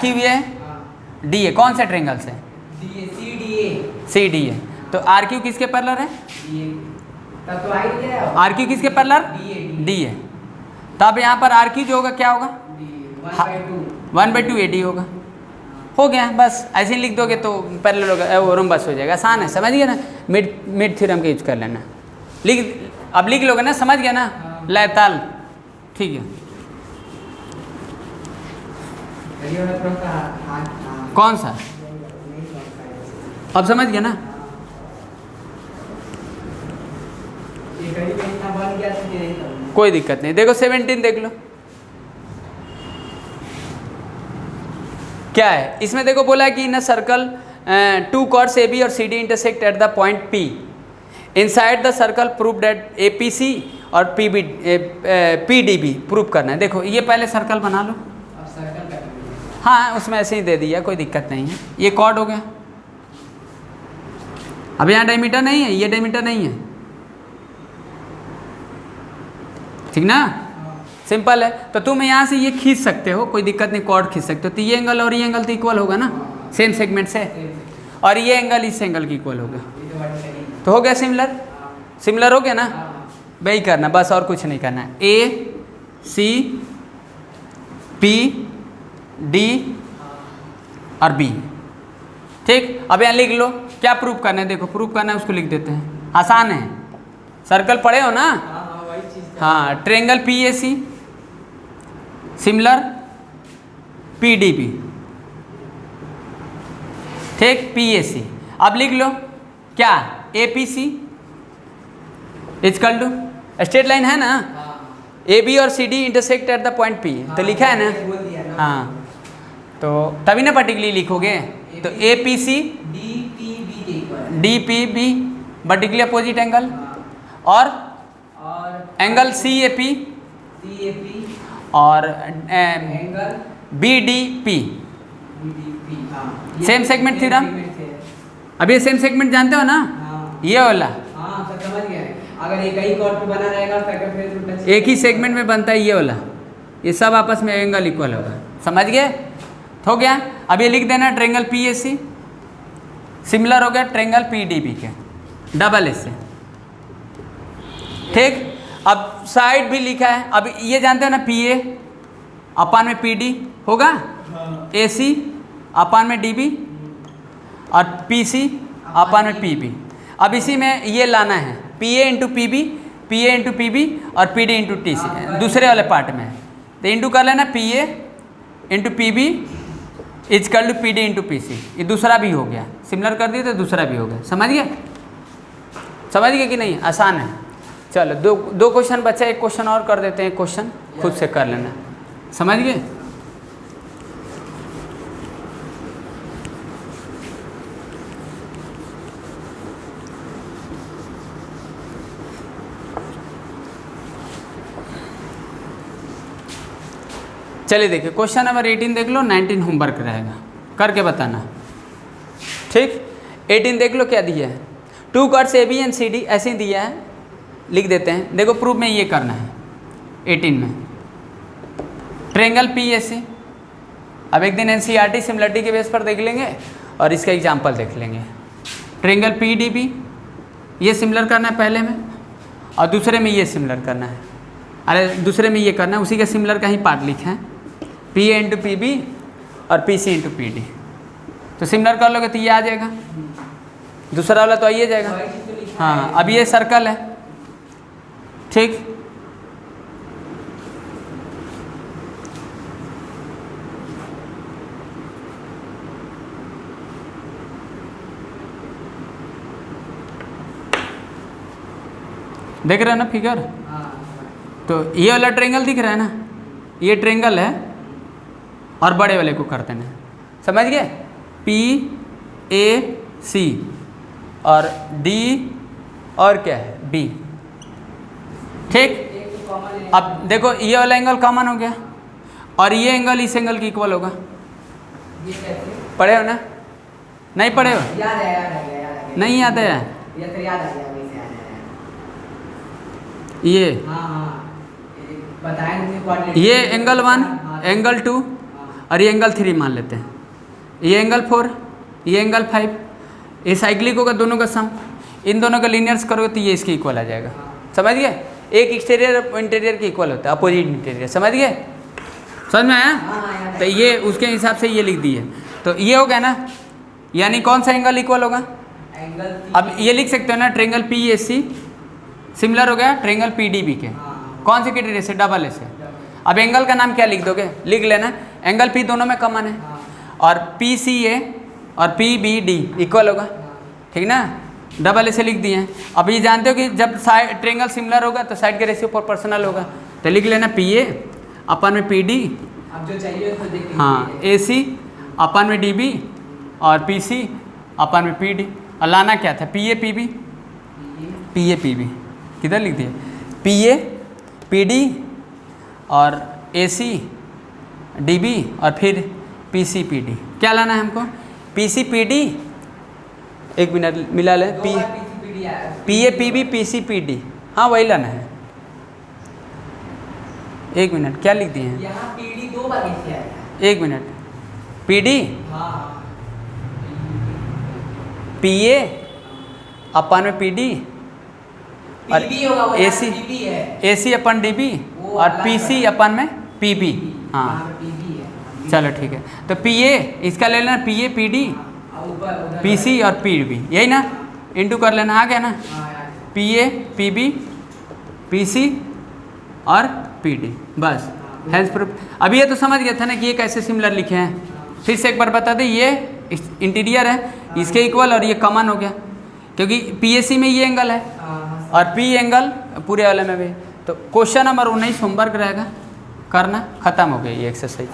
ये है, डी ए कौन से ट्रायंगल से, C D A. C D A. तो आर क्यू किसके पैरेलल है? ये तब तो आई है आर क्यू किसके पैरेलल? डी है। तब यहाँ पर आर क्यू जो होगा क्या होगा? 1/2 AD होगा। हो गया, बस ऐसे ही लिख दोगे तो पैरेलल होगा, वो बस हो जाएगा। आसान है, समझ गया ना? मिड थ्योरम का यूज कर लेना। अब लिख लोगे ना, समझ गया ना? लय ताल, ठीक है। कौन सा? अब समझ गया ना? कोई दिक्कत नहीं। देखो 17 देख लो क्या है इसमें। देखो बोला है कि इन अ सर्कल 2 chords AB और CD intersect at the point P। Inside the circle prove that APC और PDB प्रूव करना है। देखो ये पहले सर्कल बना लो। हाँ, उसमें ऐसे ही दे दिया, कोई दिक्कत नहीं है। ये कॉर्ड हो गया। अब यहाँ डायमीटर नहीं है, ये डायमीटर नहीं है, ठीक ना? सिंपल है। तो तुम यहाँ से ये खींच सकते हो, कोई दिक्कत नहीं, कॉर्ड खींच सकते हो। तो ये एंगल और ये एंगल तो इक्वल होगा ना, सेम सेगमेंट से, और ये एंगल इस एंगल की इक्वल होगा। तो हो गया सिमिलर। सिमिलर हो गया ना? वही करना बस, और कुछ नहीं करना है। AC PD और B, ठीक। अब यहाँ लिख लो क्या प्रूव करना है। देखो प्रूव करना है, उसको लिख देते हैं, आसान है। सर्कल पढ़े हो ना? हाँ, ट्रायंगल PAC सिमिलर PDB, ठीक, PAC। अब लिख लो क्या? APC equal to, straight line है ना, AB और CD intersect at the point P, तो लिखा है ना? हाँ, तो तभी ना पर्टिकुलरली लिखोगे। तो APC DPB vertically opposite angle, और एंगल CAP और angle BDP same segment theorem. अब ये सेम सेगमेंट जानते हो ना? ये वाला समझ गए। अगर एक ही कॉर्ड पे बना रहेगा फिर एक ही सेगमेंट में बनता है ये वाला, ये सब आपस में एंगल इक्वल होगा। समझ गए? हो गया। अब ये लिख देना ट्रायंगल PAC सिमिलर हो गया ट्रायंगल PDB के, डबल एस से, ठीक। अब साइड भी लिखा है। अब ये जानते हो ना, PA अपान में PD होगा, AC अपान में DB और PC अपान में PB। अब इसी में ये लाना है, PA into PB, PA into PB और PD इंटू TC दूसरे वाले पार्ट में। तो इंटू कर लेना, PA into PB equal to PD into PC। ये दूसरा भी हो गया, सिमिलर कर दिए तो दूसरा भी हो गया। समझ गए? समझ गए कि नहीं? आसान है। चलो दो क्वेश्चन बचा, एक क्वेश्चन और कर देते हैं। क्वेश्चन खुद से कर लेना। समझ गए? चलिए देखिए क्वेश्चन नंबर 18 देख लो, 19 होमवर्क रहेगा, करके बताना, ठीक। 18 देख लो क्या दिया है। 2 chords AB एंड CD ऐसे ही दिया है, लिख देते हैं। देखो प्रूफ में ये करना है 18 में। ट्रायंगल PAC, अब एक दिन NCERT सिमिलरिटी के बेस पर देख लेंगे और इसका एग्जाम्पल देख लेंगे। ट्रायंगल PDB ये सिमिलर करना है पहले में, और दूसरे में ये सिमिलर करना है। अरे दूसरे में ये करना है, उसी का सिमिलर का ही पार्ट लिखा है, PA इंटू PB और PC इंटू PD। तो सिमिलर कर लोगे तो ये आ जाएगा, दूसरा वाला तो आइए जाएगा। हाँ, अब ये सर्कल है, ठीक। देख रहे हो ना फिगर? तो ये वाला ट्रायंगल दिख रहा है ना, ये ट्रायंगल है, और बड़े वाले को करते हैं। समझ गए? PAC और D और क्या है B, ठीक। अब देखो ये वाला एंगल कॉमन हो गया, और ये एंगल इस एंगल की इक्वल होगा। पढ़े हो ना? नहीं पढ़े हो? याद नहीं याद है? ये ये एंगल 1, एंगल 2 और ये एंगल 3 मान लेते हैं। ये एंगल 4, ये एंगल 5, ये साइक्लिक होगा दोनों का सम, इन दोनों का लीनियर्स करोगे तो ये इसके इक्वल आ जाएगा। समझ गए? एक एक्सटीरियर इंटीरियर के इक्वल होता है, अपोजिट इंटीरियर। समझ गए? समझ में आया? हाँ, तो ये उसके हिसाब से ये लिख दिए, तो ये हो गया ना, यानी कौन सा एंगल इक्वल होगा? एंगल अब ये लिख सकते हो ना, triangle P A C similar हो गया ट्रेंगल पी डी बी के। कौन से क्राइटेरिया से? डबल ए से। अब एंगल का नाम क्या लिख दोगे? लिख लेना, एंगल पी दोनों में कॉमन है, और पी सी ए और पी बी डी इक्वल होगा, ठीक ना? डबल ए से लिख दिए हैं। अब ये जानते हो कि जब साइड ट्रेंगल सिमिलर होगा तो साइड के रेशियो प्रोपोर्शनल होगा, तो लिख लेना पी ए अपन में पी डी, अब जो चाहिए उसको देख लीजिए। हाँ, ए सी अपन में डी बी और पी सी अपन में पी डी। और लाना क्या था? P A P B, P A P B किधर लिख दिए? पी ए पी डी और ए सी डी बी और फिर पी सी पी डी। क्या लाना है हमको? पी सी पी डी, एक मिनट मिला ले, दो पी बार PCPD आया। P A P B P C P D, हाँ वही लाना है। एक मिनट, क्या लिख दिए हैं? यहाँ PD 2 बार कैसे आया? एक मिनट, पी डी हाँ, पी ए अपन में पी डी और PB होगा वो, AC यहाँ PB है। A C upon D B वो और अलग पी सी अपन में पी बी। यहाँ हाँ पे PB है। चलो ठीक है, तो पी ए इसका ले लेना, पी ए पी डी और ऊपर उधर पी सी और पी बी, यही ना, इंटू कर लेना, आ गया ना? हाँ, यार। P A P B P C और पी डी, बस हैंस प्रूफ। अब ये तो समझ गया था ना कि ये कैसे सिमिलर लिखे हैं। फिर से एक बार बता दें, ये इंटीरियर है, इसके इक्वल और ये कॉमन हो गया, क्योंकि पी ए सी में ये एंगल है हाँ, और पी एंगल पूरे वाले में भी। तो क्वेश्चन नंबर 19 होमवर्क रहेगा, करना, ख़त्म हो गया ये एक्सरसाइज।